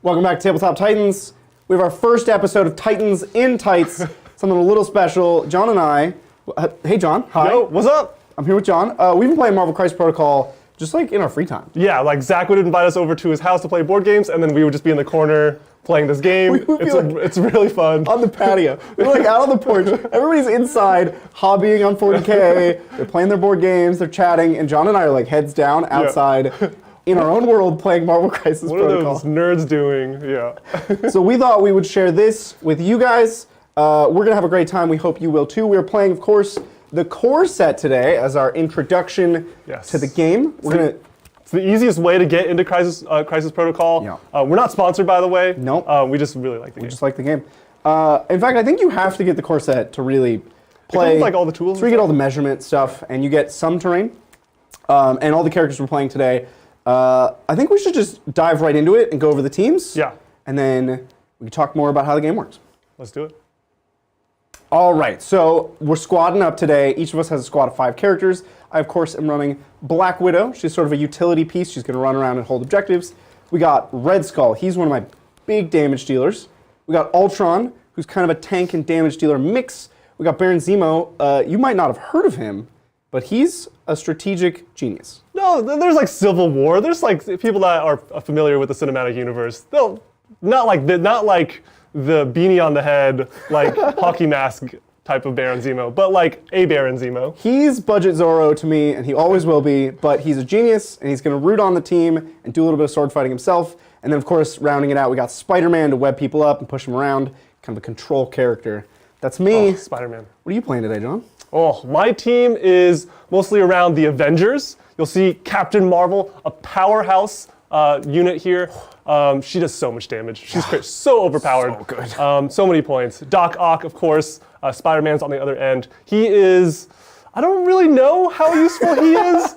Welcome back to Tabletop Titans. We have our first episode of Titans in Tights, something a little special. John and I, hey John, hi. Yo, what's up? I'm here with John. We've been playing Marvel Crisis Protocol just like in our free time. Yeah, like Zach would invite us over to his house to play board games, and then we would just be in the corner playing this game. It's really fun. On the patio. We're like out on the porch. Everybody's inside, hobbying on 40K. They're playing their board games, they're chatting, and John and I are like heads down outside in our own world playing Marvel Crisis Protocol. What are those nerds doing? Yeah. So we thought we would share this with you guys. We're going to have a great time. We hope you will too. We're playing, of course, the core set today as our introduction to the game. It's the easiest way to get into Crisis Protocol. Yeah. We're not sponsored, by the way. Nope. We just really like the game. We just like the game. In fact, I think you have to get the core set to really play. It comes with, like, all the tools. So you get all the measurement stuff, and you get some terrain, and all the characters we're playing today. I think we should just dive right into it and go over the teams. Yeah. And then we can talk more about how the game works. Let's do it. All right, so we're squadding up today. Each of us has a squad of 5 characters. I, of course, am running Black Widow. She's sort of a utility piece. She's going to run around and hold objectives. We got Red Skull. He's one of my big damage dealers. We got Ultron, who's kind of a tank and damage dealer mix. We got Baron Zemo. You might not have heard of him, but he's a strategic genius. No, there's like Civil War. There's like people that are familiar with the cinematic universe. They'll not like the beanie on the head, like hockey mask type of Baron Zemo, but like a Baron Zemo. He's budget Zorro to me, and he always will be, but he's a genius, and he's going to root on the team and do a little bit of sword fighting himself. And then, of course, rounding it out, we got Spider-Man to web people up and push them around, kind of a control character. That's me. Oh, Spider-Man. What are you playing today, John? Oh, my team is mostly around the Avengers. You'll see Captain Marvel, a powerhouse unit here. She does so much damage. She's so overpowered. So good. So many points. Doc Ock, of course. Spider-Man's on the other end. He is, I don't really know how useful he is.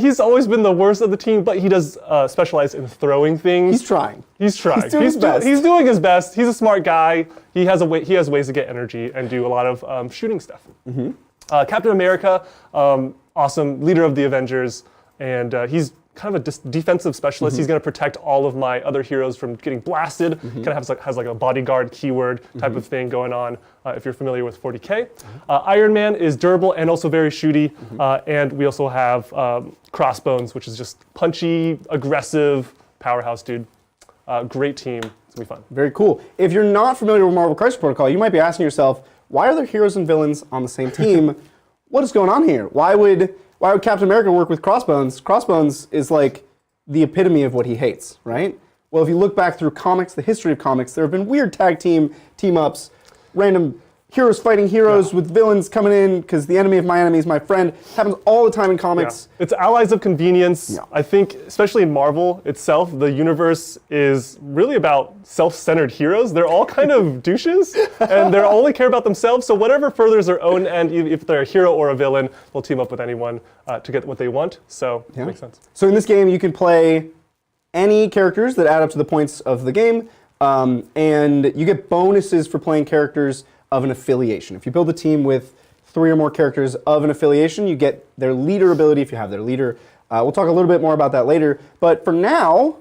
He's always been the worst of the team, but he does specialize in throwing things. He's trying. He's trying. He's doing his best. He's doing his best. He's a smart guy. He has ways to get energy and do a lot of shooting stuff. Mm-hmm. Captain America, awesome leader of the Avengers, and he's kind of a defensive specialist. He's going to protect all of my other heroes from getting blasted. Kind of has like a bodyguard keyword type of thing going on, if you're familiar with 40K. Iron Man is durable and also very shooty. And we also have Crossbones, which is just punchy, aggressive, powerhouse dude. Great team. It's going to be fun. Very cool. If you're not familiar with Marvel Crisis Protocol, you might be asking yourself, why are there heroes and villains on the same team? What is going on here? Why would Captain America work with Crossbones? Crossbones is like the epitome of what he hates, right? Well, if you look back through comics, the history of comics, there have been weird tag team-ups, random heroes fighting heroes with villains coming in because the enemy of my enemy is my friend. It happens all the time in comics. Yeah. It's allies of convenience. Yeah. I think, especially in Marvel itself, the universe is really about self-centered heroes. They're all kind of douches, and they only care about themselves, so whatever furthers their own end, if they're a hero or a villain, they'll team up with anyone to get what they want, so it makes sense. So in this game, you can play any characters that add up to the points of the game, and you get bonuses for playing characters of an affiliation. If you build a team with 3 or more characters of an affiliation, you get their leader ability if you have their leader. We'll talk a little bit more about that later, but for now,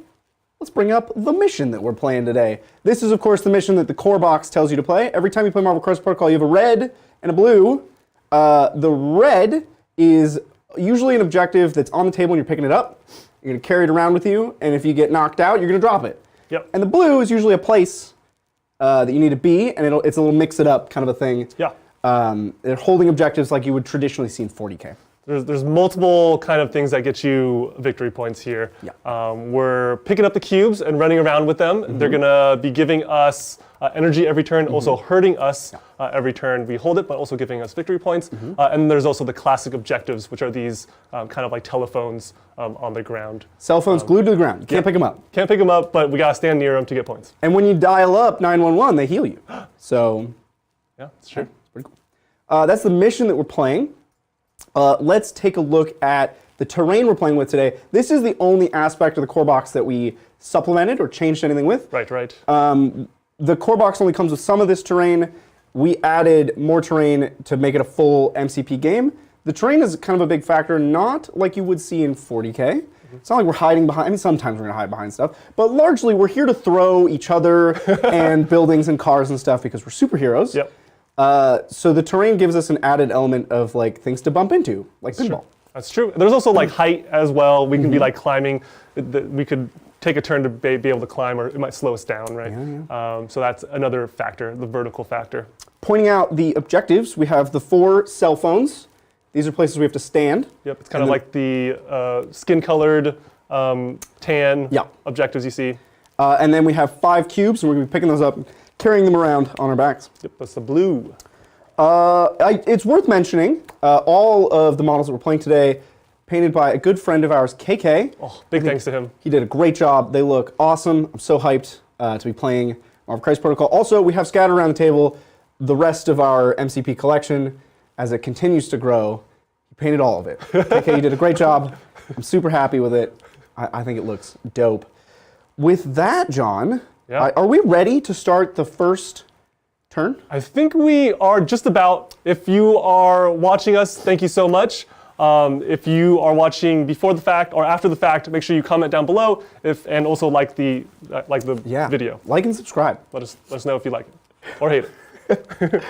let's bring up the mission that we're playing today. This is, of course, the mission that the core box tells you to play. Every time you play Marvel Crisis Protocol, you have a red and a blue. The red is usually an objective that's on the table and you're picking it up. You're going to carry it around with you, and if you get knocked out, you're going to drop it. Yep. And the blue is usually a place that you need to be, and it's a little mix it up kind of a thing. Yeah. They're holding objectives like you would traditionally see in 40K. There's multiple kind of things that get you victory points here. Yeah. We're picking up the cubes and running around with them. They're going to be giving us energy every turn, also hurting us every turn we hold it, but also giving us victory points. And there's also the classic objectives, which are these kind of like telephones on the ground. Cell phones glued to the ground. You can't pick them up. Can't pick them up, but we got to stand near them to get points. And when you dial up 911, they heal you. So, yeah, it's true. It's pretty cool. That's the mission that we're playing. Let's take a look at the terrain we're playing with today. This is the only aspect of the core box that we supplemented or changed anything with. Right. The core box only comes with some of this terrain. We added more terrain to make it a full MCP game. The terrain is kind of a big factor, not like you would see in 40K. It's not like we're hiding behind. I mean, sometimes we're going to hide behind stuff, but largely we're here to throw each other and buildings and cars and stuff because we're superheroes. Yep. So the terrain gives us an added element of like things to bump into, like pinball. That's true. There's also like height as well. We can be like climbing. We could take a turn to be able to climb, or it might slow us down, right? So that's another factor, the vertical factor. Pointing out the objectives, we have the 4 cell phones. These are places we have to stand. Yep, it's kind of like the skin-colored tan objectives you see. And then we have 5 cubes, and we're going to be picking those up and carrying them around on our backs. Yep, that's the blue. It's worth mentioning, all of the models that we're playing today, painted by a good friend of ours, KK. Oh, big thanks to him. He did a great job. They look awesome. I'm so hyped to be playing Marvel Crisis Protocol. Also, we have scattered around the table the rest of our MCP collection as it continues to grow. He painted all of it. KK, you did a great job. I'm super happy with it. I think it looks dope. With that, John, are we ready to start the first turn? I think we are just about. If you are watching us, thank you so much. If you are watching before the fact or after the fact, make sure you comment down below and also like the video. Like and subscribe. Let us know if you like it or hate it.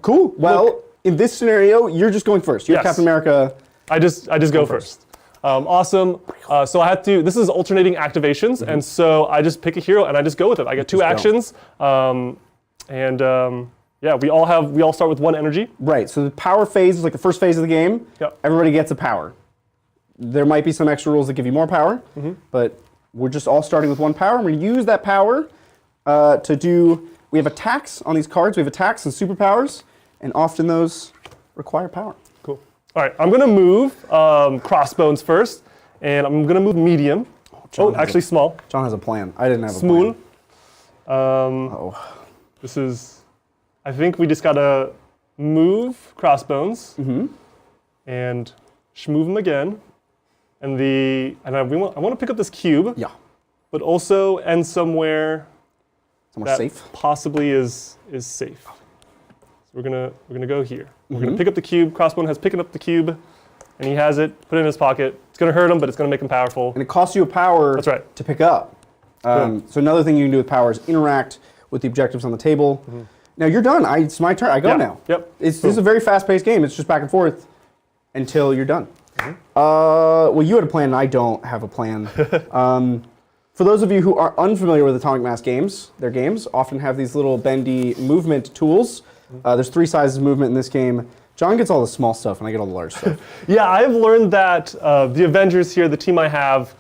Cool. Well, in this scenario, you're just going first. You're Captain America. I just go first. Awesome. So I have to. This is alternating activations, and so I just pick a hero and I just go with it. I get 2 actions, yeah, we all start with 1 energy. Right. So the power phase is like the first phase of the game. Yep. Everybody gets a power. There might be some extra rules that give you more power, but we're just all starting with 1 power. And we're going to use that power to do. We have attacks on these cards. We have attacks and superpowers, and often those require power. Cool. All right, I'm going to move crossbones first, and I'm going to move medium. Actually small. John has a plan. I didn't have a Small. plan. This is. I think we just gotta move crossbones and move them again, and I want to pick up this cube. Yeah. But also end somewhere that safe. Possibly is safe. So we're gonna go here. We're gonna pick up the cube. Crossbone has picked up the cube, and he has it. Put it in his pocket. It's gonna hurt him, but it's gonna make him powerful. And it costs you a power. That's right. To pick up. So another thing you can do with power is interact with the objectives on the table. Now you're done. It's my turn. I go now. Yep. This is a very fast-paced game. It's just back and forth until you're done. Well, you had a plan, and I don't have a plan. For those of you who are unfamiliar with Atomic Mass games, their games often have these little bendy movement tools. There's 3 sizes of movement in this game. John gets all the small stuff, and I get all the large stuff. Yeah, I've learned that the Avengers here, the team I have,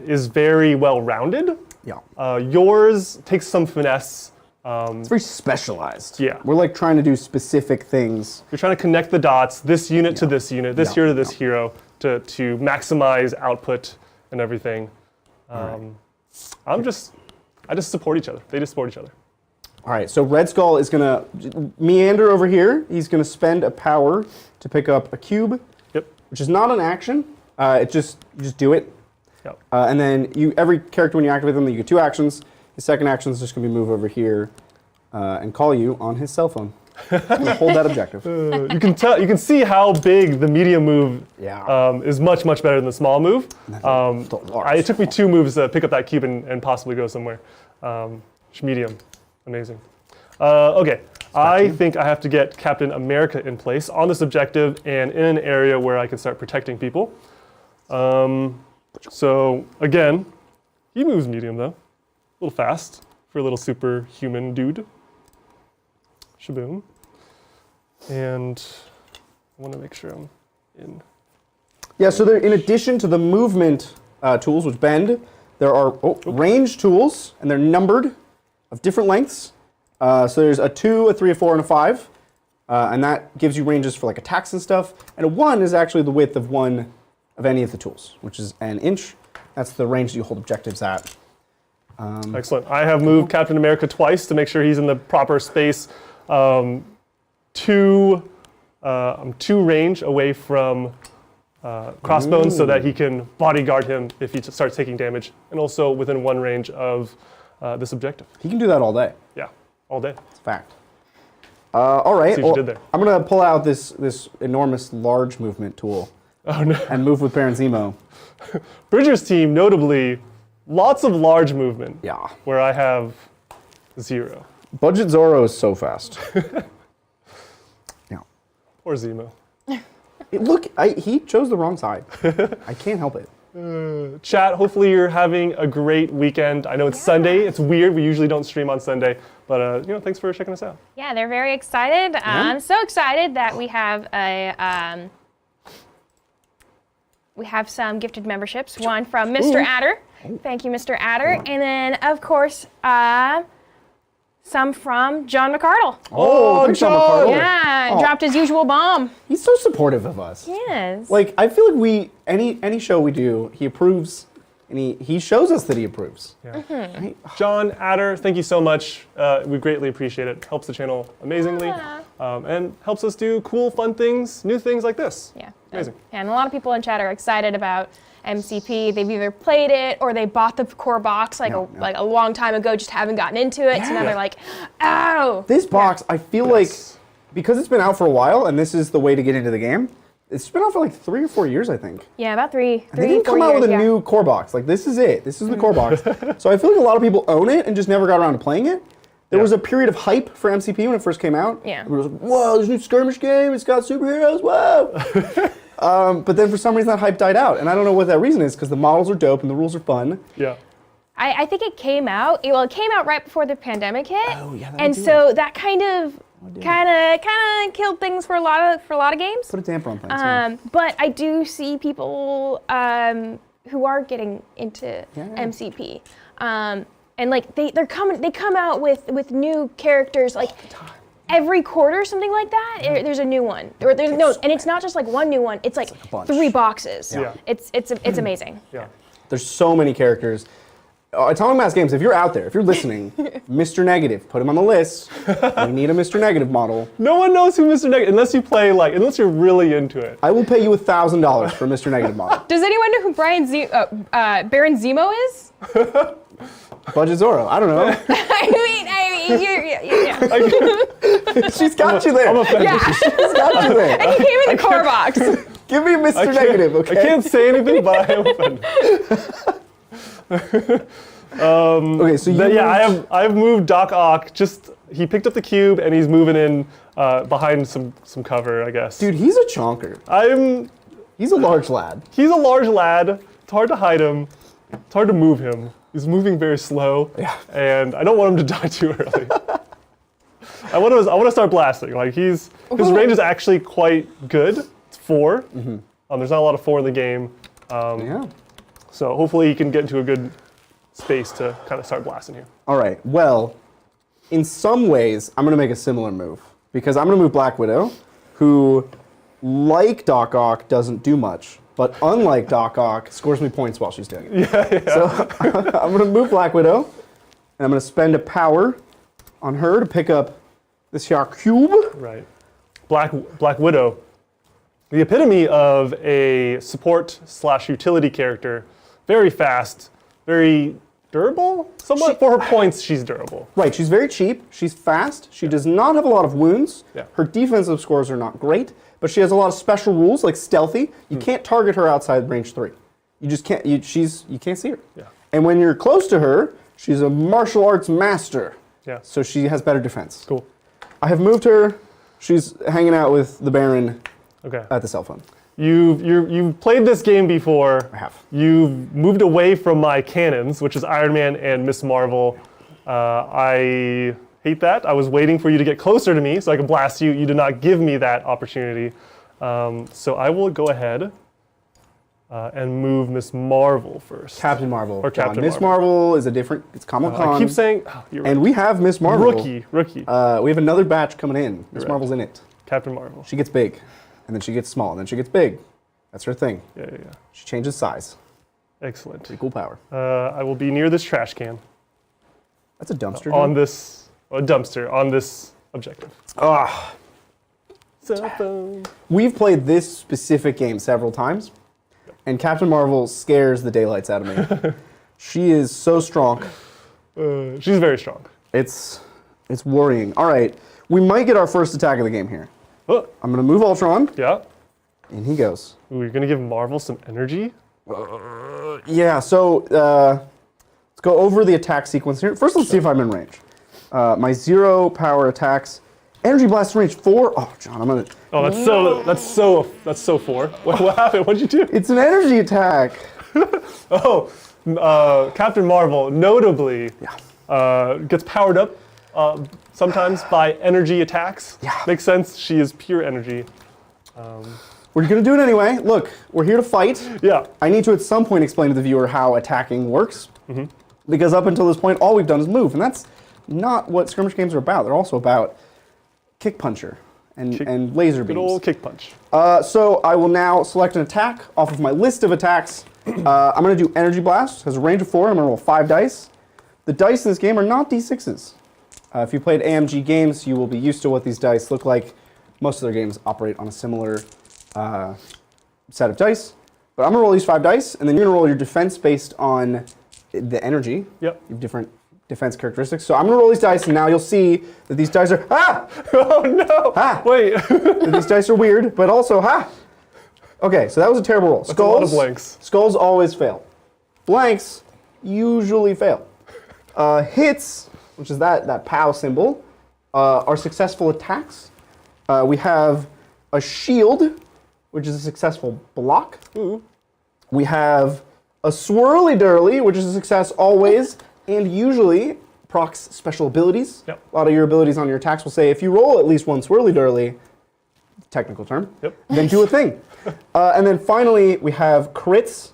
is very well-rounded. Yeah. Yours takes some finesse. It's very specialized. Yeah. We're like trying to do specific things. You're trying to connect the dots, this unit to this unit, this hero to this hero, to maximize output and everything. I just support each other. They just support each other. All right, so Red Skull is going to meander over here. He's going to spend a power to pick up a cube, which is not an action. You just do it. Yep. And then every character, when you activate them, you get 2 actions. His second action is just going to be move over here and call you on his cell phone. Hold that objective. You can see how big the medium move is much better than the small move. It took me 2 moves to pick up that cube and possibly go somewhere. Medium, amazing. Okay, I think I have to get Captain America in place on this objective and in an area where I can start protecting people. So again, he moves medium though. A little fast for a little superhuman dude. Shaboom. And I want to make sure I'm in. Yeah, so in addition to the movement tools, which bend, there are range tools, and they're numbered of different lengths. So there's a 2, a 3, a 4, and a 5. And that gives you ranges for like attacks and stuff. And a 1 is actually the width of one of any of the tools, which is an inch. That's the range that you hold objectives at. Excellent. I have moved Captain America twice to make sure he's in the proper space. I'm 2 range away from crossbones so that he can bodyguard him if he starts taking damage, and also within 1 range of this objective. He can do that all day. Yeah, all day. It's a fact. All right. See what you did there. I'm going to pull out this enormous large movement tool Oh no. and move with Baron Zemo. Bridger's team, notably, lots of large movement. Yeah. Where I have 0. Budget Zoro is so fast. Yeah. Or Zemo. Look, he chose the wrong side. I can't help it. Chat, hopefully you're having a great weekend. I know it's Sunday. It's weird. We usually don't stream on Sunday. But, thanks for checking us out. Yeah, they're very excited. I'm so excited that we have some gifted memberships. One from Mr. Adder. Thank you, Mr. Adder. And then, of course, some from John McCardle. Oh, good John McCardle. Yeah, Oh. dropped his usual bomb. He's so supportive of us. Yes. Like, I feel like any show we do, he approves, and he shows us that he approves. Yeah. Right? John Adder, thank you so much. We greatly appreciate it. Helps the channel amazingly. And helps us do cool, fun things, new things like this. Yeah. Amazing. And a lot of people in chat are excited about MCP. They've either played it or they bought the core box like a long time ago, just haven't gotten into it. So now they're like, oh. This box, I feel like, because it's been out for a while, and this is the way to get into the game, it's been out for like 3 or 4 years, I think. Yeah, about three. And they didn't come out with a years, new core box. Like, this is it. This is the core box. So I feel like a lot of people own it and just never got around to playing it. There was a period of hype for MCP when it first came out. Yeah. It was like, whoa, there's a new skirmish game. It's got superheroes. Whoa. But then for some reason that hype died out. And I don't know what that reason is, because the models are dope and the rules are fun. Yeah. I think it came out. Well, it came out right before the pandemic hit. Oh, yeah, that and would do so that kind of killed things for a lot of games. Put a damper on things. Yeah. But I do see people who are getting into MCP. And like they come out with new characters like every quarter, something like that. There's a new one, or there's and it's not just like one new one. It's like a bunch. 3 boxes. Yeah. It's amazing. Yeah. There's so many characters. Atomic Mass Games, if you're out there, if you're listening, Mr. Negative, put him on the list. We need a Mr. Negative model. No one knows who Mr. Negative, unless you're really into it. I will pay you $1,000 for Mr. Negative model. Does anyone know who Baron Zemo is? Budget Zoro, I don't know. I mean, yeah. She's got you there. I'm offended. Yeah. She's got you there. And he came in the core box. Give me Mr. Negative, okay? I can't say anything, but I am offended. Okay, so I've moved Doc Ock. He picked up the cube and he's moving in behind some cover, I guess. Dude, he's a chonker. He's a large lad. He's a large lad. It's hard to hide him. It's hard to move him. He's moving very slow. Yeah. And I don't want him to die too early. I want to start blasting. Like his range is actually quite good. It's 4. Mm-hmm. There's not a lot of 4 in the game. Yeah. So hopefully he can get into a good space to kind of start blasting here. All right, well, in some ways, I'm going to make a similar move. Because I'm going to move Black Widow, who, like Doc Ock, doesn't do much. But unlike Doc Ock, scores me points while she's doing it. Yeah. So I'm going to move Black Widow, and I'm going to spend a power on her to pick up this here cube. Right. Black Widow, the epitome of a support/utility character. Very fast, very durable. Somewhat for her points, she's durable. Right, she's very cheap, she's fast, she does not have a lot of wounds, her defensive scores are not great, but she has a lot of special rules, like stealthy. You can't target her outside range 3. You just can't, you can't see her. Yeah. And when you're close to her, she's a martial arts master. Yeah. So she has better defense. Cool. I have moved her, she's hanging out with the Baron at the cell phone. You've played this game before. I have. You've moved away from my cannons, which is Iron Man and Miss Marvel. I hate that. I was waiting for you to get closer to me so I could blast you. You did not give me that opportunity. So I will go ahead and move Miss Marvel first. Captain Marvel. Or Captain Miss Marvel is a different, it's Kamala Khan. I keep saying, you're right. And we have Miss Marvel. Rookie. We have another batch coming in. Miss Marvel's in it. Captain Marvel. She gets big, and then she gets small, and then she gets big. That's her thing. Yeah. She changes size. Excellent. Pretty cool power. I will be near this trash can. That's a dumpster. A dumpster on this objective. Ah. Cell phone. We've played this specific game several times, and Captain Marvel scares the daylights out of me. She is so strong. She's very strong. It's worrying. All right, we might get our first attack of the game here. Oh. I'm gonna move Ultron. Yeah. In he goes. Ooh, you're gonna give Marvel some energy? Yeah, so let's go over the attack sequence here. First, let's see if I'm in range. My 0 power attacks. Energy blast range 4. Oh, John, I'm gonna. Oh, that's so 4. What happened? What'd you do? It's an energy attack. Captain Marvel notably gets powered up sometimes by energy attacks. Yeah. Makes sense. She is pure energy. We're gonna do it anyway. Look, we're here to fight. Yeah. I need to at some point explain to the viewer how attacking works. Because up until this point, all we've done is move, and that's not what skirmish games are about. They're also about kick puncher and laser beams. Good old kick punch. So I will now select an attack off of my list of attacks. I'm going to do Energy Blast. It has a range of 4. I'm going to roll 5 dice. The dice in this game are not D6s. If you played AMG games, you will be used to what these dice look like. Most of their games operate on a similar set of dice. But I'm going to roll these 5 dice, and then you're going to roll your defense based on the energy. Yep. You have different defense characteristics. So I'm going to roll these dice, and now you'll see that these dice are... Ah! Oh, no. Wait. These dice are weird, but also, Okay, so that was a terrible roll. That's a lot of blanks. Skulls always fail. Blanks usually fail. Hits, which is that POW symbol, are successful attacks. We have a shield, which is a successful block. Ooh. We have a swirly-durly, which is a success always, and usually procs special abilities. Yep. A lot of your abilities on your attacks will say, if you roll at least one swirly-durly, technical term, then do a thing. And then finally, we have crits.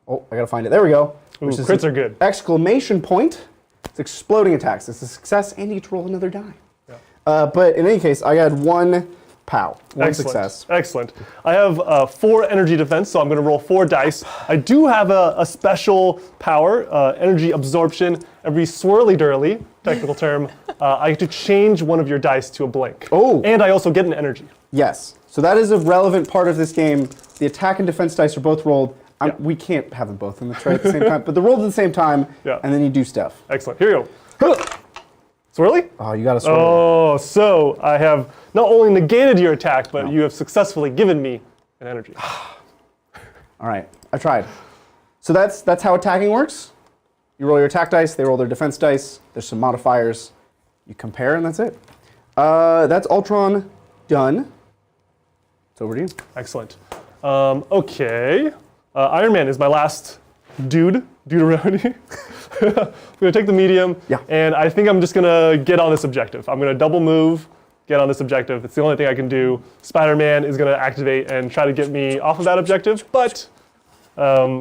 Oh, I gotta find it. There we go. Ooh, crits are good. Exclamation point. It's exploding attacks. It's a success, and you get to roll another die. Yeah. But in any case, I got 1 POW, 1 Excellent. success. Excellent. I have 4 energy defense, so I'm going to roll 4 dice. I do have a special power, energy absorption. Every swirly-durly, technical term, I get to change one of your dice to a blank. Oh. And I also get an energy. Yes. So that is a relevant part of this game. The attack and defense dice are both rolled. We can't have them both in the tray at the same time, but they're rolled at the same time, and then you do stuff. Excellent. Here you go. Swirly? Oh, you got to swirly. Oh, so I have not only negated your attack, but you have successfully given me an energy. All right, I tried. So that's how attacking works. You roll your attack dice, they roll their defense dice. There's some modifiers. You compare, and that's it. That's Ultron done. It's over to you. Excellent. Okay. Iron Man is my last dude-a-roni. I'm going to take the medium, and I think I'm just going to get on this objective. I'm going to double move, get on this objective. It's the only thing I can do. Spider-Man is going to activate and try to get me off of that objective, but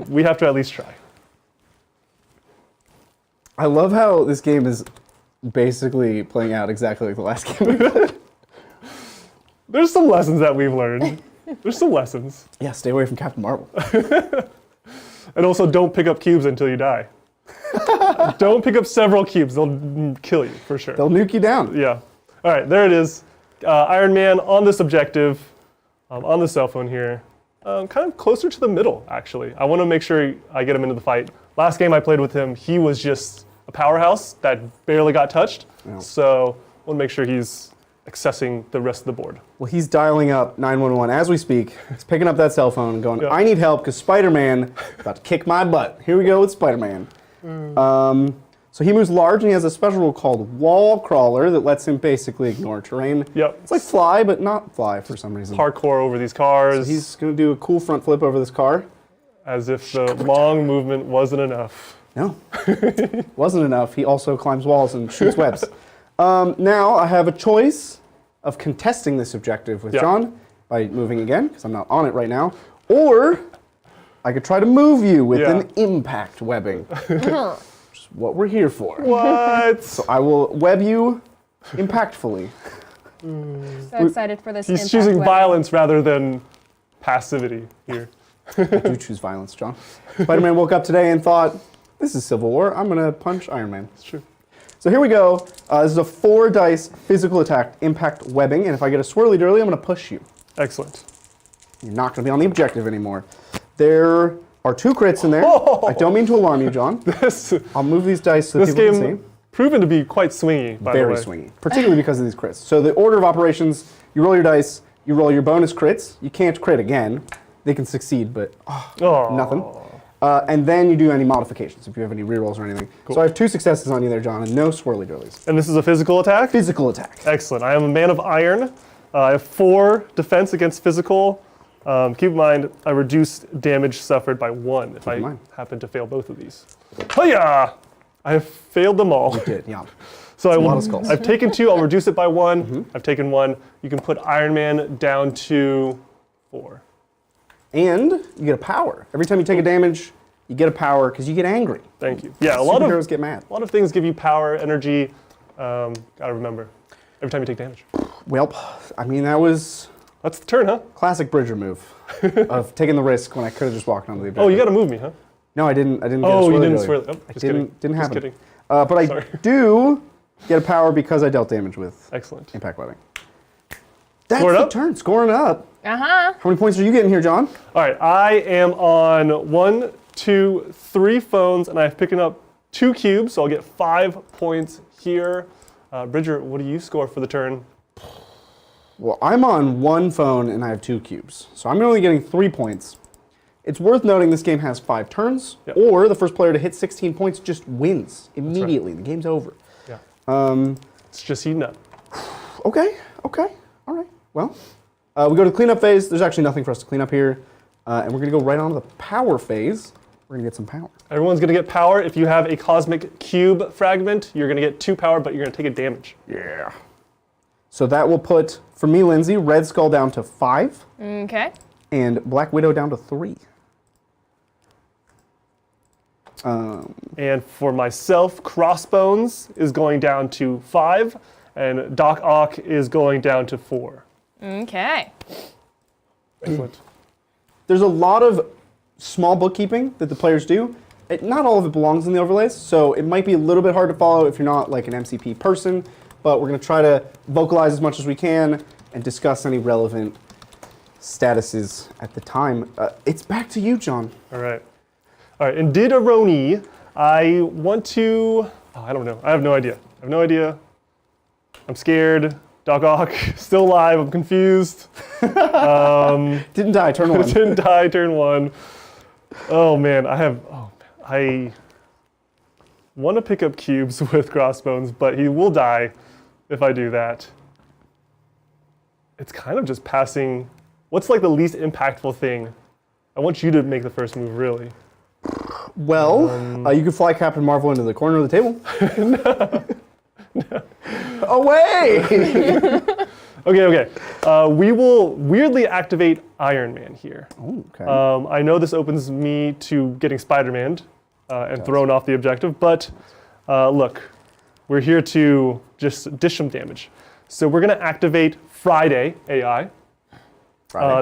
we have to at least try. I love how this game is basically playing out exactly like the last game we played. There's some lessons that we've learned. There's some lessons. Yeah, stay away from Captain Marvel. And also don't pick up cubes until you die. Don't pick up several cubes. They'll kill you, for sure. They'll nuke you down. Yeah. All right, there it is. Iron Man on this objective, on the cell phone here. Kind of closer to the middle, actually. I want to make sure I get him into the fight. Last game I played with him, he was just a powerhouse that barely got touched. Yeah. So I want to make sure he's accessing the rest of the board. Well, he's dialing up 911 as we speak. He's picking up that cell phone and going, I need help because Spider-Man is about to kick my butt. Here we go with Spider-Man. So he moves large and he has a special rule called Wall Crawler that lets him basically ignore terrain. Yep. It's like fly, but not fly for some reason. Parkour over these cars. So he's going to do a cool front flip over this car. As if the long movement wasn't enough. No, wasn't enough. He also climbs walls and shoots webs. Now I have a choice of contesting this objective with John by moving again, because I'm not on it right now, or I could try to move you with an impact webbing, which is what we're here for. What? So I will web you impactfully. So excited for this. He's choosing violence rather than passivity here. I do choose violence, John. Spider-Man woke up today and thought, this is Civil War, I'm going to punch Iron Man. It's true. So here we go. This is a 4 dice physical attack, impact webbing, and if I get a swirly-durly, I'm going to push you. Excellent. You're not going to be on the objective anymore. There are 2 crits in there. Oh! I don't mean to alarm you, John. I'll move these dice so that This people can game see. proven to be quite swingy, by Very the way. swingy, particularly because of these crits. So the order of operations, you roll your dice, You roll your bonus crits. You can't crit again. They can succeed, but nothing. And then you do any modifications if you have any rerolls or anything. Cool. So I have 2 successes on you there, John, and no swirly girlies. And this is a physical attack? Physical attack. Excellent. I am a man of iron. I have 4 defense against physical. Keep in mind, I reduced damage suffered by 1 if I happen to fail both of these. Hiya! I have failed them all. You did, yeah. So a lot of skulls. I've taken 2, I'll reduce it by 1. I've taken 1. You can put Iron Man down to 4. And you get a power. Every time you take a damage, you get a power because you get angry. Thank you. Yeah, a lot of superheroes get mad. A lot of things give you power, energy. Gotta remember. Every time you take damage. Well, I mean, that's the turn, huh? classic Bridger move of taking the risk when I could have just walked onto the objective. Oh, you gotta move me, huh? No, I didn't get a Oh, swirly you didn't girly. swirl. Oh, I just kidding. didn't Just happen. kidding. But I Sorry. do get a power because I dealt damage with Excellent. impact webbing. That's Scoring the up? turn. Scoring up. Uh-huh. How many points are you getting here, John? All right, I am on 1, 2, 3 phones, and I've picking up 2 cubes, so I'll get 5 points here. Bridger, what do you score for the turn? Well, I'm on 1 phone and I have 2 cubes. So I'm only getting 3 points. It's worth noting this game has 5 turns, or the first player to hit 16 points just wins immediately. The game's over. Yeah. It's just heating up. Okay, all right. Well, we go to the cleanup phase. There's actually nothing for us to clean up here. And we're going to go right on to the power phase. We're going to get some power. Everyone's gonna get power. If you have a cosmic cube fragment, you're gonna get 2 power, but you're gonna take a damage. Yeah. So that will put, for me, Lindsay, Red Skull down to 5. Okay. And Black Widow down to 3. And for myself, Crossbones is going down to 5, and Doc Ock is going down to 4. Okay. Excellent. There's a lot of small bookkeeping that the players do. Not all of it belongs in the overlays, so it might be a little bit hard to follow if you're not like an MCP person, but we're going to try to vocalize as much as we can and discuss any relevant statuses at the time. It's back to you, John. All right. In Dideroni, I want to, I don't know. I have no idea. I'm scared. Doc Ock, still alive. I'm confused. Didn't die, turn 1. Didn't die, turn 1. Oh man, I want to pick up cubes with Crossbones, but he will die if I do that. It's kind of just passing. What's like the least impactful thing? I want you to make the first move, really. Well, you can fly Captain Marvel into the corner of the table. No. Away! Okay. We will weirdly activate Iron Man here. Oh, okay. I know this opens me to getting Spider-Man and thrown off the objective, but look, we're here to just dish some damage. So we're going to activate Friday AI.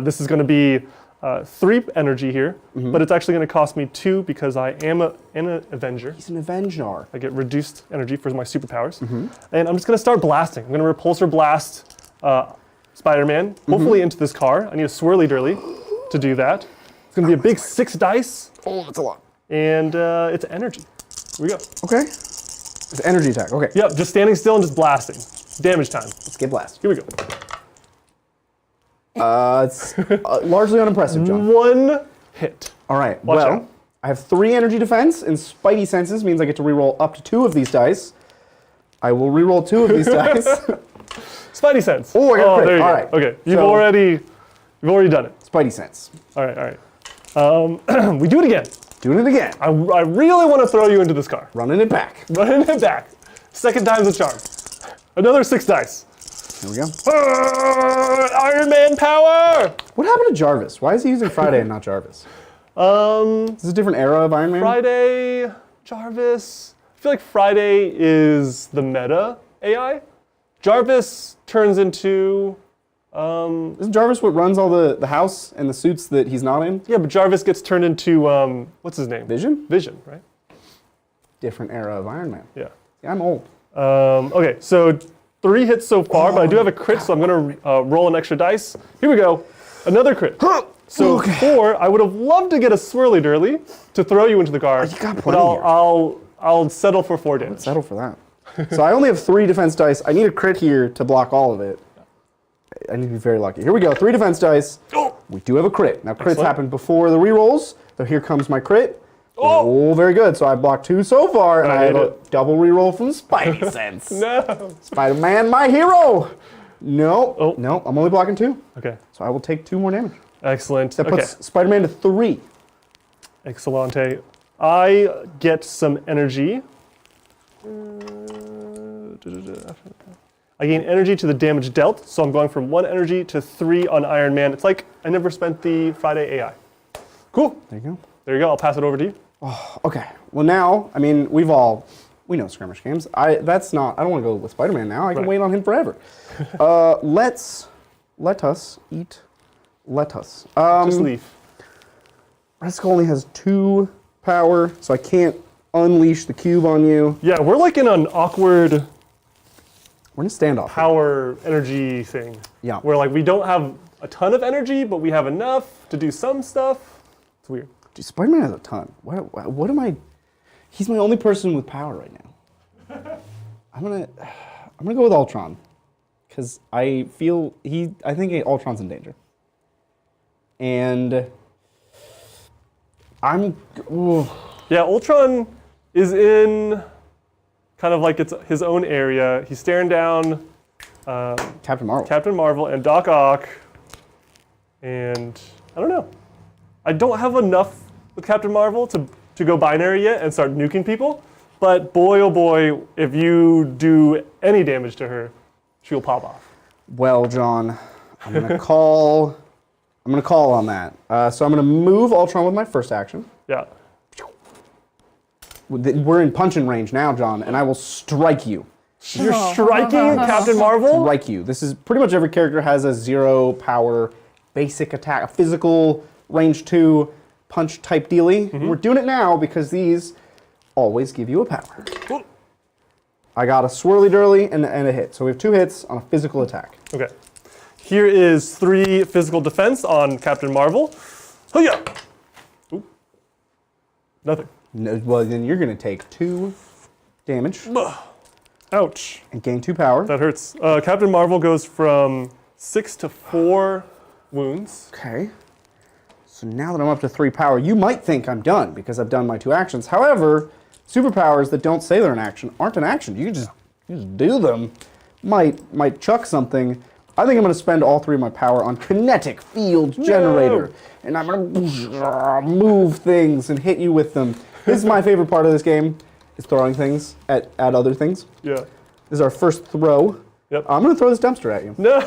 This is going to be 3 energy here, but it's actually going to cost me 2 because I am an Avenger. He's an Avenger. I get reduced energy for my superpowers. And I'm just going to start blasting. I'm going to repulsor blast Spider-Man, hopefully into this car. I need a swirly dirly to do that. It's going to be a big 6 dice. Oh, that's a lot. And it's energy. Here we go. Okay. It's an energy attack. Okay. Yep, just standing still and just blasting. Damage time. Let's get blast. Here we go. It's largely unimpressive, John. 1 hit. All right. Watch well, out. I have 3 energy defense, and Spidey senses means I get to reroll up to 2 of these dice. I will reroll 2 of these dice. Spidey sense. Oh, I got a crit. there you All go. right. Okay, you've So- already done it. Spidey sense. All right. We do it again. Doing it again. I really want to throw you into this car. Running it back. Running it back. Second time's a charm. Another 6 dice. Here we go. Iron Man power! What happened to Jarvis? Why is he using Friday and not Jarvis? Is this a different era of Iron Man? Friday, Jarvis. I feel like Friday is the meta AI. Jarvis turns into... Isn't Jarvis what runs all the house and the suits that he's not in? Yeah, but Jarvis gets turned into, what's his name? Vision? Vision, right? Different era of Iron Man. Yeah. Yeah, I'm old. Okay, so 3 hits so far, but I do have a crit, so I'm going to roll an extra dice. Here we go. Another crit. So 4, I would have loved to get a swirly dirly to throw you into the car. You got but plenty here. I'll settle for 4 damage. Settle for that. So I only have 3 defense dice. I need a crit here to block all of it. I need to be very lucky. Here we go. 3 defense dice. Oh. We do have a crit. Now, crits Excellent. happen before the rerolls. So here comes my crit. Oh, very good. So I blocked 2 so far, and I had a double reroll from Spidey Sense. No. Spider-Man, my hero. No, Oh. no, I'm only blocking 2. Okay. So I will take 2 more damage. Excellent. That puts Spider-Man to 3. Excellente. I get some energy. I gain energy to the damage dealt, so I'm going from 1 energy to 3 on Iron Man. It's like I never spent the Friday AI. Cool. There you go. There you go. I'll pass it over to you. Okay. Well, now, I mean, we know skirmish games. I don't want to go with Spider-Man now. I can Right. wait on him forever. Let us eat lettuce. Just leave. Red Skull only has 2 power, so I can't unleash the cube on you. Yeah, we're like in an awkward We're in a standoff. power energy thing. Yeah. Where like we don't have a ton of energy, but we have enough to do some stuff. It's weird. Dude, Spider-Man has a ton. What am I? He's my only person with power right now. I'm gonna go with Ultron, because I think Ultron's in danger. And Yeah, Ultron is in kind of like it's his own area. He's staring down Captain Marvel. Captain Marvel and Doc Ock. And I don't know. I don't have enough with Captain Marvel to go binary yet and start nuking people. But boy, oh boy, if you do any damage to her, she'll pop off. Well, John, I'm gonna call on that. So I'm gonna move Ultron with my first action. Yeah. We're in punching range now, John, and I will strike you. You're striking Captain Marvel? Strike you. This is pretty much every character has a 0 power basic attack, a physical range 2 punch type dealie. We're doing it now because these always give you a power. Ooh. I got a swirly dirly and a hit. So we have 2 hits on a physical attack. Okay. Here is 3 physical defense on Captain Marvel. Hoo-yah! Ooh. Nothing. No, well, then you're going to take 2 damage Ouch. and gain 2 power. That hurts. Captain Marvel goes from 6 to 4 wounds. Okay. So now that I'm up to 3 power, you might think I'm done because I've done my 2 actions. However, superpowers that don't say they're an action aren't an action. You just do them. Might chuck something. I think I'm going to spend all 3 of my power on kinetic field generator. And I'm going to move things and hit you with them. This is my favorite part of this game, is throwing things at other things. Yeah. This is our first throw. Yep. I'm going to throw this dumpster at you. No.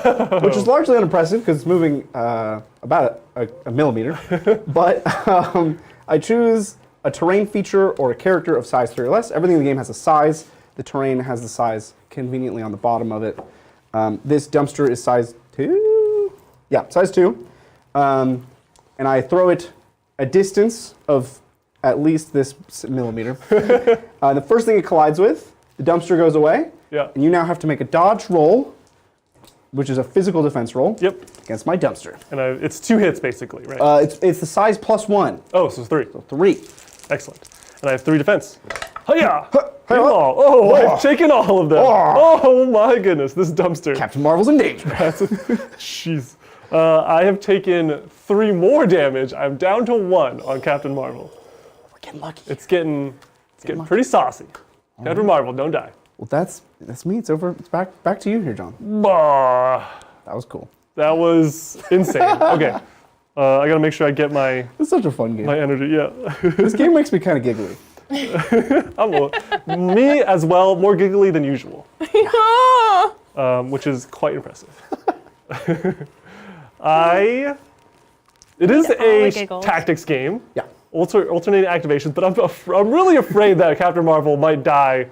Which is largely unimpressive because it's moving about a millimeter. But I choose a terrain feature or a character of size 3 or less. Everything in the game has a size. The terrain has the size conveniently on the bottom of it. This dumpster is size 2? Yeah, size 2. And I throw it a distance of at least this millimeter. The first thing it collides with, the dumpster goes away. Yeah. And you now have to make a dodge roll, which is a physical defense roll. Yep. Against my dumpster. And it's 2 hits basically, right? It's the size +1. Oh, so 3. So 3. Excellent. And I have 3 defense. Hiya! Hi-ya. Oh, I've taken all of them. Oh my goodness, this dumpster. Captain Marvel's in danger. Jeez. I have taken 3 more damage. I'm down to 1 on Captain Marvel. We're getting lucky. It's getting pretty saucy. Captain Marvel, don't die. Well, that's me. It's over. It's back to you here, John. Bah. That was cool. That was insane. Okay. I gotta make sure I get my It's such a fun game. energy. Yeah. This game makes me kind of giggly. Me as well, more giggly than usual. Which is quite impressive. It is all the a giggles. tactics game. Yeah. Alternating activations, but I'm really afraid that Captain Marvel might die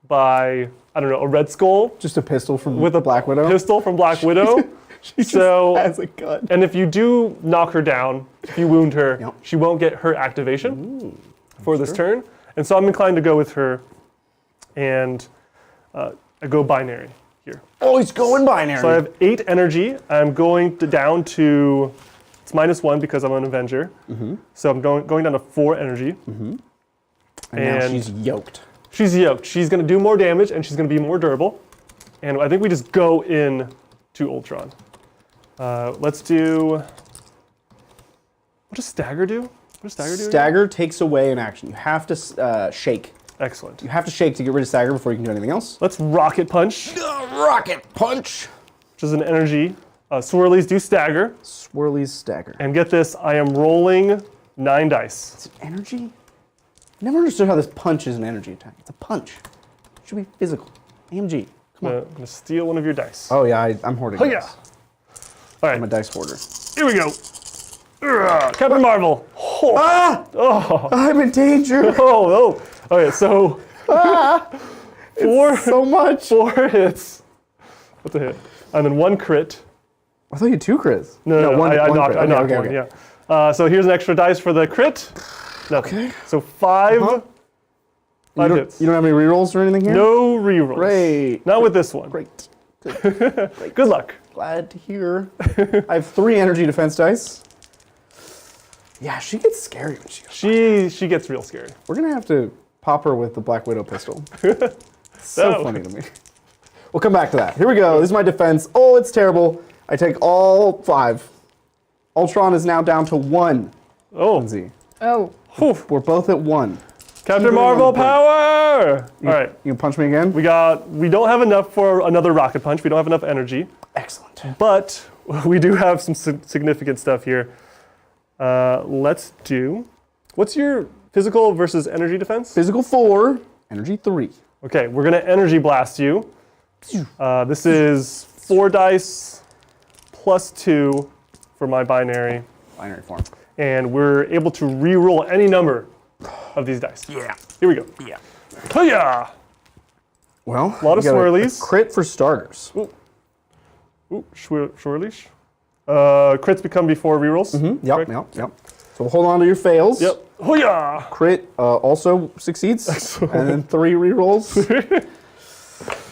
by, I don't know, a Red Skull Just a pistol from with a Black Widow. pistol from Black Widow. She just So- has a gun. And if you do knock her down, if you wound her, Yep. she won't get her activation for this turn. And so I'm inclined to go with her, and I go binary here. Oh, he's going binary. So I have 8 energy. I'm going down to, it's -1 because I'm an Avenger. So I'm going down to 4 energy. and now and- she's yoked. She's yoked. She's going to do more damage, and she's going to be more durable. And I think we just go in to Ultron. Let's do. What does stagger do? What does stagger do? Again? Stagger takes away an action. You have to shake. Excellent. You have to shake to get rid of stagger before you can do anything else. Let's rocket punch, Rocket punch. which is an energy. Swirlies do stagger. Swirlies stagger. And get this, I am rolling 9 dice. It's an energy? Never understood how this punch is an energy attack. It's a punch. It should be physical. AMG. Come on. I'm gonna steal one of your dice. Oh yeah, I'm hoarding Oh dice. yeah. All right, I'm a dice hoarder. here we go. Captain Marvel. Oh. Ah! Oh. I'm in danger. Oh. Okay, so So much. 4 hits. What's a hit? And then 1 crit. I thought you had 2 crits. No, one I knocked, crit. I knocked Okay, one. okay. Yeah. So here's an extra dice for the crit. Nothing. Okay. So 5. Uh-huh. 5 You hits. don't have any rerolls or anything here? No rerolls. Great. Not with this one. Great. Good luck. Glad to hear. I have 3 energy defense dice. Yeah, she gets scary when she goes. She gets real scary. We're gonna have to pop her with the Black Widow pistol. So No. funny to me. We'll come back to that. Here we go. This is my defense. Oh, it's terrible. I take all 5. Ultron is now down to 1. Oh. Lindsay. Oh. We're both at 1. Captain Marvel power! All right. You can punch me again? We don't have enough for another rocket punch. We don't have enough energy, Excellent. but we do have some significant stuff here. Let's do. What's your physical versus energy defense? Physical 4, energy 3. Okay, we're gonna energy blast you. This is 4 dice plus 2 for my binary, Binary form. and we're able to re-roll any number of these dice. Yeah. Here we go. Yeah. Hiya! Well, A lot of we got swirlies. A crit for starters. Ooh, swirlish. Crits become before rerolls. Yep, correct? yep. So we'll hold on to your fails. Yep. Hiya! Crit also succeeds. And then 3 rerolls.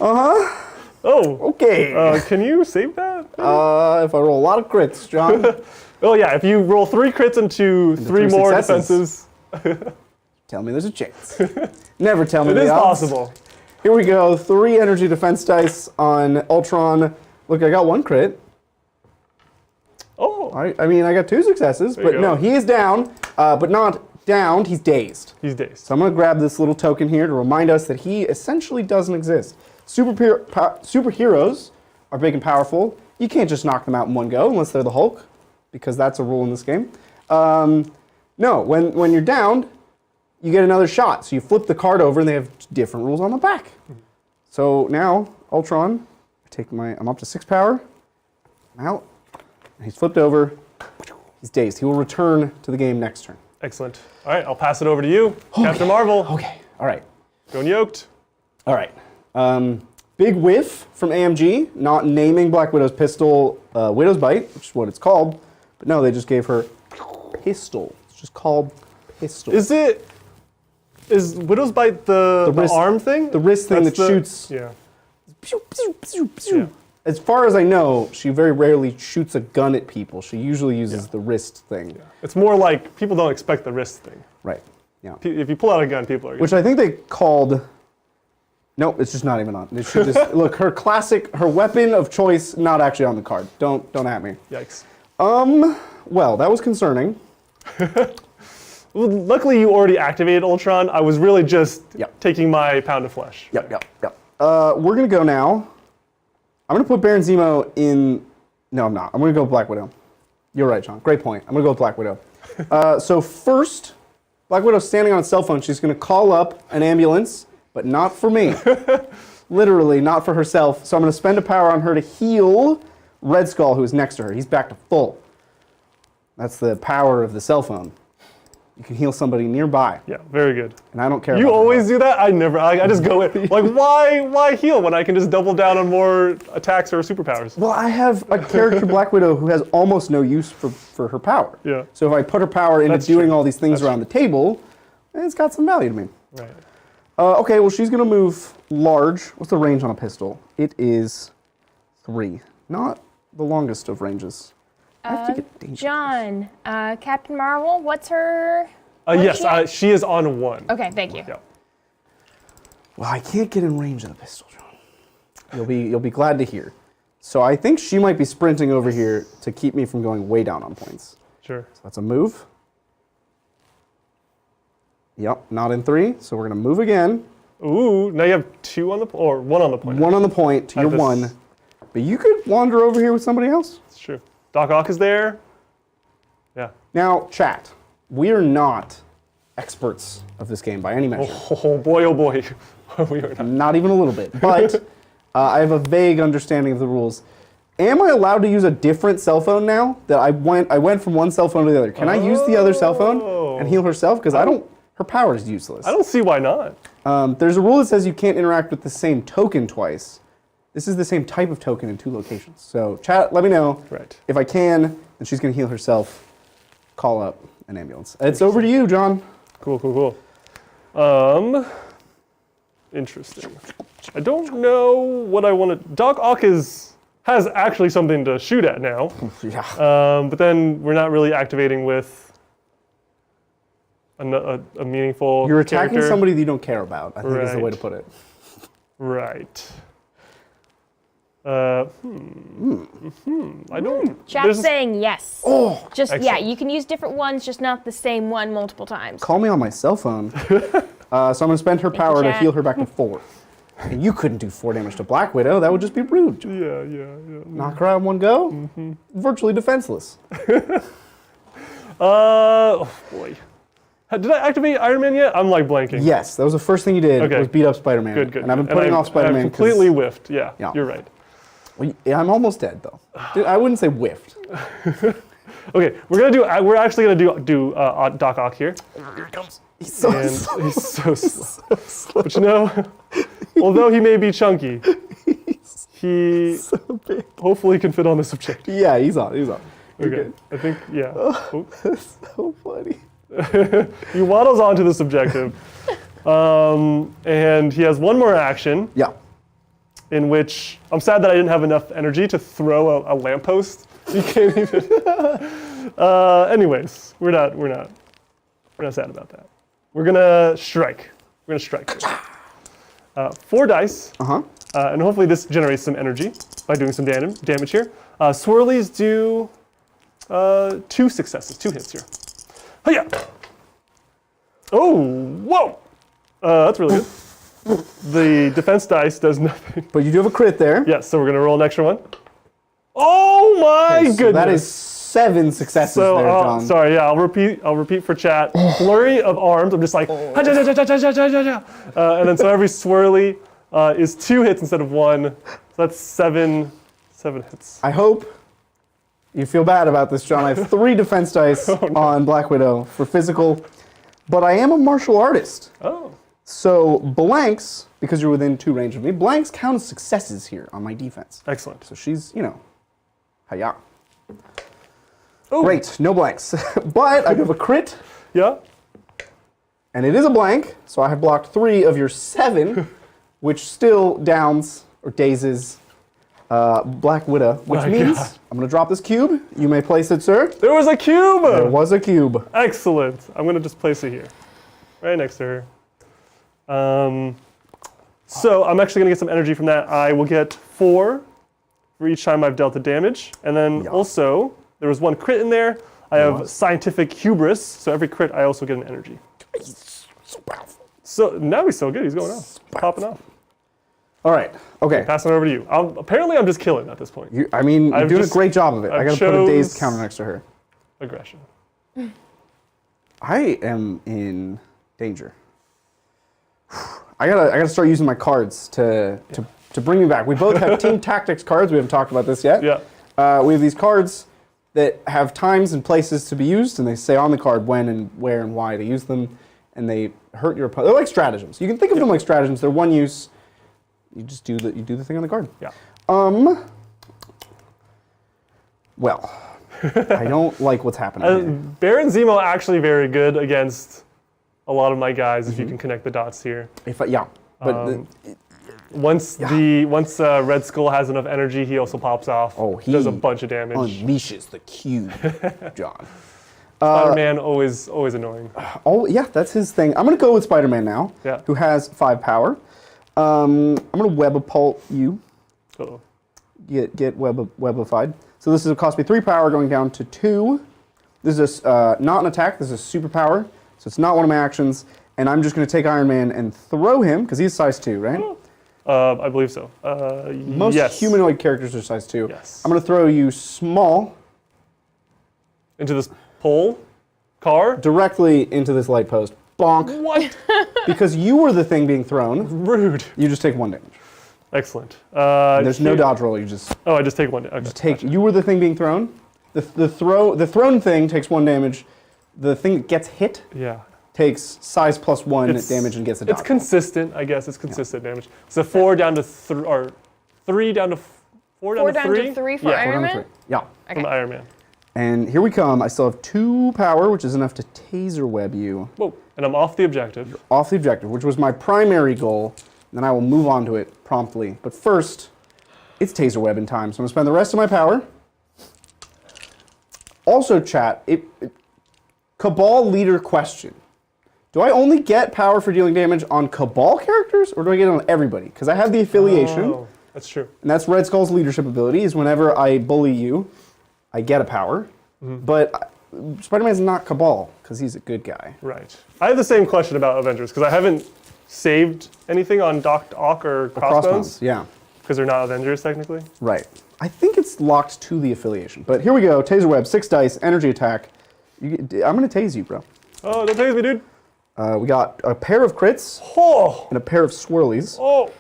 Oh. Okay. Can you save that? If I roll a lot of crits, John. Oh yeah, if you roll 3 crits into 3 3 more successes. defenses, Tell me there's a chance. Never tell me it the is odds. possible. Here we go. 3 energy defense dice on Ultron. Look, I got 1 crit. Oh, I mean, I got 2 successes, you but go. no, he is down, but not downed. He's dazed. he's dazed. So I'm going to grab this little token here to remind us that he essentially doesn't exist. Superheroes are big and powerful. You can't just knock them out in one go unless they're the Hulk, because that's a rule in this game. No, when you're downed, you get another shot. So you flip the card over, and they have different rules on the back. So now, Ultron, I'm up to 6 power. I'm out. He's flipped over. He's dazed. He will return to the game next turn. Excellent. All right, I'll pass it over to you, Captain Marvel. Okay. All right. Going yoked. All right. Big whiff from AMG, not naming Black Widow's pistol Widow's Bite, which is what it's called. But no, they just gave her pistol. It's just called pistol. Is Widow's Bite the wrist- arm thing? the wrist thing That's that shoots? Yeah. Pew, pew, pew, pew. Yeah. As far as I know, she very rarely shoots a gun at people. She usually uses the wrist thing. It's more like people don't expect the wrist thing. Right. Yeah. If you pull out a gun, people are. Which I think they called. Nope, it's just not even on. It should just look, her weapon of choice not actually on the card. Don't at me. Yikes. Well, that was concerning. Well, luckily, you already activated Ultron. I was really just Yep. taking my pound of flesh. Yep. We're gonna go now. I'm gonna put Baron Zemo in. No, I'm not. I'm gonna go Black Widow. You're right, John. Great point. I'm gonna go with Black Widow. So first, Black Widow's standing on a cell phone. She's gonna call up an ambulance, but not for me. Literally, not for herself. So I'm gonna spend a power on her to heal Red Skull, who is next to her. He's back to full. That's the power of the cell phone. You can heal somebody nearby, Yeah, very good. and I don't care. You about always do that? I never. I just go in. Like, why heal when I can just double down on more attacks or superpowers? Well, I have a character, Black Widow, who has almost no use for her power. Yeah. So if I put her power into That's doing true. all these things That's around the table, it's got some value to me. Right. Okay, well, she's going to move large. What's the range on a pistol? It is 3. Not the longest of ranges. I have to get dangerous. John, Captain Marvel, what's her? Yes, she is on 1. Okay, thank you. Yeah. Well, I can't get in range of the pistol, John. You'll be glad to hear. So I think she might be sprinting over here to keep me from going way down on points. Sure. So that's a move. Yep, not in 3, so we're gonna move again. Ooh, now you have 2 on the or 1 on the point. 1 on the point to your this- 1. But you could wander over here with somebody else. It's true. Doc Ock is there. Yeah. Now, chat, we are not experts of this game by any measure. Oh boy, oh boy. We are not. Not even a little bit. But I have a vague understanding of the rules. Am I allowed to use a different cell phone now? That I went from one cell phone to the other. Can I use the other cell phone and heal herself? Because her power is useless. I don't see why not. There's a rule that says you can't interact with the same token twice. This is the same type of token in 2 locations. So chat, let me know. Right. If I can, and she's gonna heal herself, call up an ambulance. It's over to you, John. Cool, cool, cool. Interesting. I don't know what I want to. Doc Ock has actually something to shoot at now. Yeah. But then we're not really activating with a meaningful. You're attacking character. somebody that you don't care about, I think is the way Right. to put it. Right. I don't. Chat's there's- saying yes. Oh, Just excellent. you can use different ones, just not the same one multiple times. call me on my cell phone. So I'm gonna spend her power to chat. heal her back to 4. And you couldn't do 4 damage to Black Widow. That would just be rude. John. Yeah. Knock her out in one go. Virtually defenseless. Oh boy. Did I activate Iron Man yet? I'm like blanking. Yes, that was the first thing you did. Okay. Was beat up Spider-Man. Good, good. And I've been good. putting I- off Spider-Man. I 'cause- completely whiffed. Yeah, Yeah. you're right. Well, yeah, I'm almost dead though. Dude, I wouldn't say whiffed. Okay, we're actually gonna do Doc Ock here, Here it comes. He's so and slow. he's so slow. But you know, although he may be chunky, he big. hopefully can fit on this objective. Yeah, he's on. You're Okay, good. I think yeah. Oh. That's so funny. He waddles onto this objective, and he has one more action Yeah. in which I'm sad that I didn't have enough energy to throw a lamppost. You can't even. Anyways, we're not sad about that. We're gonna strike. We're gonna strike. 4 dice, and hopefully this generates some energy by doing some damage here. Swirlies do 2 successes, 2 hits here. Hiya! Oh, whoa! That's really good. The defense dice does nothing. But you do have a crit there. Yes, so we're gonna roll an extra one. Oh my Okay, so goodness! that is 7 successes So, there, John. sorry, yeah, I'll repeat for chat. Flurry of arms. I'm just like, and then so every swirly is 2 hits instead of 1. So that's 7 hits. I hope you feel bad about this, John. I have 3 defense dice on Black Widow for physical, but I am a martial artist. Oh, So blanks, because you're within 2 range of me, blanks count as successes here on my defense. excellent. So she's, hiya. Oh, Great, no blanks. But I have a crit, yeah. and it is a blank, so I have blocked 3 of your 7, which still downs or dazes Black Widow, which My means God. I'm going to drop this cube. You may place it, sir. There was a cube. There was a cube. Excellent. I'm gonna just place it here, right next to her. So I'm actually gonna get some energy from that. I will get 4 for each time I've dealt the damage, and then Yeah. also there was 1 crit in there. I have was. scientific hubris, so every crit I also get an energy. He's so powerful. So now he's so good. He's going off, popping off. All right. Okay. Passing it over to you. Apparently, I'm just killing at this point. You're I've doing just- a great job of it. I I've got to put a dazed chose- counter next to her. Aggression. I am in danger. I gotta start using my cards to bring me back. We both have team tactics cards. We haven't talked about this yet. Yeah. We have these cards that have times and places to be used, and they say on the card when and where and why to use them, and they hurt your opponent. They're like stratagems. You can think of them like stratagems. They're one use. You just do the thing on the card. Yeah. Well, I don't like what's happening here. Baron Zemo actually very good against a lot of my guys if you can connect the dots here. But Once Red Skull has enough energy, he also pops off. Oh, he does a bunch of damage. unleashes the cube, John. Spider-Man always annoying. Oh yeah, that's his thing. I'm gonna go with Spider-Man now, Yeah. who has 5 power. I'm gonna web appult you. Uh-oh. get webified. So this will cost me 3 power, going down to 2. This is not an attack. This is a superpower, so it's not one of my actions. And I'm just going to take Iron Man and throw him because he's size 2, right? I believe so. Most yes. humanoid characters are size 2. Yes. I'm going to throw you small Into this pole car. directly into this light post. Bonk. What? Because you were the thing being thrown, Rude. you just take 1 damage. Excellent. There's no dodge roll. You just Oh, I just take 1. Okay. take. You were the thing being thrown. The thrown thing takes 1 damage. The thing that gets hit Yeah. takes size plus 1 It's- damage and gets a dodge. It's consistent, I guess. It's consistent damage. So 4 down to 3, or 3 down to 4 down 4 to down 3. to 3 for Yeah, Iron Roll down Man? to 3. Yeah. From Iron Man. And here we come. I still have 2 power, which is enough to taser web you Whoa. And I'm off the objective. off the objective, which was my primary goal. Then I will move on to it promptly. But first, it's taser web in time. So I'm gonna spend the rest of my power. Also, chat, Cabal leader question. Do I only get power for dealing damage on Cabal characters, or do I get it on everybody? Because I have the affiliation, Oh, that's true. and that's Red Skull's leadership ability, is whenever I bully you, I get a power. But Spider-Man's not Cabal, because he's a good guy. Right. I have the same question about Avengers, because I haven't saved anything on Doc Ock or Crossbones, Yeah, because they're not Avengers technically. right. I think it's locked to the affiliation. But here we go, taser web, 6 dice, energy attack. I'm going to tase you, bro. Oh, don't tase me, dude. We got a pair of crits Oh. and a pair of swirlies. Oh.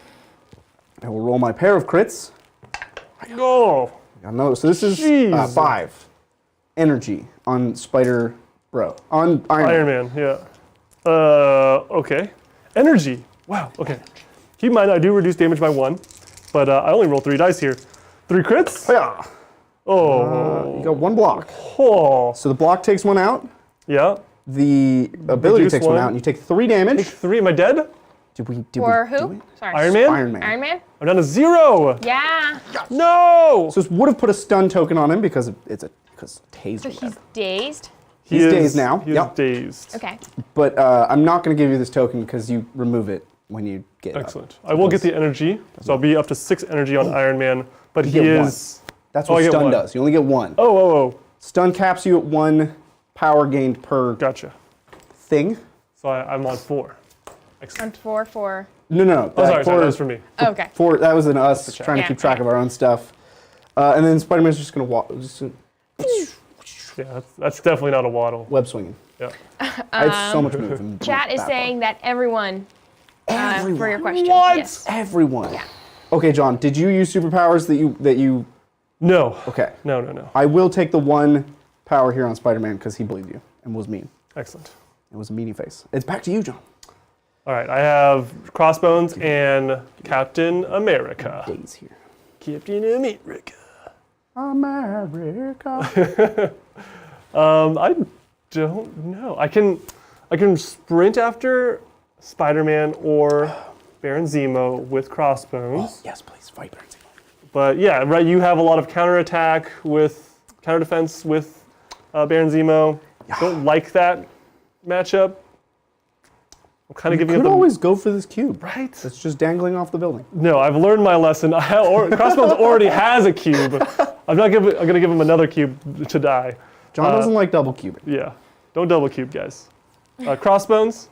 I will roll my pair of crits. No. No, so this is Jeez. 5 energy on Spider Bro. On Iron Man, yeah. Okay. Energy. Wow, okay. Keep in mind, I do reduce damage by 1, but I only roll 3 dice here. 3 crits? Yeah. Oh. You got 1 block. Oh. So the block takes 1 out. Yeah. The ability Reduce takes 1 one. out, and you take 3 damage. 3, am I dead? Did we For do who? it? Sorry. Iron Man? Iron Man. Iron Man? I'm down to 0. Yeah. No! So this would have put a stun token on him because because taser So web. he's dazed? He He's is dazed now. He's Yep. dazed. Okay. But I'm not going to give you this token because you remove it when you get Excellent. I will get the energy, so I'll be up to 6 energy on Iron Man, but he get is... That's Oh, I what get stun 1. does. You only get 1. Oh. Stun caps you at 1 power gained per Gotcha. thing. So I'm on 4. On Excellent. 4 for. No. Oh, sorry, that was for me. Okay. That was in us trying to Yeah, keep track yeah. of our own stuff. And then Spider-Man's just going to walk, Yeah, that's definitely not a waddle. web swinging. Yeah. I have so much move. in Chat is that saying that everyone, for your question. What? Yes. part. Everyone. Yeah. Okay, John, did you use superpowers that you No. okay. No. I will take the 1 power here on Spider-Man because he believed you and was mean. Excellent. It was a meanie face. It's back to you, John. All right, I have Crossbones and Captain America. Days here. Captain America. America. I don't know. I can sprint after Spider-Man or Baron Zemo with Crossbones. Yes, please fight Baron Zemo. But yeah, right. You have a lot of counterattack with counter defense with Baron Zemo. Don't like that matchup. I'm kind of You giving could it the always go for this cube. right. That's just dangling off the building. No, I've learned my lesson. Crossbones already has a cube. I'm going to give him another cube to die. John doesn't like double cubing. Yeah, don't double cube, guys. Crossbones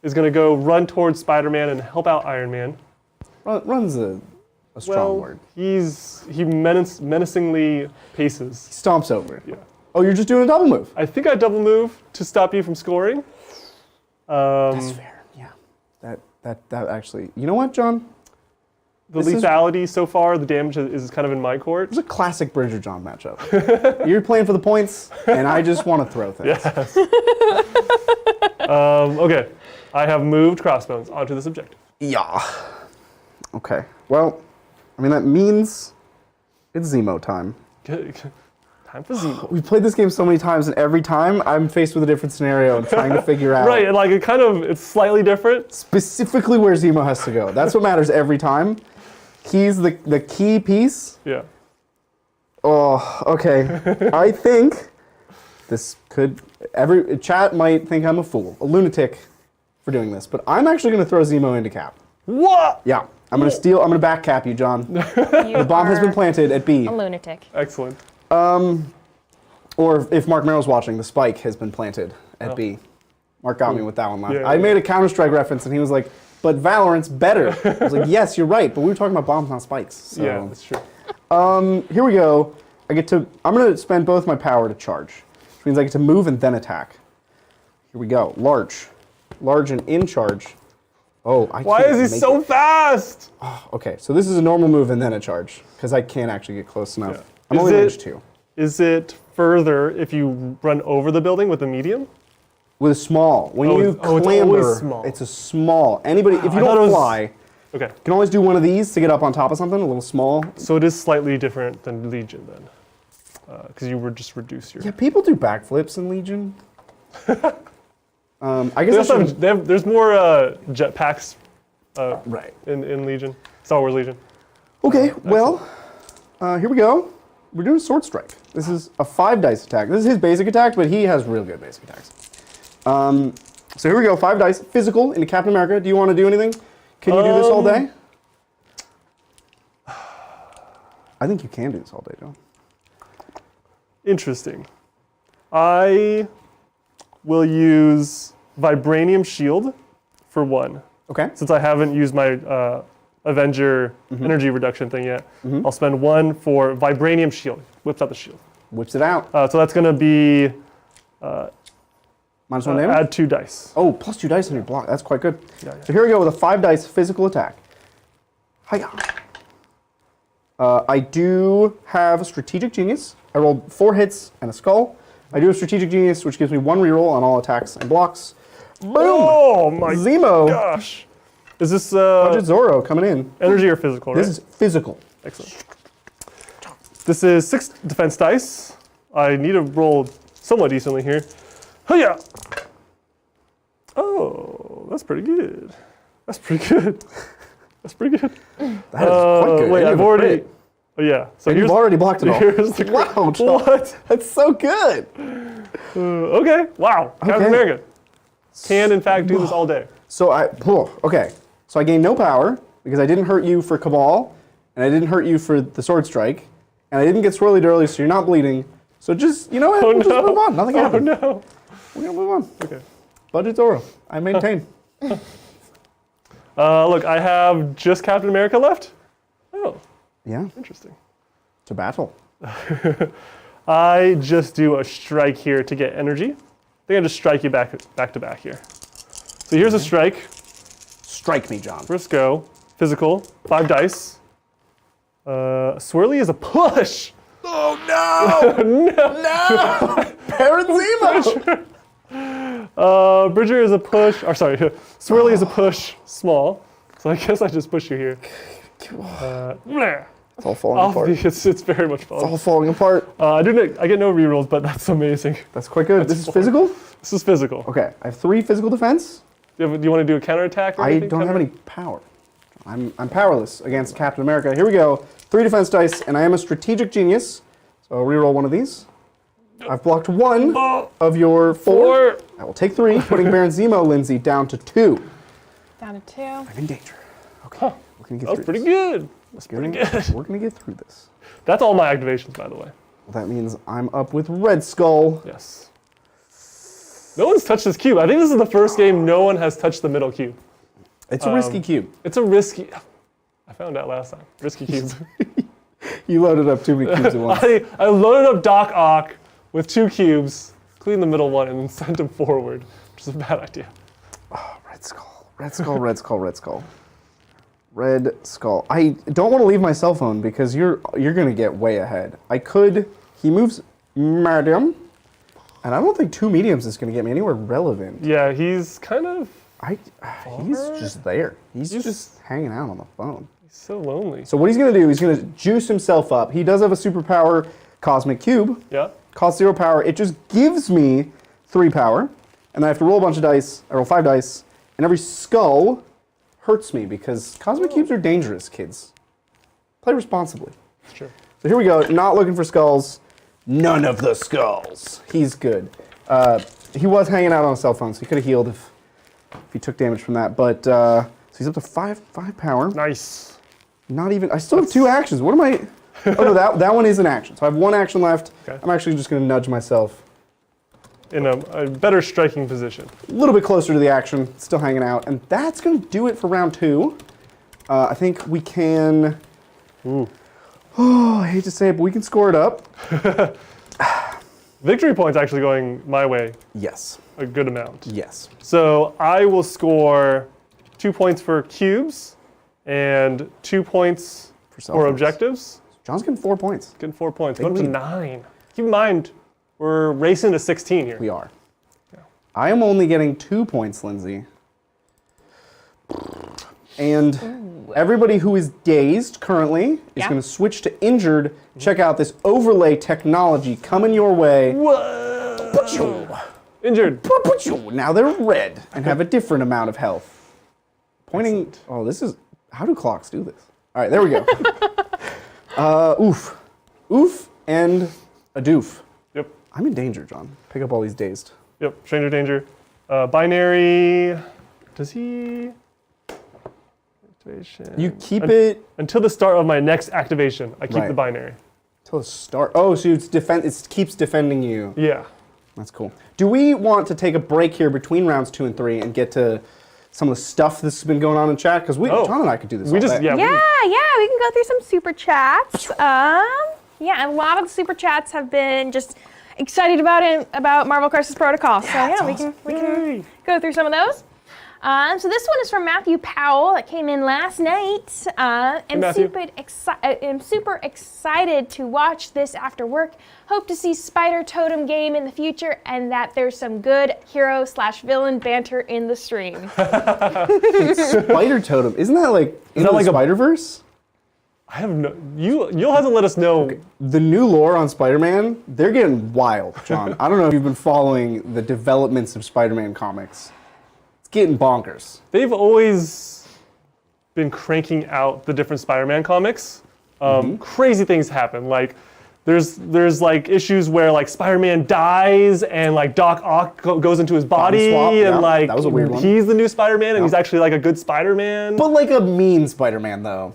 is going to go run towards Spider-Man and help out Iron Man. Run's a strong word. He menacingly paces. Stomps over. Yeah. Oh, you're just doing a double move. I think I double move to stop you from scoring. That's fair. Yeah. That actually. You know what, John? The This is- lethality so far, the damage is kind of in my court. It's a classic Bridger John matchup. You're playing for the points, and I just want to throw things. Yes. Okay, I have moved Crossbones onto this objective. Yeah. Okay. Well, I mean, that means it's Zemo time. Time for Zemo. We've played this game so many times, and every time I'm faced with a different scenario and trying to figure out Right, and like it's slightly different. specifically where Zemo has to go. That's what matters every time. He's the key piece. Yeah. Oh, okay. I think this could. Every chat might think I'm a fool, a lunatic for doing this, but I'm actually going to throw Zemo into Cap. What? Yeah, I'm gonna back cap you, John. The bomb has been planted at B. A lunatic. Excellent. Or if Mark Merrill's watching, the spike has been planted at B. Mark got me with that one last. Yeah, I made a Counter-Strike reference, and he was like, "But Valorant's better." I was like, "Yes, you're right, but we were talking about bombs, not spikes." So. Yeah, that's true. Here we go. I'm gonna spend both my power to charge, which means I get to move and then attack. Here we go. Large and in charge. Oh, Why is he so fast? Okay, so this is a normal move and then a charge, because I can't actually get close enough. Yeah. I'm only range 2. Is it further if you run over the building with a medium? With a small. When you clamber, it's always small. it's a small. Anybody, if you don't fly, Okay. you can always do one of these to get up on top of something, a little small. So it is slightly different than Legion then, because you would just reduce your. Yeah, people do backflips in Legion. I guess There's more jetpacks right. in Legion, Star Wars Legion. Okay, well, here we go. We're doing Sword Strike. This is a 5 dice attack. This is his basic attack, but he has real good basic attacks. So here we go, 5 dice, physical into Captain America. Do you want to do anything? Can you do this all day? I think you can do this all day, John. Interesting. I will use Vibranium Shield for 1. Okay. Since I haven't used my Avenger energy reduction thing yet, I'll spend 1 for Vibranium Shield. Whips out the shield. Whips it out. So that's going to be Minus 1 damage? add 2 dice. Oh, plus 2 dice on your block. That's quite good. Yeah. So here we go with a 5 dice physical attack. Hiya. I do have a Strategic Genius. I rolled 4 hits and a skull. I do have Strategic Genius, which gives me 1 reroll on all attacks and blocks. Boom! Oh my Zemo. gosh. Is this Budget Zorro coming in. energy or physical, right? This is physical. Excellent. This is 6 defense dice. I need to roll somewhat decently here. Hiya! Oh, that's pretty good. That's pretty good. That's pretty good. That is quite good. Wait, And you I've have a already. crit. Oh yeah. So And you've already blocked it all. Here's the crit. Wow, John. What? That's so good. Okay. Wow. Captain Okay. America can in fact do this all day. So okay. So I gained no power because I didn't hurt you for Cabal, and I didn't hurt you for the Sword Strike, and I didn't get swirlied early, so you're not bleeding. So just, you know what? We'll just move on. Nothing happened. Oh no. We're gonna move on. Okay. Budget Zorro. I maintain. Look, I have just Captain America left. Oh, Yeah. interesting. To battle. I just do a strike here to get energy. I think I just strike you back to back here. So here's a strike. Strike me, John. First go. Physical. 5 dice. Swirly is a push. Oh no! No! Parent Zemo! Bridger is a push. Or sorry, Swirly is a push. Small. So I guess I just push you here. It's all falling apart. It's very much It's falling. all falling apart. I get no rerolls, but that's amazing. That's quite good. This is physical? This is physical. Okay, I have 3 physical defense. Do you want to do a counterattack? Or I anything? don't have any power. I'm powerless against Captain America. Here we go. 3 defense dice, and I am a Strategic Genius. So I'll reroll one of these. I've blocked 1 of your 4. I will take 3, putting Baron Zemo Lindsay down to 2. Down to 2. I'm in danger. Okay, Huh. we're gonna get That was through pretty this. good. That's pretty good. We're gonna get through this. That's all my activations, by the way. Well, that means I'm up with Red Skull. Yes. No one's touched this cube. I think this is the first game no one has touched the middle cube. It's a risky cube. It's a risky. I found out last time. Risky cube. You loaded up too many cubes at once. I loaded up Doc Ock with 2 cubes, cleaned the middle one, and then sent him forward, which is a bad idea. Oh, Red Skull. Red Skull, Red Skull, Red Skull. Red Skull. I don't want to leave my cell phone because you're gonna get way ahead. I could. He moves medium, and I don't think 2 mediums is gonna get me anywhere relevant. Yeah, he's kind of He's just there. He's just hanging out on the phone. so lonely. So what he's gonna do? He's gonna juice himself up. He does have a superpower, Cosmic Cube. Yeah. Costs 0 power. It just gives me 3 power, and then I have to roll a bunch of dice. I roll 5 dice, and every skull hurts me because Cosmic Cubes are dangerous, kids. Play responsibly. It's true. So here we go. Not looking for skulls. None of the skulls. He's good. He was hanging out on a cell phone, so he could have healed if he took damage from that. But so he's up to five power. Nice. Not even. I still have 2 actions. What am I? Oh no, that one is an action. So I have 1 action left. Okay. I'm actually just going to nudge myself In a better striking position. a little bit closer to the action, still hanging out, and that's going to do it for round 2. I think we can. Ooh. Oh, I hate to say it, but we can score it up. Victory points actually going my way Yes. a good amount. Yes. So I will score 2 points for cubes and 2 points cell for phones. objectives. John's getting 4 points. Getting 4 points. Big Go up to lead. 9. Keep in mind, we're racing to 16 here. We are. I am only getting 2 points, Lindsay. And everybody who is dazed currently is Yeah. going to switch to injured. Check out this overlay technology coming your way. Whoa. Injured. Now they're red and have a different amount of health. Pointing. Oh, this is. How do clocks do this? All right, there we go. Oof. Oof and a doof. Yep. I'm in danger, John. Pick up all these dazed. Yep. Stranger danger. Binary. Does he? Activation. You keep it Until the start of my next activation, I keep Right. the binary. till the start. Oh, so it's it keeps defending you. Yeah. That's cool. Do we want to take a break here between rounds 2 and 3 and get to some of the stuff that's been going on in chat? Because John and I could do this We all just, day. yeah. Yeah, we can go through some super chats. Yeah, a lot of the super chats have been just excited about Marvel Crisis Protocol. So yeah, we can go through some of those. So this one is from Matthew Powell that came in last night. I'm Matthew. super excited to watch this after work. Hope to see Spider Totem game in the future and that there's some good hero/villain banter in the stream. Spider Totem. Isn't that like in that the like a- Spider-Verse? I have no. You'll have to let us know. The new lore on Spider-Man, they're getting wild, John. I don't know if you've been following the developments of Spider-Man comics. It's getting bonkers. They've always been cranking out the different Spider-Man comics. Crazy things happen. Like there's like issues where like Spider-Man dies and like Doc Ock goes into his body swap, and yeah, like that was a weird one. he's the new Spider-Man and he's actually like a good Spider-Man. But like a mean Spider-Man, though.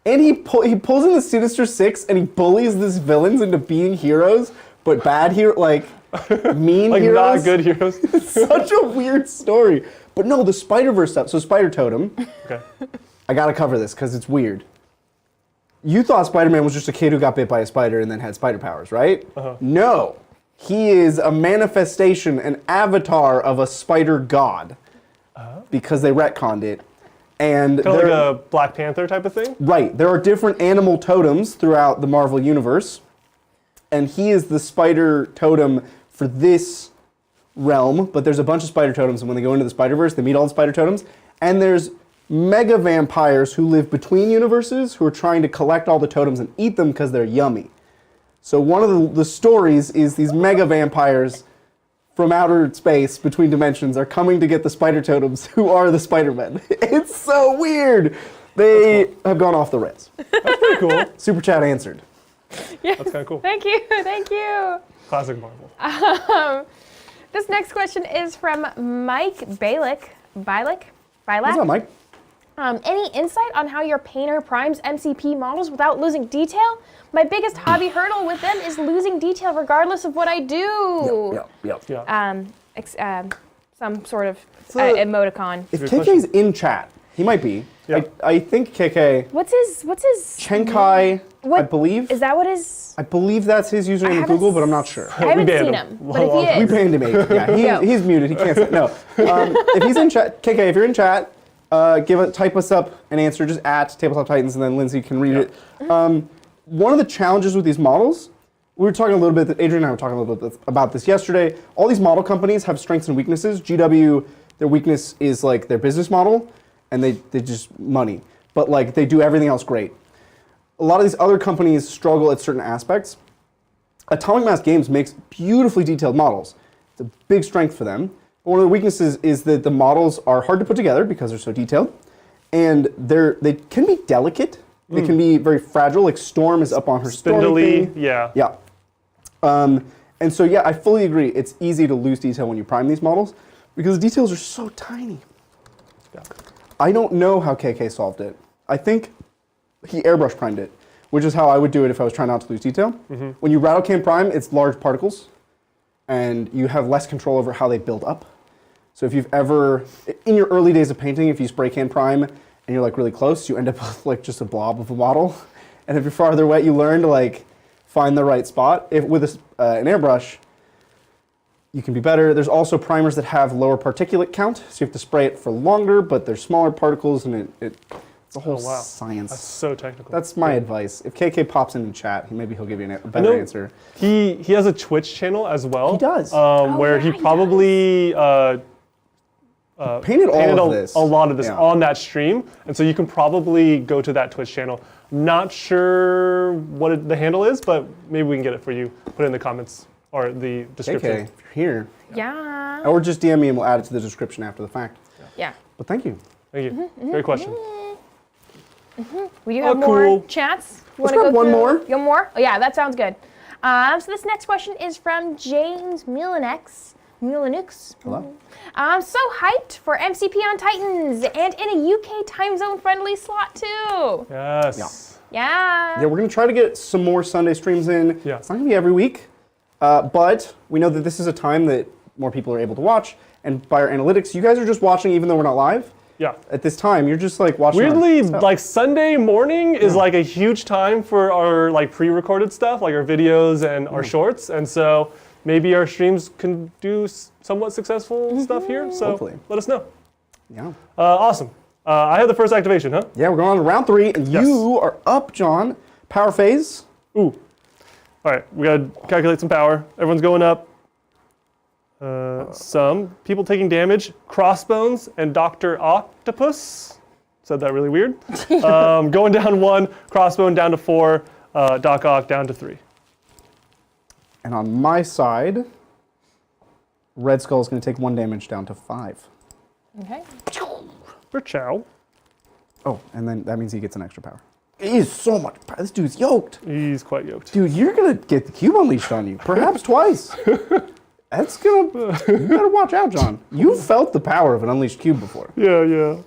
And he pulls in the Sinister Six and he bullies these villains into being heroes, but bad like mean like heroes. not good heroes. It's such a weird story. But no, the Spider-Verse stuff. So Spider Totem. Okay. I gotta cover this because it's weird. You thought Spider-Man was just a kid who got bit by a spider and then had spider powers, right? No. He is a manifestation, an avatar of a spider god. Because they retconned it. And Kind of like a Black Panther type of thing. right, there are different animal totems throughout the Marvel Universe. And he is the spider totem for this realm, but there's a bunch of spider totems, and when they go into the Spider-Verse, they meet all the spider totems. And there's mega vampires who live between universes who are trying to collect all the totems and eat them because they're yummy. So one of the stories is these mega vampires from outer space, between dimensions, are coming to get the spider totems who are the Spider-Men. It's so weird. They have gone off the rails. That's pretty cool. Super chat answered. Yes. That's kind of cool. Thank you. Classic Marvel. This next question is from Mike Balick. What's up, Mike? Any insight on how your painter primes MCP models without losing detail? My biggest hobby hurdle with them is losing detail regardless of what I do. Yep. Yeah. Some sort of So- emoticon. If Good KK's in chat, he might be. Yeah. I think KK, What's his? Chenkai, What- I believe. Is that what his? I believe that's his username in haven't Google, but I'm not sure. I haven't banned seen him. him, but if Long he time. We is, banned him 8. Yeah, Yeah. he's muted. He can't say no. If he's in chat, KK, if you're in chat, type us up an answer just at Tabletop Titans, and then Lindsay can read it. One of the challenges with these models, we were talking a little bit. Adrian and I were talking a little bit about this yesterday. All these model companies have strengths and weaknesses. GW, their weakness is like their business model, and they just money. But like they do everything else great. A lot of these other companies struggle at certain aspects. Atomic Mass Games makes beautifully detailed models. It's a big strength for them. But one of the weaknesses is that the models are hard to put together because they're so detailed, and they can be delicate. They can be very fragile. Like Storm is up on her Spindly. Storm thing. Yeah. Yeah. And so yeah, I fully agree. It's easy to lose detail when you prime these models because the details are so tiny. Yeah. I don't know how KK solved it. I think he airbrush primed it, which is how I would do it if I was trying not to lose detail. When you rattle can prime, it's large particles, and you have less control over how they build up. So if you've ever, in your early days of painting, if you spray can prime and you're like really close, you end up with like just a blob of a model. And if you're farther away, you learn to like find the right spot. If with an airbrush, you can be better. There's also primers that have lower particulate count, so you have to spray it for longer, but they're smaller particles, and it's a whole science. That's so technical. That's my advice. If KK pops in chat, maybe he'll give you a better answer. He has a Twitch channel as well. He does. Where he probably painted a lot of this on that stream, and so you can probably go to that Twitch channel. Not sure what the handle is, but maybe we can get it for you. Put it in the comments or the description. KK, if you're here. Yeah. Or just DM me and we'll add it to the description after the fact. Yeah. But thank you. Thank you. Great question. We do have cool. more chats. Let's grab one more. You want more? Oh yeah, that sounds good. So this next question is from James Milanix. Hello. I'm so hyped for MCP on Titans and in a UK time zone friendly slot too. Yes. Yeah. Yeah, we're going to try to get some more Sunday streams in. Yeah. It's not going to be every week, but we know that this is a time that more people are able to watch. And by our analytics, you guys are just watching even though we're not live. Yeah. At this time, you're just like watching. Weirdly, like Sunday morning is like a huge time for our like pre-recorded stuff, like our videos and our shorts. And so maybe our streams can do somewhat successful stuff here. So Hopefully. let us know. Yeah. Awesome. I have the first activation, huh? Yeah, we're going on to round 3, and you are up, John. Power phase. Ooh. All right, we gotta calculate some power. Everyone's going up. Some people taking damage. Crossbones and Dr. Octopus. Said that really weird. Going down 1. Crossbone down to 4. Doc Ock down to 3. And on my side, Red Skull is going to take 1 damage down to 5. Okay. For Chow. Oh, and then that means he gets an extra power. He is so much power. This dude's yoked. He's quite yoked. Dude, you're going to get the cube unleashed on you. Perhaps twice. That's going to... You better watch out, John. You've felt the power of an unleashed cube before. Yeah.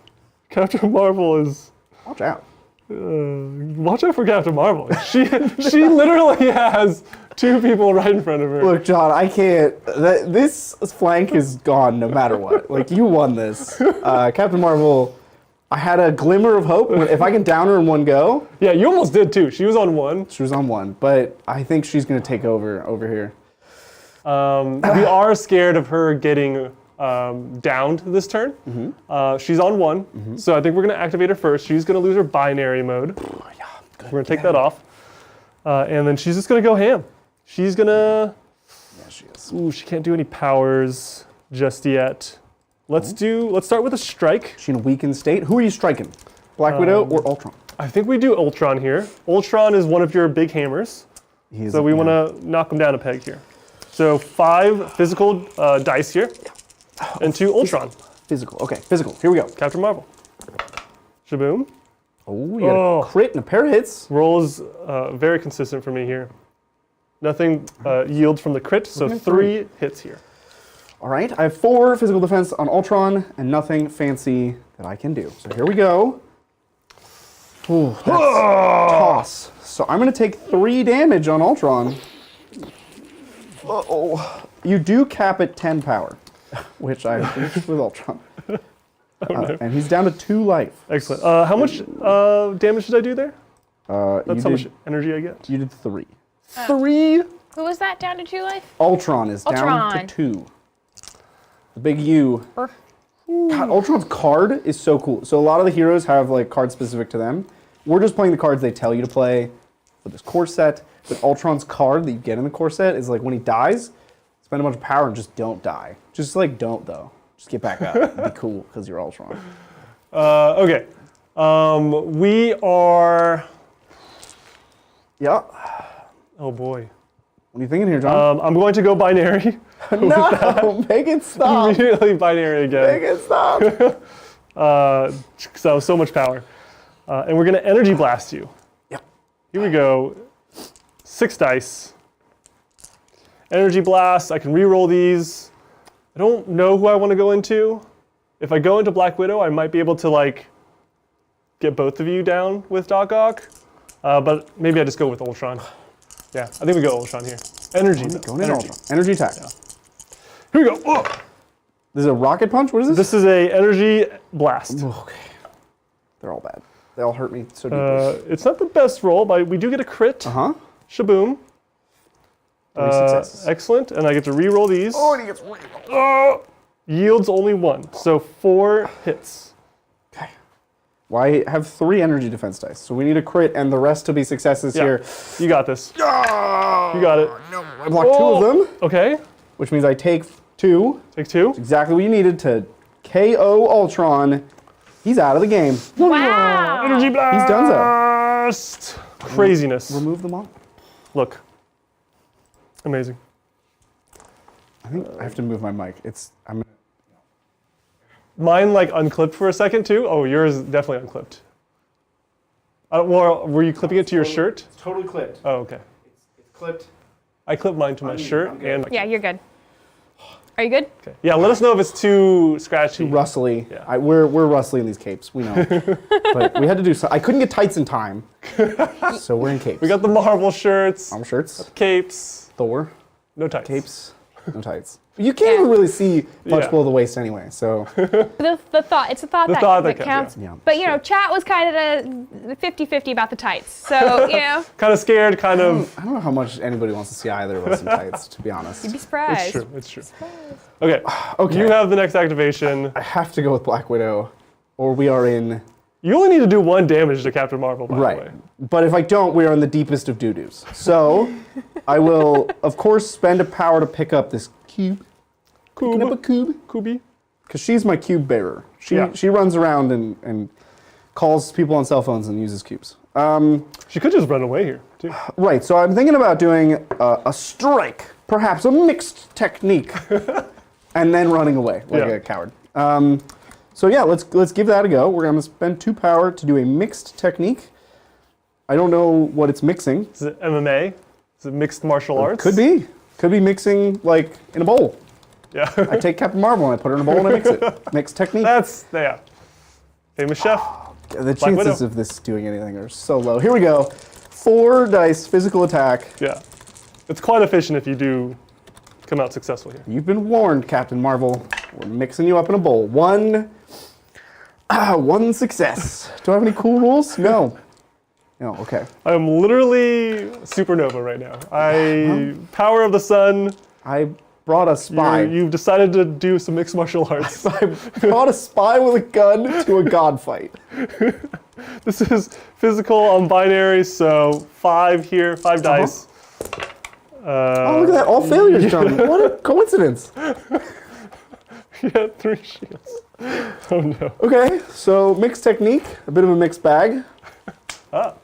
Captain Marvel is... Watch out. Watch out for Captain Marvel. She literally has 2 people right in front of her. Look, John, I can't... This flank is gone no matter what. Like, you won this. Captain Marvel... I had a glimmer of hope. If I can down her in one go. Yeah, you almost did too. She was on 1. She was on 1, but I think she's going to take over here. We are scared of her getting downed this turn. She's on 1, so I think we're going to activate her first. She's going to lose her binary mode. Yeah, good. We're going to take that off. And then she's just going to go ham. She's going to... Yeah, she is. Ooh, she can't do any powers just yet. Let's start with a strike. She in a weakened state. Who are you striking? Black Widow or Ultron? I think we do Ultron here. Ultron is one of your big hammers. So we want to knock him down a peg here. So 5 physical dice here, and 2 Ultron. Physical. Okay, physical. Here we go. Captain Marvel. Shaboom. Oh, you got a crit and a pair of hits. Roll is very consistent for me here. Nothing yields from the crit, so 3 hits here. All right, I have 4 physical defense on Ultron and nothing fancy that I can do. So here we go. Ooh, that's toss. So I'm going to take 3 damage on Ultron. Uh-oh. You do cap at 10 power, which I reached with Ultron. And he's down to 2 life. Excellent. How much damage did I do there? That's how much energy I get. You did 3. 3? Who was that down to 2 life? Ultron is down Ultron. to 2. The big U. God, Ultron's card is so cool. So a lot of the heroes have like cards specific to them. We're just playing the cards they tell you to play for this core set. But Ultron's card that you get in the core set is like when he dies, spend a bunch of power and just don't die. Just like don't though. Just get back up. It'd be cool because you're Ultron. Okay. We are... Yeah. Oh boy. What are you thinking here, John? I'm going to go binary. No, make it stop. Immediately binary again. Make it stop. So much power. And we're going to energy blast you. Yeah. Here we go. 6 dice. Energy blast. I can re-roll these. I don't know who I want to go into. If I go into Black Widow, I might be able to like get both of you down with Doc Ock. But maybe I just go with Ultron. Yeah, I think we go Ultron here. Energy. Going in Ultron. Energy attack. Yeah. Here we go. Whoa. This is a rocket punch? What is this? This is a energy blast. Okay. They're all bad. They all hurt me so deeply. It's not the best roll, but we do get a crit. Uh-huh. Shaboom. 3 successes. Excellent, and I get to re-roll these. Oh, and he gets re-rolled. Yields only 1, so 4 hits. Okay. Well, I have 3 energy defense dice, so we need a crit and the rest to be successes Yeah. here. You got this. You got it. No, I blocked 2 of them, Okay, which means I take 2. take 2. Exactly what you needed to KO Ultron. He's out of the game. Wow. Energy blast. He's donezo. Craziness. Remove them all. Look. Amazing. I think I have to move my mic. I'm Mine like unclipped for a second too. Oh, yours is definitely unclipped. Were you clipping it to your shirt? It's totally clipped. Oh, okay. It's clipped. I clipped mine to my shirt and. Yeah, you're good. Are you good? Okay. Yeah, let us know if it's too scratchy. Rustly. Yeah. We're rustly in these capes. We know. But we had to do so. I couldn't get tights in time, so we're in capes. We got the Marvel shirts, arm shirts. capes, Thor. no tights. Capes. No tights. You can't even really see much Yeah. below the waist anyway. So The thought, it's the thought that, thought that counts. counts, yeah. But you know, chat was kind of 50-50 about the tights. So, you know, Kind of scared, kind of. I don't know how much anybody wants to see either of us in tights, to be honest. you'd be It's surprised. true. It's true. Okay. Okay. You have the next activation. I have to go with Black Widow, or we are in. You only need to do 1 damage to Captain Marvel, by the Right. way. But if I don't, we are in the deepest of doo-doos. So I will, of course, spend a power to pick up this cube. Picking up a cube. Kubi. Because she's my cube bearer. Yeah. She runs around and calls people on cell phones and uses cubes. She could just run away here, too. Right, so I'm thinking about doing a strike, perhaps a mixed technique, and then running away like Yeah. a coward. So yeah, let's give that a go. We're gonna spend 2 power to do a mixed technique. I don't know what it's mixing. Is it MMA? Is it mixed martial arts? Could be mixing like in a bowl. Yeah. I take Captain Marvel and I put her in a bowl and I mix it. Mixed technique. Yeah. Famous chef. The chances Widow. of this doing anything are so low. Here we go. 4 dice, physical attack. Yeah. It's quite efficient if you do come out successful here. You've been warned, Captain Marvel. We're mixing you up in a bowl. 1 success. Do I have any cool rules? No. No, okay. I'm literally supernova right now. Power of the sun. I brought a spy. You've decided to do some mixed martial arts. I brought a spy with a gun to a god fight. This is physical on binary, so 5 here, 5 dice. Oh, look at that. All failures, John. What a coincidence. Yeah, 3 shields. Oh no. Okay, so mixed technique, a bit of a mixed bag.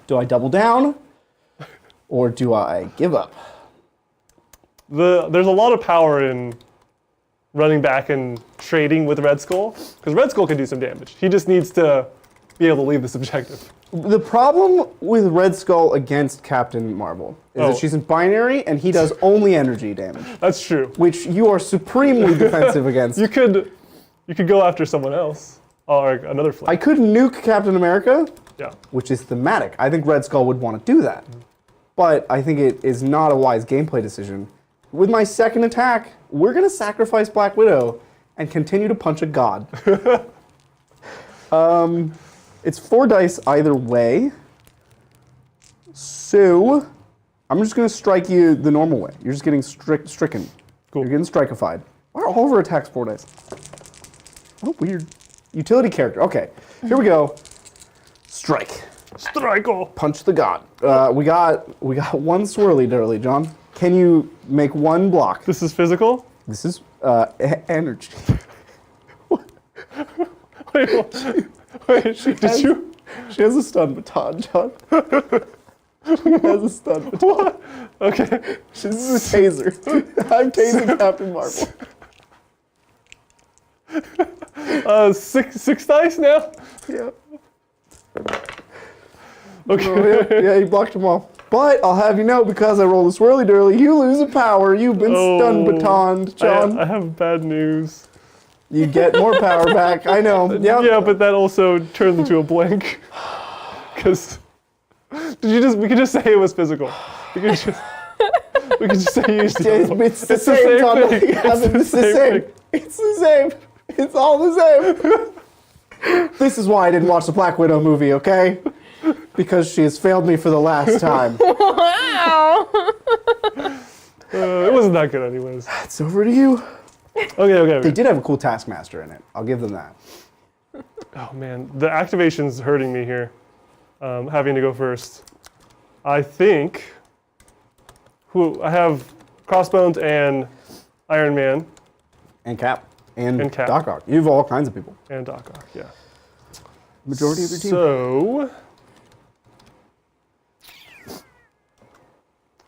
Do I double down or do I give up? There's a lot of power in running back and trading with Red Skull, because Red Skull can do some damage. He just needs to be able to leave this objective. The problem with Red Skull against Captain Marvel is that she's in binary and he does only energy damage, That's true. which you are supremely defensive against. You could go after someone else or another flank. I could nuke Captain America, Yeah. which is thematic. I think Red Skull would want to do that. But I think it is not a wise gameplay decision. With my second attack, we're going to sacrifice Black Widow and continue to punch a god. It's 4 dice either way. So I'm just going to strike you the normal way. You're just getting stricken. Cool. You're getting strikefied. Why are all of our attacks 4 dice? Oh, weird. Utility character. Okay, here we go. Strike. Strike-o. Punch the god. We got 1 swirly dirly, John. Can you make 1 block? This is physical? This is energy. Wait, did you? She has a stun baton, John. She has a stun baton. What? Okay. This is a taser. I'm tasing Captain Marvel. 6 dice now? Yeah. Okay. Oh, yeah, you blocked them all. But I'll have you know, because I rolled a swirly dirly, you lose a power. You've been stun batoned, John. I have bad news. You get more power back. I know. Yep. Yeah, but that also turns into a blank. Because we could just say it was physical. We could just say you used to. It's the same, Tom. thing. It's the same. It's the same. It's all the same. This is why I didn't watch the Black Widow movie, okay? Because she has failed me for the last time. Wow. It wasn't that good anyways. It's over to you. Okay. They did have a cool Taskmaster in it. I'll give them that. Oh man, the activation's hurting me here. Having to go first. I think I have Crossbones and Iron Man. And Cap. And Cap. Doc Ock. You have all kinds of people. And Doc Ock, yeah. Majority of your team. So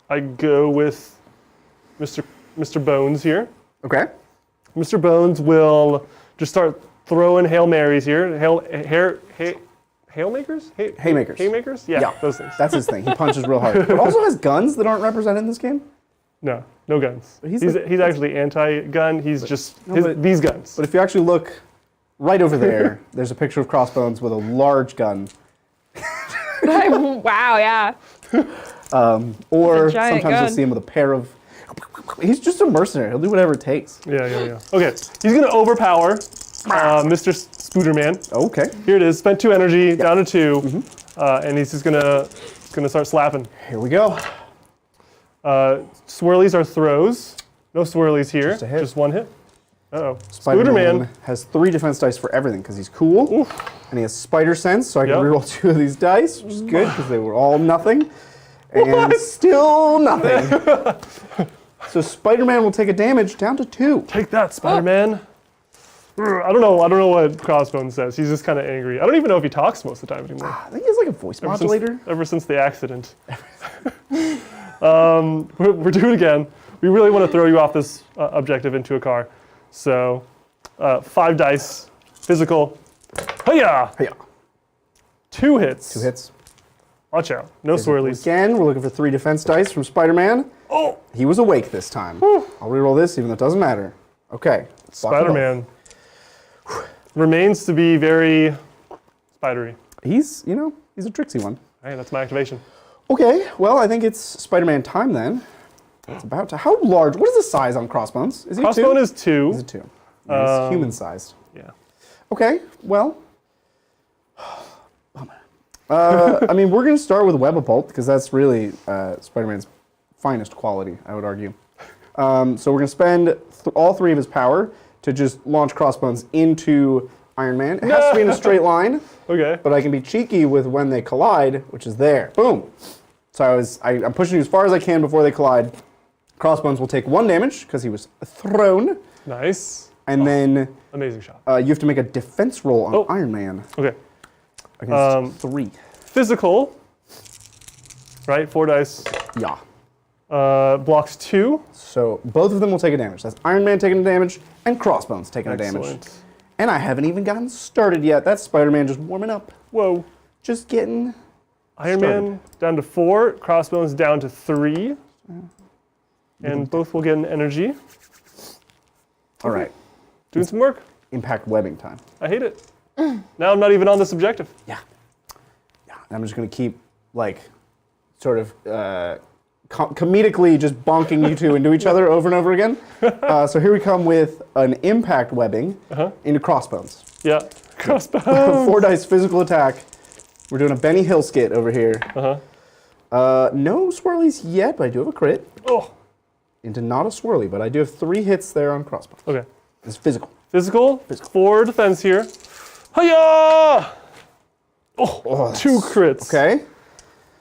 I go with Mr. Bones here. Okay. Mr. Bones will just start throwing Hail Marys here. Haymakers? Haymakers. Haymakers? Yeah, those things. That's his thing. He punches real hard. But also has guns that aren't represented in this game. No guns. He's He's actually anti-gun. He's these guns. But if you actually look right over there, there's a picture of Crossbones with a large gun. Wow, yeah. Or It's a giant sometimes you'll gun. see him with a pair of... He's just a mercenary. He'll do whatever it takes. Yeah. Okay, he's gonna overpower Mr. Spooderman. Okay. Here it is. Spent 2 energy, down to 2, and he's just gonna start slapping. Here we go. Swirlies are throws. No swirlies here. Just a hit. Just 1 hit. Uh-oh. Spider-Man Spooderman. has 3 defense dice for everything because he's cool. And he has spider sense, so I can Yep. reroll 2 of these dice, which is good because they were all nothing. And still nothing. So Spider-Man will take a damage down to 2. Take that, Spider-Man. I don't know what Crossbones says. He's just kind of angry. I don't even know if he talks most of the time anymore. I think he has like a voice modulator. Ever since the accident. We're doing it again. We really want to throw you off this objective into a car. So 5 dice, physical. Hiya! Hiya. 2 hits. 2 hits. Watch out. No swirlies. Again, we're looking for 3 defense dice from Spider-Man. Oh! He was awake this time. I'll reroll this, even though it doesn't matter. Okay. Spider-Man remains to be very spidery. He's a tricksy one. Hey, that's my activation. Okay, well, I think it's Spider-Man time then. It's about to. How large? What is the size on Crossbones? Is he Crossbone 2? is 2. He's a 2. Yeah, he's human-sized. Yeah. Okay, well. I mean, we're going to start with Web of Bolt because that's really Spider-Man's finest quality, I would argue. So we're going to spend all 3 of his power to just launch Crossbones into Iron Man. It has to be in a straight line. Okay. But I can be cheeky with when they collide, which is there. Boom. So I'm pushing you as far as I can before they collide. Crossbones will take 1 damage because he was thrown. Nice. And then Amazing shot. you have to make a defense roll on Oh. Iron Man Okay. against 3. Physical. Right, 4 dice. Yeah. Blocks 2. So both of them will take a damage. That's Iron Man taking a damage and Crossbones taking a damage. Excellent. And I haven't even gotten started yet. That's Spider-Man just warming up. Whoa. Just getting Iron Man down to 4. Crossbones down to 3. And both will get an energy. all right. Doing some work. Impact webbing time. I hate it. Now I'm not even on this objective. Yeah. Yeah. And I'm just going to keep, like, sort of comedically just bonking you 2 into each other over and over again. So here we come with an impact webbing into Crossbones. Yeah. Crossbones. 4 dice physical attack. We're doing a Benny Hill skit over here. No swirlies yet, but I do have a crit. Oh. Into not a swirly, but I do have 3 hits there on Crossbones. Okay. It's physical. Physical. 4 defense here. Hiya! Oh, 2 crits. Okay.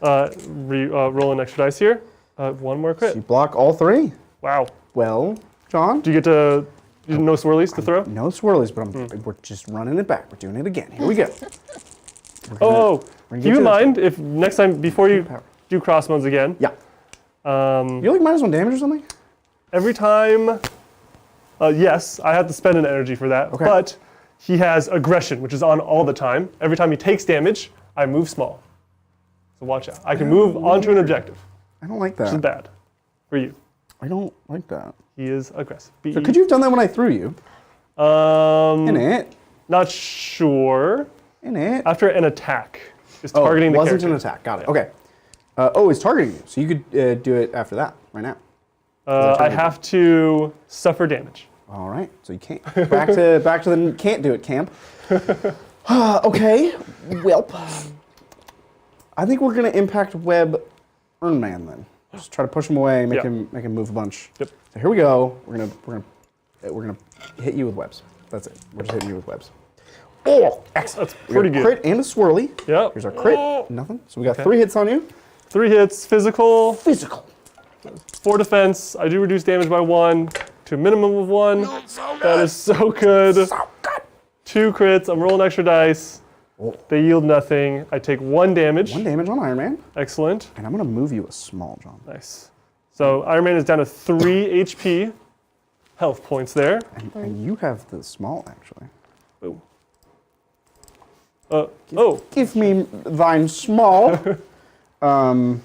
Roll an extra dice here. 1 more crit. You block all 3. Wow. Well, John? Do you get to no swirlies to throw? No swirlies, but we're just running it back. We're doing it again. Here we go. Keep in mind, if next time, before you do Crossbones again, Yeah. You're like -1 damage or something? every time, yes, I have to spend an energy for that, Okay. but he has aggression, which is on all the time. Every time he takes damage, I move small. So watch out. I can move onto an objective, I don't like which is that. bad for you. I don't like that. He is aggressive. So could you have done that when I threw you? In it. Not sure. In it. After an attack is targeting the wasn't character. an attack. Got it. Okay. It's targeting you. So you could do it after that, right now. I have to suffer damage. All right. So you can't. Back to the can't do it camp. Okay. Welp. I think we're gonna impact Web Urnman then. Just try to push him away, make him move a bunch. Yep. So here we go. We're gonna hit you with webs. That's it. We're just hitting you with webs. Oh, excellent. That's pretty good. Crit and a swirly. Yep. Here's our crit. Nothing. So we got 3 hits on you. 3 hits, physical, Physical. 4 defense. I do reduce damage by 1 to a minimum of 1. That is so good. So good. 2 crits. I'm rolling extra dice. They yield nothing. I take 1 damage. 1 damage on Iron Man. Excellent. And I'm gonna move you a small, John. Nice. So Iron Man is down to 3 HP. Health points there. And you have the small, actually. Boom. Oh. Give me thine small. We're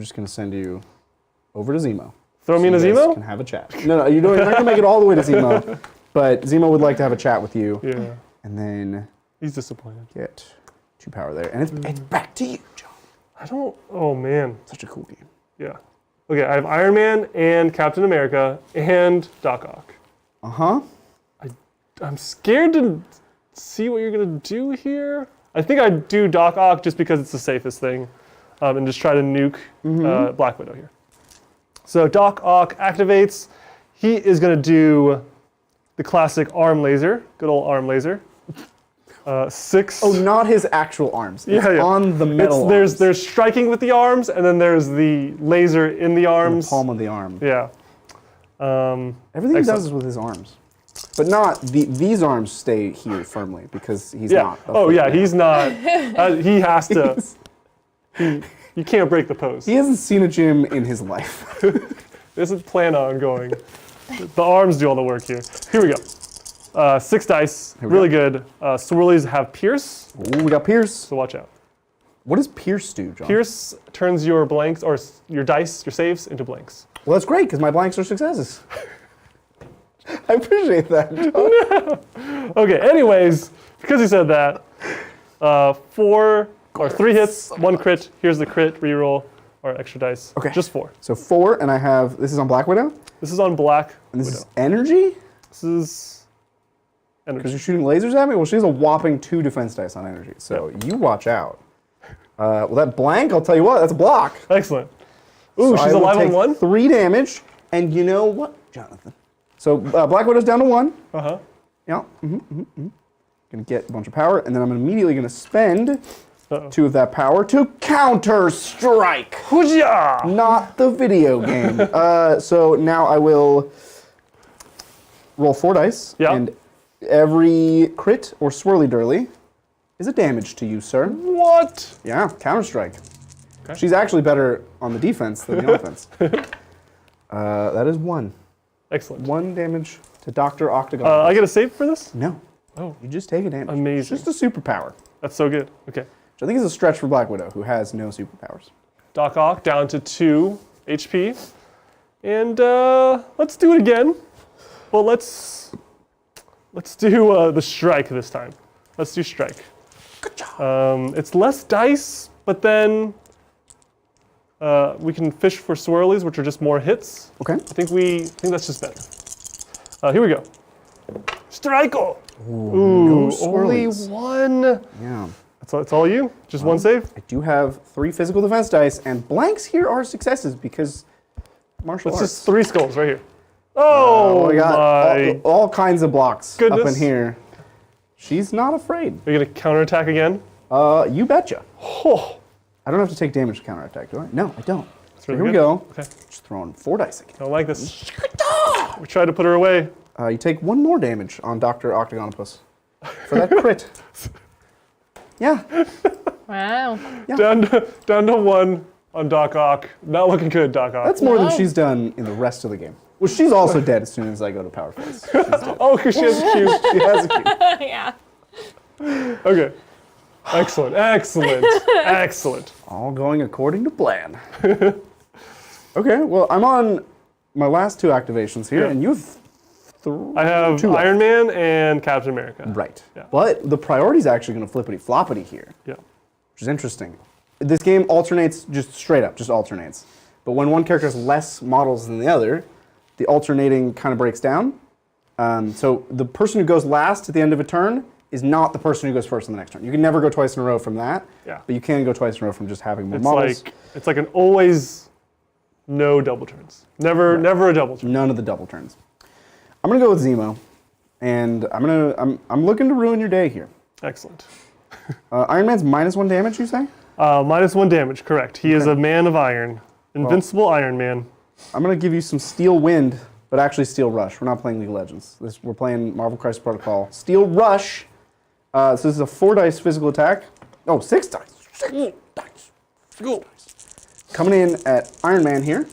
just gonna send you over to Zemo. Throw me in a You guys can Zemo? have a chat. No, you're not gonna make it all the way to Zemo, but Zemo would like to have a chat with you. Yeah. And then He's disappointed. get 2 power there, and it's back to you, John. I don't. Oh man. Such a cool game. Yeah. Okay. I have Iron Man and Captain America and Doc Ock. I'm scared to see what you're gonna do here. I think I'd do Doc Ock just because it's the safest thing, and just try to nuke Black Widow here. So Doc Ock activates. He is gonna do the classic arm laser, good old arm laser. 6. Oh, not his actual arms. It's on the metal arms. There's striking with the arms, and then there's the laser in the arms. The palm of the arm. Yeah. Everything he does is with his arms. But not, these arms stay here firmly because he's Yeah. not. Oh yeah, he's not. He has to. You can't break the pose. He hasn't seen a gym in his life. This is plan on going. The arms do all the work here. Here we go. 6 dice, really good. Swirlies have Pierce, Ooh, we got Pierce. so watch out. What does Pierce do, John? Pierce turns your blanks, or your dice, your saves, into blanks. Well, that's great because my blanks are successes. I appreciate that, John. Okay, anyways, because he said that, 3 hits, 1 crit. Here's the crit, reroll, or extra dice. Okay. Just 4. So 4, and I have, this is on Black Widow? This is on Black And this Widow. is energy? This is Because energy. you're shooting lasers at me? Well, she has a whopping 2 defense dice on energy, so you watch out. Well, that blank, I'll tell you what, that's a block. Excellent. Ooh, So she's I will alive on take 1? 3 damage, and you know what, Jonathan? So Black Widow's down to 1. Uh-huh. Yeah. Gonna get a bunch of power, and then I'm immediately gonna spend 2 of that power to counter strike. Hooja! Not the video game. So now I will roll 4 dice, Yeah. and every crit or swirly durly is a damage to you, sir. What? Yeah, counter strike. Okay. She's actually better on the defense than the offense. That is 1. Excellent. 1 damage to Dr. Octagon. I get a save for this? No. Oh. You just take a damage. Amazing. It's just a superpower. That's so good. Okay. Which I think is a stretch for Black Widow, who has no superpowers. Doc Ock down to 2 HP. And let's do it again. Well, let's do the strike this time. Let's do strike. Good job. It's less dice, but then we can fish for swirlies, which are just more hits. Okay. I think that's just better. Here we go. Strike-o! Ooh, only swirlies. 1. Yeah. That's all you? Just 1 save? I do have 3 physical defense dice, and blanks here are successes because martial That's arts. just 3 skulls right here. Oh, we got my. all kinds of blocks up Goodness. in here. She's not afraid. Are you going to counterattack again? You betcha. Oh, I don't have to take damage to counterattack, do I? No, I don't. that's So really here we good. go. Okay. Just throwing 4 dice again. I don't like this. We tried to put her away. You take 1 more damage on Dr. Octagonopus for that crit. Yeah. Wow. Yeah. Down to 1 on Doc Ock. Not looking good, Doc Ock. That's more than Wow. she's done in the rest of the game. Well, she's also dead as soon as I go to Power Phase. She's dead. Oh, because she has a cube. She has a cube. Yeah. Okay. Excellent. Excellent. Excellent. All going according to plan. Okay, well, I'm on my last 2 activations here, Yeah. and you have I have two left. Iron Man and Captain America. Right. Yeah. But the priority is actually going to flippity-floppity here, Yeah. which is interesting. This game alternates just straight up, just alternates. But when one character has less models than the other, the alternating kind of breaks down. So the person who goes last at the end of a turn is not the person who goes first on the next turn. You can never go twice in a row from that, Yeah. but you can go twice in a row from just having more models. It's like an always no double turns. Never a double turn. None of the double turns. I'm gonna go with Zemo, and I'm looking to ruin your day here. Excellent. Iron Man's -1 damage, you say? -1 damage, correct. He is a man of iron. Invincible Iron Man. I'm gonna give you some Steel Wind, but actually Steel Rush. We're not playing League of Legends. We're playing Marvel Crisis Protocol. Steel Rush. So this is a 4 dice physical attack. Oh, 6 dice. 6 dice. Cool. Coming in at Iron Man here.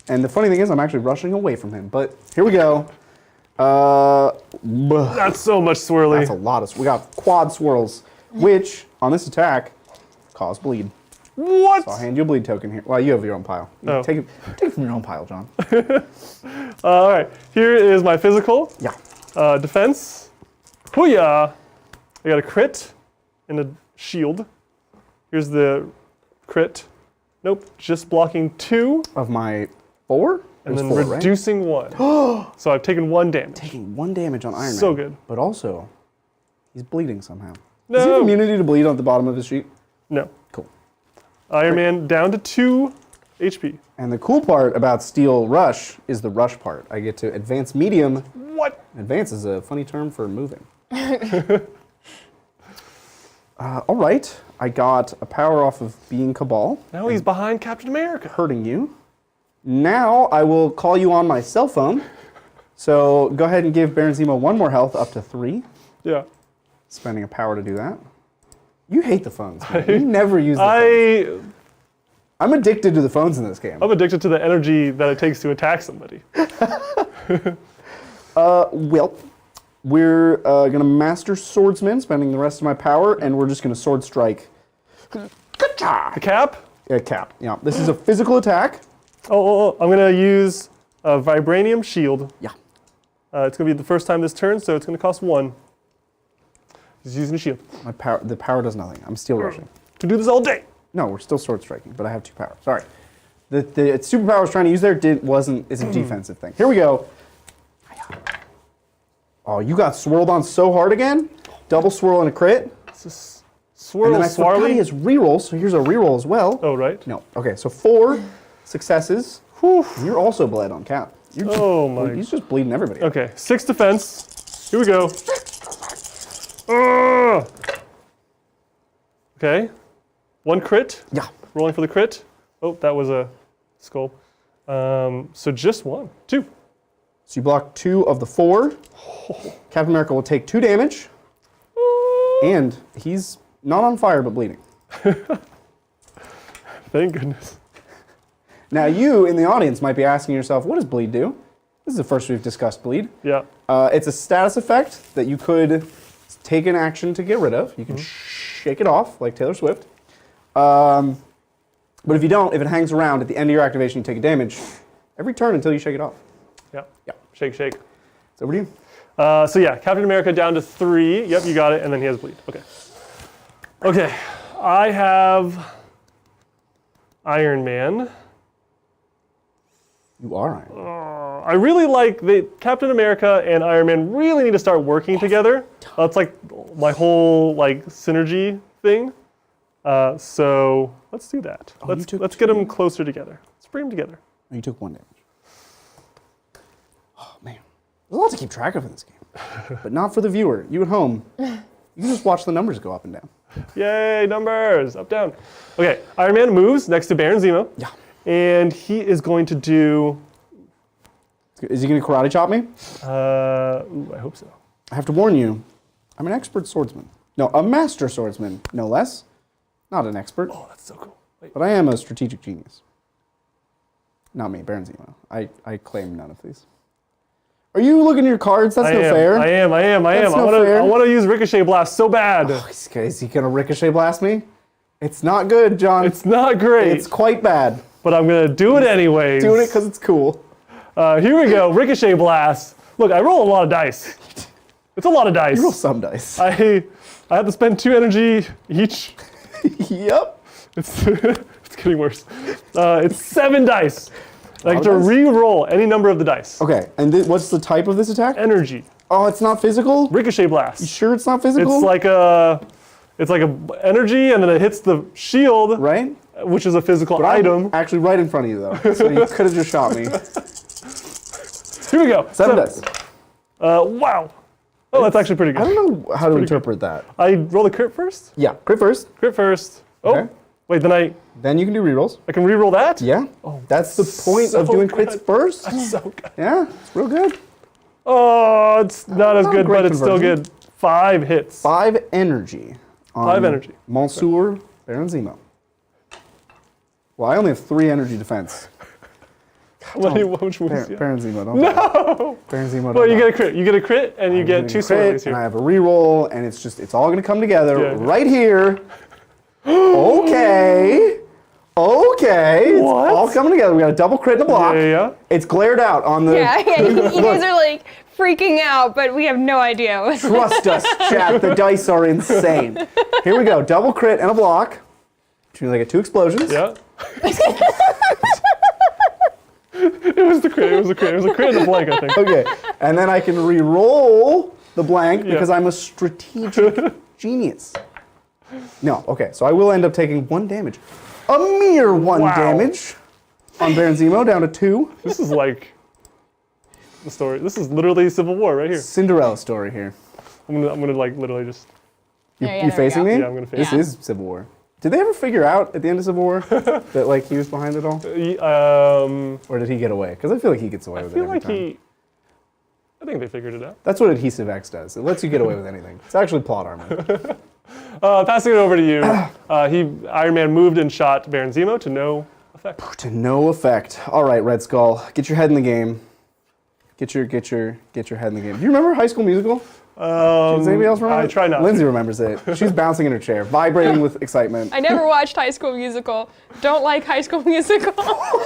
And the funny thing is, I'm actually rushing away from him. But here we go. That's so much swirly. That's a lot of. We got quad swirls, which on this attack cause bleed. What? So I'll hand you a bleed token here. Well, you have your own pile. Oh. Take it from your own pile, John. All right. Here is my physical. Yeah. Defense. Hooyah! I got a crit and a shield. Here's the crit. Nope, just blocking 2 Of my 4? and then 4, right? reducing 1. So I've taken 1 damage. Taking 1 damage on Iron Man. So good. But also, he's bleeding somehow. No. Does he have immunity to bleed on the bottom of his sheet? No. Cool. Iron Man down to 2 HP. And the cool part about Steel Rush is the rush part. I get to advance medium. What? Advance is a funny term for moving. All right, I got a power off of being Cabal, Now he's behind Captain America. hurting you. Now I will call you on my cell phone. So go ahead and give Baron Zemo 1 more health, up to 3. Yeah. Spending a power to do that. You hate the phones, man. You never use the phones. I'm addicted to the phones in this game. I'm addicted to the energy that it takes to attack somebody. Well, we're going to Master Swordsman, spending the rest of my power, and we're just going to Sword Strike. The cap? Cap. Yeah, this is a physical attack. Oh, I'm going to use a Vibranium Shield. Yeah. It's going to be the first time this turn, so it's going to cost 1. He's using a shield. The power does nothing. I'm Steel Rushing. Can do this all day. No, we're still Sword Striking, but I have 2 power. Sorry. The superpower I was trying to use there is a defensive thing. Here we go. Oh, you got swirled on so hard again. Double swirl and a crit. This is swirl, And then I forgot he swarly. has reroll, so here's a reroll as well. Oh, right. No. Okay, so 4 successes. Whew. And you're also bled on Cap. You're just, Oh, my. He's just bleeding everybody. Okay, 6 defense. Here we go. Ugh. Okay. 1 crit. Yeah. Rolling for the crit. Oh, that was a skull. So just 1. 2. So you block 2 of the 4. Captain America will take 2 damage. And he's not on fire, but bleeding. Thank goodness. Now you, in the audience, might be asking yourself, what does bleed do? This is the first we've discussed bleed. Yeah. It's a status effect that you could take an action to get rid of. You can shake it off, like Taylor Swift. But if you don't, if it hangs around, at the end of your activation, you take a damage every turn until you shake it off. Yeah. Yeah. Shake, shake. It's over to you. So yeah, Captain America down to 3. Yep, you got it, and then he has bleed. Okay. Okay, I have Iron Man. You are Iron. I really like Captain America and Iron Man really need to start working together. That's like my whole synergy thing. So let's do that. Let's get them closer together. Let's bring them together. Oh, you took 1 damage. Oh, man. There's a lot to keep track of in this game. But not for the viewer. You at home, you can just watch the numbers go up and down. Yay, numbers, up, down. Okay, Iron Man moves next to Baron Zemo. Yeah. And he is going to do... Is he going to karate chop me? I hope so. I have to warn you, I'm an expert swordsman. No, a master swordsman, no less. Not an expert, Oh, that's so cool. Wait. but I am a strategic genius. Not me, Baron Zemo. I claim none of these. Are you looking at your cards? That's no fair. I am. That's no fair. I want to use Ricochet Blast so bad. Is he going to ricochet blast me? It's not good, John. It's not great, It's quite bad. but I'm going to do it anyways. Doing it because it's cool. Here we go, Ricochet Blast. Look, I roll a lot of dice. It's a lot of dice. You roll some dice. I have to spend 2 energy each. Yep. It's it's getting worse. It's 7 dice. I have to of dice? re-roll any number of the dice. Okay, and what's the type of this attack? Energy. Oh, it's not physical? Ricochet blast. You sure it's not physical? It's like a energy, and then it hits the shield, right? which is a physical But I'm item. actually right in front of you, though. So you could have just shot me. Here we go. 7 dice. Wow. Oh, that's actually pretty good. I don't know how to interpret that. I roll the crit first? Yeah, crit first. Crit first. Oh, Okay. wait, then I Then you can do rerolls. can re-roll that? Yeah. That's the point so of doing good. crits first. So good. Yeah, it's real good. Oh, it's not as Not a good, great but it's still conversion. good. 5 hits. 5 energy. On 5 energy. Monsieur Baronzimo. Well, I only have 3 energy defense. How much wounds do you have? Baronzimo, don't no! Baronzimo, don't Well, you die. get a crit. You get a crit, and you I'm get doing 2 crit, stories and I here. have a reroll, and it's all gonna come together Yeah. right here. Okay. Okay. What? It's all coming together. We got a double crit and a block. Yeah. It's glared out on the. Yeah, you guys are like freaking out, but we have no idea. Trust us, chat. The dice are insane. Here we go. Double crit and a block. Which means I get 2 explosions. Yeah. It was the crit. It was a crit. It was a crit and a blank, I think. Okay. And then I can re-roll the blank Yeah. because I'm a strategic genius. No. Okay. So I will end up taking 1 damage. A mere 1 Wow. damage on Baronzimo, down to 2. This is like the story. This is literally Civil War right here. Cinderella story here. I'm gonna like literally just. You, Yeah, you there we facing go. me? Yeah, I'm gonna face This you. is Civil War. Did they ever figure out at the end of Civil War that like he was behind it all, or did he get away? Because I feel like he gets away I with it feel every like time. I think they figured it out. That's what Adhesive X does. It lets you get away with anything. It's actually plot armor. Passing it over to you. Iron Man moved and shot Baronzimo to no effect. To no effect. All right, Red Skull, get your head in the game. Get your head in the game. Do you remember High School Musical? Does anybody else remember? I try not to. Lindsay remembers it. She's bouncing in her chair, vibrating with excitement. I never watched High School Musical. Don't like High School Musical.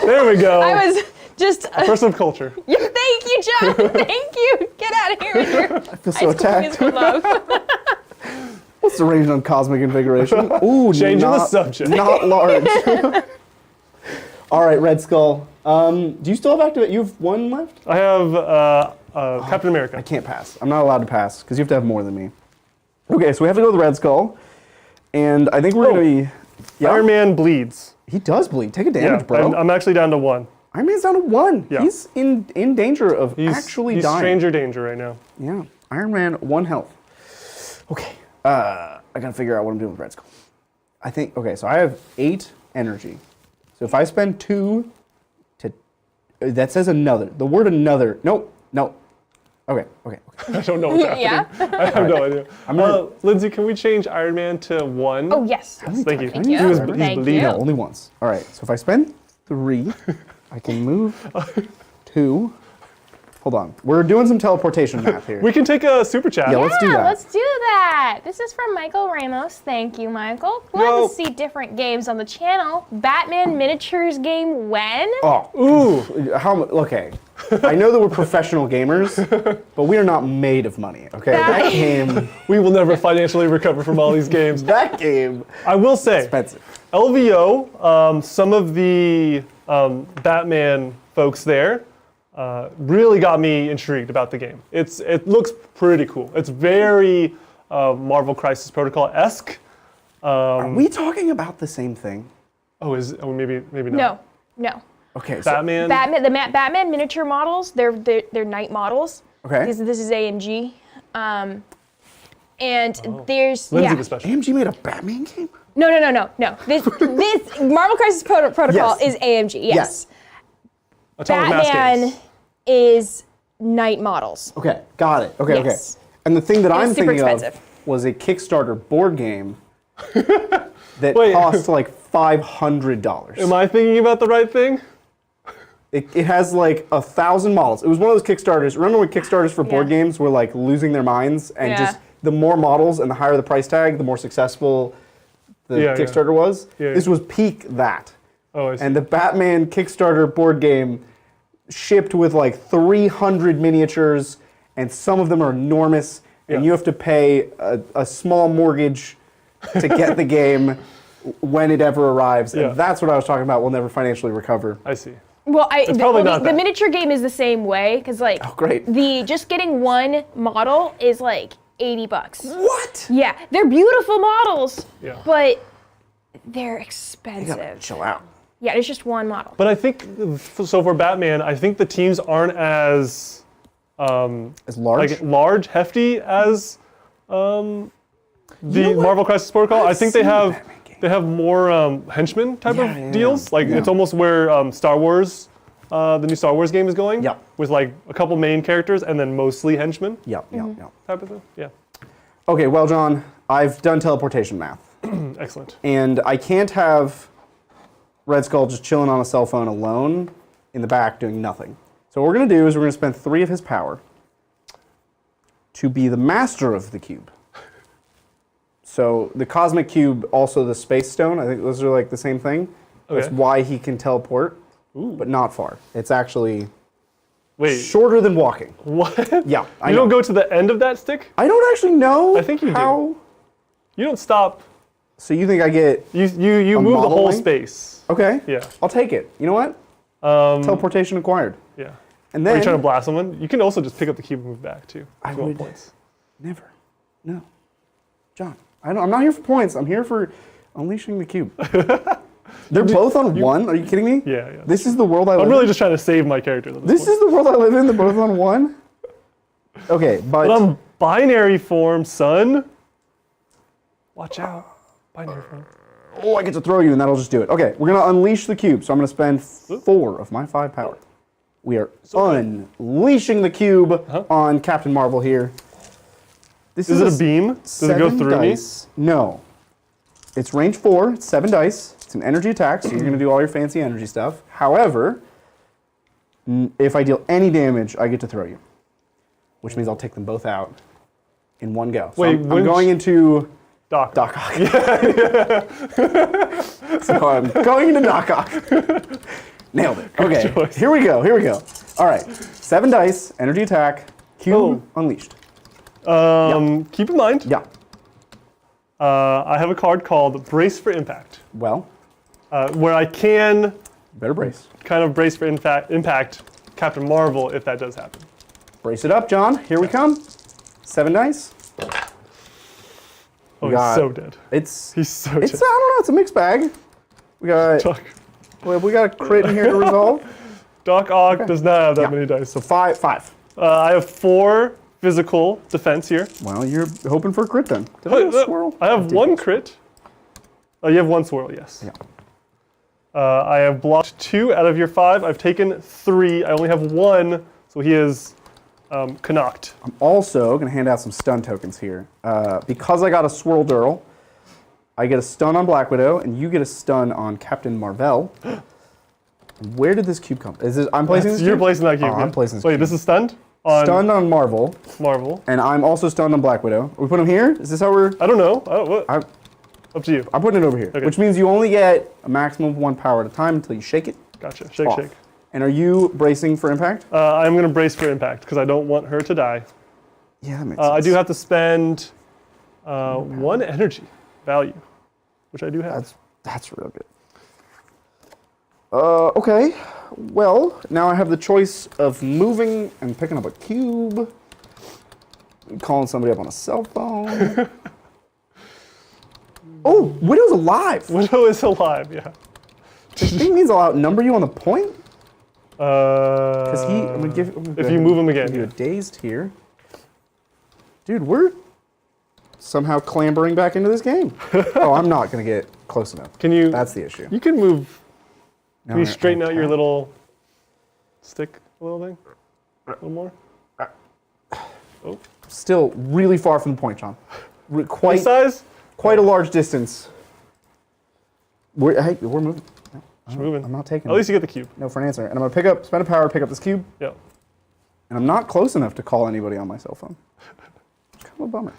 There we go. I was just. Person of culture. Yeah, thank you, John. Thank you. Get out of here with your I feel so High School attacked. Musical love. What's the range on cosmic configuration? Ooh, Changing the not, subject. Not large. All right, Red Skull. Do you still have activate? You have 1 left? I have Captain America. I can't pass. I'm not allowed to pass because you have to have more than me. Okay, so we have to go with the Red Skull, and I think we're gonna be. Yeah, Iron Man bleeds. he does bleed. Take a damage, bro. I'm actually down to 1. Iron Man's down to 1. Yeah. He's in danger of He's actually dying. stranger danger right now. Yeah, Iron Man 1 health. Okay, I gotta figure out what I'm doing with Red Skull. I think. Okay, so I have 8 energy. So if I spend 2 to, that says another. The word another. Nope. No. Okay. I don't know what's happening. Yeah. I have no idea. gonna- Lindsay, can we change Iron Man to 1? Oh yes. Thank you. Thank He you. was, Thank he's you. bleeding. No, only once. All right. So if I spend 3, I can move 2. Hold on. We're doing some teleportation math here. We can take a super chat. Yeah, let's do that. Let's do that. This is from Michael Ramos. Thank you, Michael. Glad Yo. to see different games on the channel. Batman miniatures game when? Oh, ooh. Okay. I know that we're professional gamers, but we are not made of money. Okay. That game. We will never financially recover from all these games. That game. I will say, Expensive. LVO, some of the Batman folks there really got me intrigued about the game. It looks pretty cool. It's very Marvel Crisis Protocol-esque. Are we talking about the same thing? Maybe not. No. Okay. So, Batman. Batman miniature models. They're knight models. okay. This is AMG. And there's Lindsay yeah. the special. AMG made a Batman game? No. This Marvel Crisis Protocol Yes. is AMG. Yes. Atomic Mass Batman Games. is knight models. Okay. Got it. Okay. Yes. Okay. And the thing that I'm super thinking expensive. of was a Kickstarter board game that Wait. costs like $500. Am I thinking about the right thing? It has like 1,000 models. It was one of those Kickstarters. Remember when Kickstarters for board Yeah. games were like losing their minds and Yeah. just the more models and the higher the price tag, the more successful the Yeah, yeah. Kickstarter was? Yeah, This yeah. was peak that. Oh, I see. And the Batman Kickstarter board game shipped with like 300 miniatures, and some of them are enormous, and you have to pay a small mortgage to get the game when it ever arrives. Yeah. And that's what I was talking about. We'll never financially recover. I see. Well, probably not the that. miniature game is the same way because like Great. just getting one model is like $80. What? Yeah, they're beautiful models, Yeah. but they're You gotta expensive. chill out. Yeah, it's just one model. But I think, so for Batman, I think the teams aren't as As large? like large, hefty as the know what? Marvel Crisis Protocol. I I've think seen the Batman game. they have more henchmen type Yeah, of yeah, deals. Like yeah. it's almost where Star Wars, the new Star Wars game is going. Yeah. With like a couple main characters and then mostly henchmen Yep. type of thing. Yeah. Okay, well, John, I've done teleportation math, Excellent. and I can't have Red Skull just chilling on a cell phone alone in the back doing nothing. So what we're going to do is we're going to spend 3 of his power to be the master of the cube. So the Cosmic Cube, also the Space Stone, I think those are like the same thing. That's Okay. why he can teleport, but not far. It's actually Wait. shorter than walking. What? Yeah, I You know. don't go to the end of that stick? I don't actually know I think you do. how. You don't stop. So you think I get... You move the whole modeling? space. Okay. Yeah. I'll take it. You know what? Teleportation acquired. Yeah. And Are then... you trying to blast someone? You can also just pick up the cube and move back too. I if you want would- points. Never. No. John, I'm not here for points. I'm here for unleashing the cube. They're both on 1? Are you kidding me? Yeah, yeah. This is the world I live I'm in? really just trying to save my characters at this This point. is the world I live in? They're both on 1? Okay, but... But I'm binary form, son. Watch out. Binary form. oh, I get to throw you, and that'll just do it. Okay, we're going to unleash the cube, so I'm going to spend 4 of my 5 power. We are unleashing the cube on Captain Marvel here. This Is it a beam? Does it go 7 through me? dice. No. It's range 4, it's 7 dice. It's an energy attack, so you're going to do all your fancy energy stuff. However, if I deal any damage, I get to throw you. Which means I'll take them both out in one go. So Wait, I'm going into Doc. Doc Ock. So I'm going into Doc Ock. Nailed it. Okay, choice. here we go. All right, 7 dice, energy attack, cube unleashed. Keep in mind, Yeah, I have a card called Brace for Impact, well, where I can better brace. kind of brace for impact Captain Marvel if that does happen. Brace it up, John. Here we come. 7 dice. Oh, got- he's so dead. It's He's so I dead. don't know. It's a mixed bag. We got Doc, we got a crit in here to resolve. Doc Ock does not have that many dice. So 5. I have 4 physical defense here. Well, you're hoping for a crit then. Did I get a swirl? I have 1 crit. Oh, you have 1 swirl, yes. Yeah. I have blocked 2 out of your 5. I've taken 3. I only have 1, so he is knocked. I'm also going to hand out some stun tokens here. Because I got a Swirl Durl, I get a stun on Black Widow, and you get a stun on Captain Marvel. Where did this cube come? Is this, I'm placing this You're cube? placing that cube. Oh, yeah. I'm placing this Wait, cube. this is stunned? On Stunned on Marvel, Marvel. and I'm also stunned on Black Widow. We put him here? Is this how we're... I don't know. What? I- Up to you. I'm putting it over here, Okay. which means you only get a maximum of 1 power at a time until you shake it Gotcha. Shake, off. shake. And are you bracing for impact? I'm going to brace for impact because I don't want her to die. Yeah, that makes sense. I do have to spend 1 energy value, which I do have. That's real good. Okay. Well, now I have the choice of moving and picking up a cube, calling somebody up on a cell phone. Oh, Widow's alive. Widow is alive, yeah. This thing means I'll outnumber you on the point. Because I'm gonna give. if you move him again, Give you a yeah. dazed here. Dude, we're somehow clambering back into this game. Oh, I'm not gonna get close enough. Can you? That's the issue. You can move. Now Can you I- straighten out your tap. little stick a little thing? A little more? Still really far from the point, John. Quite, This size? quite a large distance. We're moving. No, Just moving. I'm not taking At least you get the cube. no for an answer. And I'm gonna spend a power, pick up this cube, Yeah. and I'm not close enough to call anybody on my cell phone. It's kind of a bummer.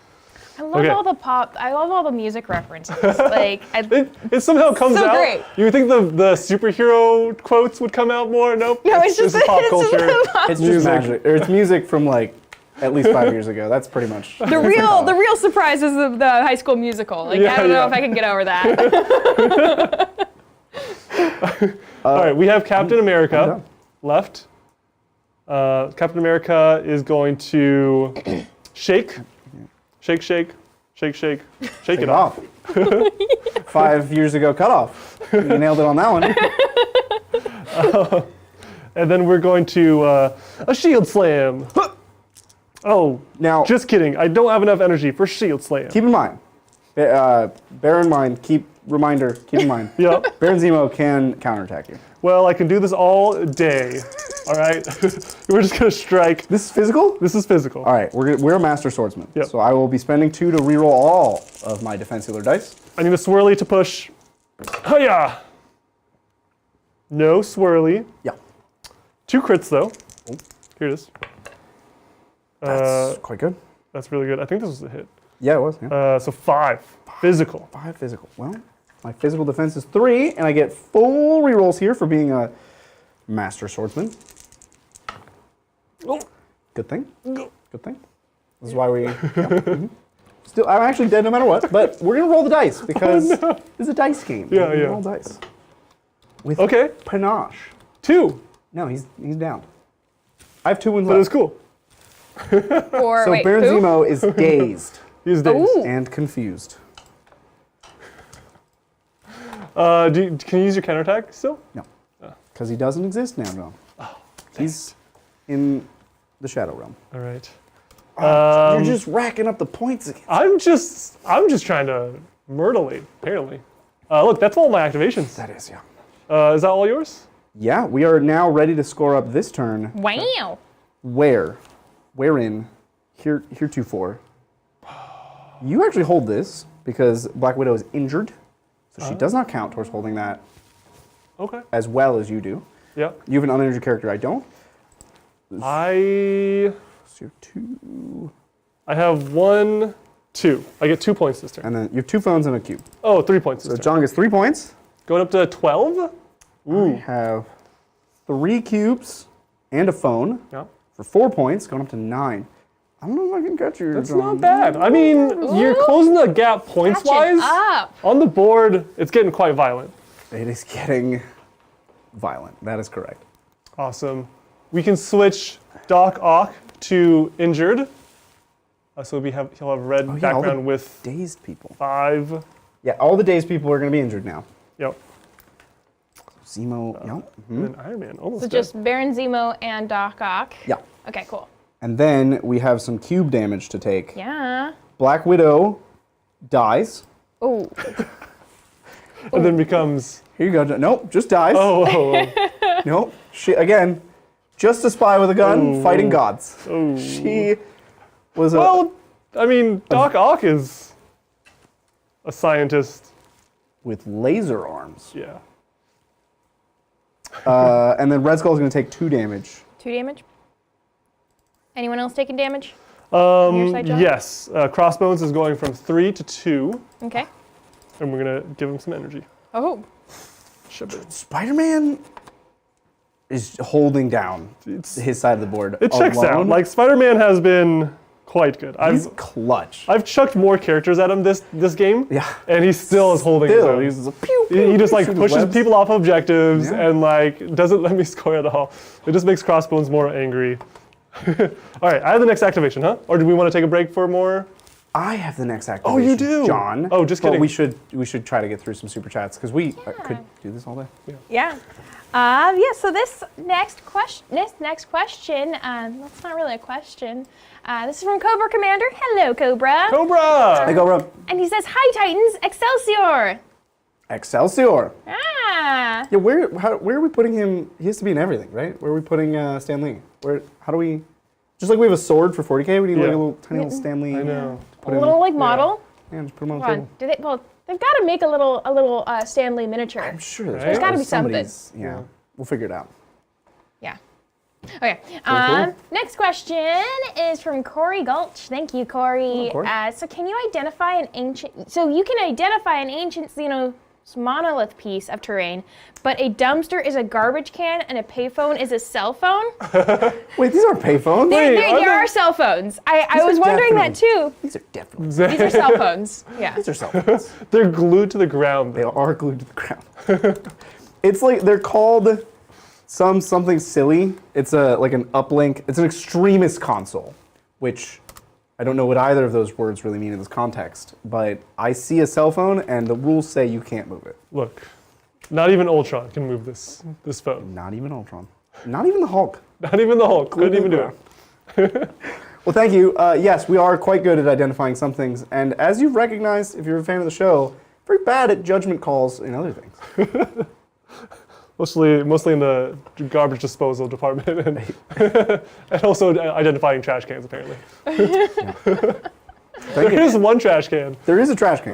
I love Okay. all the pop. I love all the music references. Like, It somehow comes So out. great. You would think the superhero quotes would come out more? Nope. no, it's just this is pop it's just culture. the pop- It's just magic. Or it's music from like at least 5 years ago. That's pretty much the real surprise is the High School Musical. Like, Yeah, I don't know yeah. if I can get over that. All right, we have Captain I'm America done. left. Captain America is going to shake it off. off. 5 years ago cutoff. You nailed it on that one. And then we're going to a shield slam. Oh, Now, just kidding. I don't have enough energy for shield slam. keep in mind, bear in mind, keep in mind, Yep. Baron Zemo can counterattack you. Well, I can do this all day. All right. We're just gonna strike. This is physical? This is physical. All right, we're a master swordsman. Yep. So I will be spending 2 to reroll all of my defense healer dice. I need a swirly to push. Hiya! No swirly. Yeah. 2 crits though. Here it is. That's quite good. That's really good. I think this was a hit. Yeah, it was. Yeah. So 5 physical. 5 physical. Well, my physical defense is 3, and I get full rerolls here for being a master swordsman. Oh. Good thing. Good thing. This is why we. Still, I'm actually dead no matter what, but we're gonna roll the dice because this is a dice game. Yeah, We yeah. Roll dice. With Okay. panache. 2. No, he's down. I have 2 wounds But left. it's cool. Or So wait, Baron who? Zemo is dazed He's dazed. Ooh. and confused. Can you use your counterattack still? No, because he doesn't exist now. No, he's in the Shadow Realm. All right. You're just racking up the points again. I'm just trying to myrtleate, apparently. Look, that's all my activations. That is, yeah. Is that all yours? Yeah, we are now ready to score up this turn. Wow. Wherein, heretofore, you actually hold this because Black Widow is injured, so she does not count towards holding that Okay. as well as you do. Yeah. You have an uninjured character, I don't. I So you have 2, have 1, 2. I get 2 points this turn. and then you have 2 phones and a cube. Oh, 3 points this So turn. John gets 3 points. Going up to 12? I have 3 cubes and a phone Yeah. for 4 points, going up to 9. I don't know if I can catch you. That's John. not bad. I mean, you're closing the gap points-wise. Up. On the board, it's getting quite violent. It is getting violent. That is correct. Awesome. We can switch Doc Ock to injured. So he'll have red yeah, all the- background with Dazed people. 5. Yeah, all the dazed people are going to be injured now. Yep. Zemo, yep. And then Iron Man almost So dead. just Baron Zemo and Doc Ock. Yeah. Okay, cool. And then we have some cube damage to take. Yeah. Black Widow dies. Oh. And then becomes. Here you go. Nope, just dies. Oh. Nope. She, again, just a spy with a gun fighting gods. Oh. She was a... Well, I mean, Doc Ock is a scientist. with laser arms. Yeah. And then Red Skull is going to take 2 damage. 2 damage. Anyone else taking damage? On your side, John? Yes. Crossbones is going from 3 to 2, Okay. and we're gonna give him some energy. Oh. Spider-Man is holding down his side of the board. It checks out. alone. Like Spider-Man has been quite good. He's clutch. I've chucked more characters at him this game. Yeah. And he still is holding his Still, own. he's just a pew, pew, He just like shooting pushes webs. people off objectives Yeah. and like doesn't let me score at all. It just makes Crossbones more angry. All right, I have the next activation, huh? Or do we want to take a break for more? I have the next activation. you do? John. Oh, just But kidding. we should try to get through some super chats because we could do this all day. Yeah. So this next question, that's not really a question. This is from Cobra Commander. Hello, Cobra. Cobra! Hey, go Rob. And he says, "Hi, Titans, Excelsior." Excelsior. Ah. Yeah, where are we putting him? He has to be in everything, right? Where are we putting Stan Lee? How do we? Just like we have a sword for 40K, we need like Yeah. a little tiny little Stan Lee. I know. To put A him. little like model. Yeah, just put him on the Hold table. on. Do they? Well, they've got to make a little Stanley miniature. I'm sure There's gotta be something. somebody's- Yeah, we'll figure it out. Yeah. Okay. cool. Next question is from Corey Gulch. Thank you, Corey. Corey. So can you identify an ancient? So you can identify an ancient Xenos monolith piece of terrain, but a dumpster is a garbage can and a payphone is a cell phone. Wait, these aren't payphones. There are cell phones. I was are wondering that too. These are definitely. These are cell phones. Yeah. These are cell phones. They're glued to the ground. They are glued to the ground. It's like they're called something silly. It's like an uplink. It's an extremist console, which I don't know what either of those words really mean in this context. But I see a cell phone, and the rules say you can't move it. Look, not even Ultron can move this phone. Not even Ultron. Not even the Hulk. Not even the Hulk. Couldn't even do it. Well, thank you. Yes, we are quite good at identifying some things, and as you've recognized, if you're a fan of the show, very bad at judgment calls in other things. Mostly in the garbage disposal department, and also identifying trash cans, apparently. There is one trash can. There is a trash can.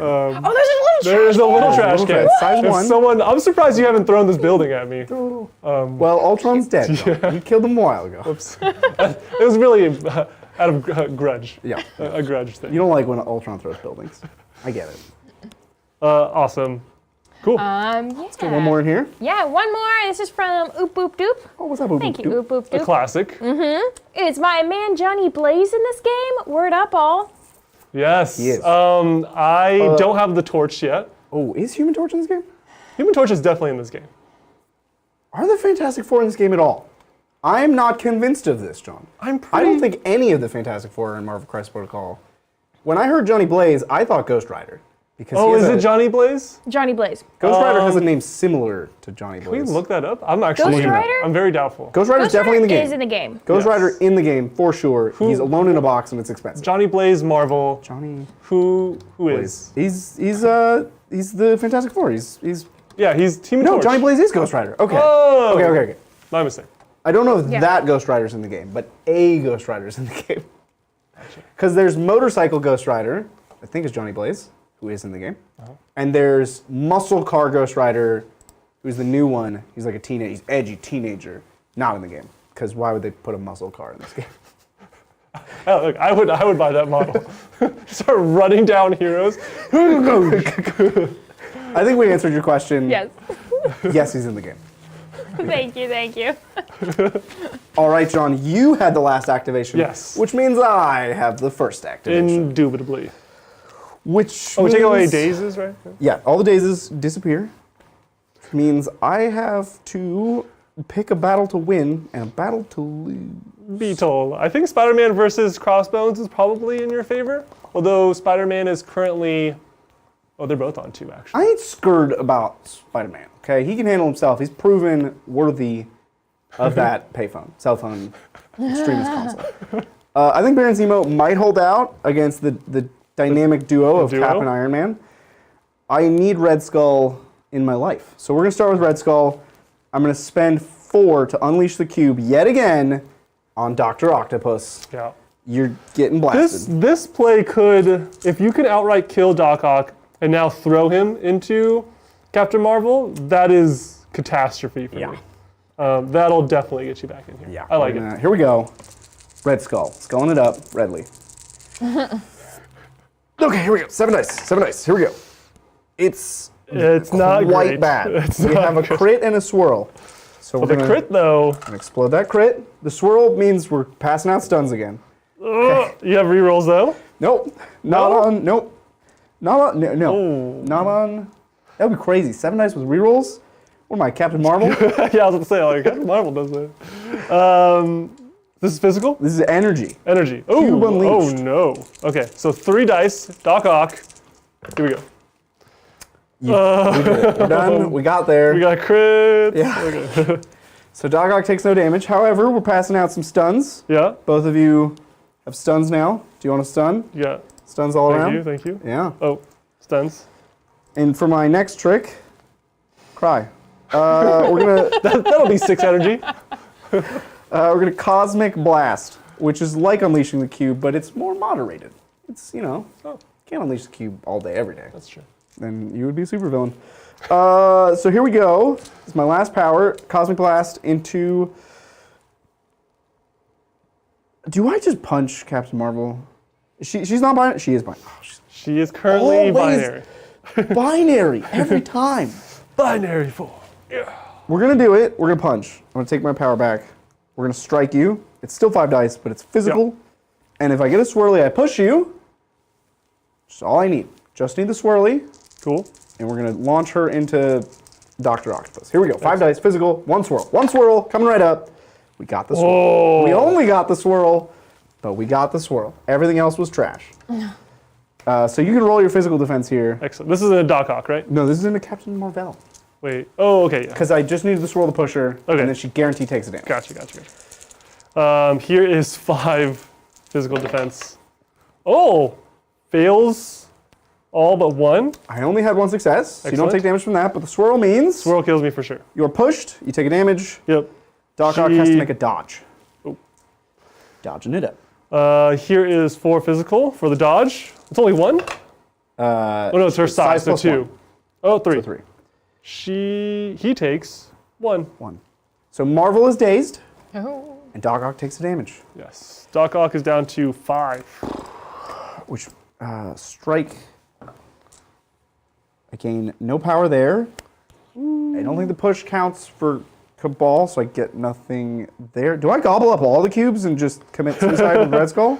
There is a little trash can. Size If 1. I'm surprised you haven't thrown this building at me. Well, Ultron's dead. You killed him a while ago. Oops. It was really out of grudge. Yeah. A grudge thing. You don't like when Ultron throws buildings. I get it. Awesome. Cool. Yeah. Okay, one more in here. Yeah, one more. This is from Oop Boop Doop. Oh, what's up, Boop Thank Boop you, Doop? Oop Boop A Doop. classic. Is my man Johnny Blaze in this game? Word up, all. Yes. He is. I don't have the torch yet. Oh, is Human Torch in this game? Human Torch is definitely in this game. Are the Fantastic Four in this game at all? I'm not convinced of this, John. I don't think any of the Fantastic Four are in Marvel Crisis Protocol. When I heard Johnny Blaze, I thought Ghost Rider. Because Oh, is it Johnny Blaze? Johnny Blaze. Ghost Rider has a name similar to Johnny Can we Blaze. look that up? I'm actually. Ghost Rider? I'm very doubtful. Ghost Rider's definitely in the game. Is in the game. Ghost Yes. Rider in the game, for sure. He's alone in a box and it's expensive. Johnny Blaze, Marvel. Johnny Who Blaze. is? He's the Fantastic Four. He's Yeah, he's Human No, Torch. Johnny Blaze is Ghost Rider. Okay. Oh. Okay. My mistake. I don't know if Yeah. that Ghost Rider's in the game, but a Ghost Rider's in the game. Because there's Motorcycle Ghost Rider, I think is Johnny Blaze, who is in the game. And there's Muscle Car Ghost Rider, who's the new one. He's like he's edgy teenager, not in the game. Because why would they put a muscle car in this game? Oh, look, I would buy that model. Start running down heroes. I think we answered your question. Yes. Yes, he's in the game. Thank you. All right, John, you had the last activation. Yes. Which means I have the first activation. Indubitably. Which We take away means- dazes, right? Yeah, all the dazes disappear. Which means I have to pick a battle to win and a battle to lose. Beetle. I think Spider-Man versus Crossbones is probably in your favor. Although Spider-Man is currently... Oh, they're both on 2, actually. I ain't scared about Spider-Man, okay? He can handle himself. He's proven worthy of that payphone, cell phone, extremist console. I think Baron Zemo might hold out against the dynamic duo of duo? Cap and Iron Man. I need Red Skull in my life. So we're going to start with Red Skull. I'm going to spend 4 to unleash the cube yet again on Dr. Octopus. Yeah. You're getting blasted. This play could, if you can outright kill Doc Ock and now throw him into Captain Marvel, that is catastrophe for me. That'll definitely get you back in here. Yeah, I like it. Here we go. Red Skull. Sculling it up. Redley. Okay, here we go. 7 dice. Here we go. It's not quite great. bad. It's We not have a good. crit and a swirl. So Well, we're the gonna, crit, though, gonna explode that crit. The swirl means we're passing out stuns again. you have rerolls, though? Nope. Not on. Nope. Not on. No. Oh. Not on. That would be crazy. 7 dice with rerolls. What am I, Captain Marvel? Yeah, I was going to say, like, Captain Marvel does that. This is physical? This is energy. Energy. Cube Oh unleashed. no. Okay, so 3 dice, Doc Ock. Here we go. We did it. We're done. We got there. We got crits. Yeah. Okay. So Doc Ock takes no damage. However, we're passing out some stuns. Yeah. Both of you have stuns now. Do you want a stun? Yeah. Stuns all around? Thank you. Yeah. Oh, stuns. And for my next trick, cry. We're gonna That'll be 6 energy. we're gonna cosmic blast, which is like unleashing the cube, but it's more moderated. It's Oh, can't unleash the cube all day, every day. that's true. Then you would be a supervillain. So here we go. It's my last power, cosmic blast into Do I just punch Captain Marvel? She's not binary. She is binary. Oh, She is currently Always. binary. binary every time. Binary form. Yeah. We're gonna do it. We're gonna punch. I'm gonna take my power back. We're gonna strike you. It's still 5 dice, but it's physical. Yep. And if I get a swirly, I push you. That's all I need. Just need the swirly. Cool. And we're gonna launch her into Dr. Octopus. Here we go. 5 dice, physical, 1 swirl. 1 swirl, coming right up. We got the swirl. Whoa. We only got the swirl, but we got the swirl. Everything else was trash. So you can roll your physical defense here. Excellent. This is in a Doc Ock, right? No, this is in a Captain Marvel. Wait. Oh, okay. Yeah. Because I just needed to swirl the pusher, Okay. and then she guaranteed takes a damage. Gotcha. Here is 5 physical defense. Oh, fails all but 1. I only had 1 success, so you don't Excellent. take damage from that, but the swirl means Swirl kills me for sure. you're pushed, you take a damage. Yep. Doc Ock has to She- make a dodge. Oh. Dodging it up. Here is 4 physical for the dodge. It's only 1? Oh no, it's her size, so plus 2. 1. Oh, 3. So 3. He takes 1. 1. So Marvel is dazed, Oh. and Doc Ock takes the damage. Yes. Doc Ock is down to 5. Which, strike. I gain no power there. I don't think the push counts for Cabal, so I get nothing there. Do I gobble up all the cubes and just commit suicide with Red Skull?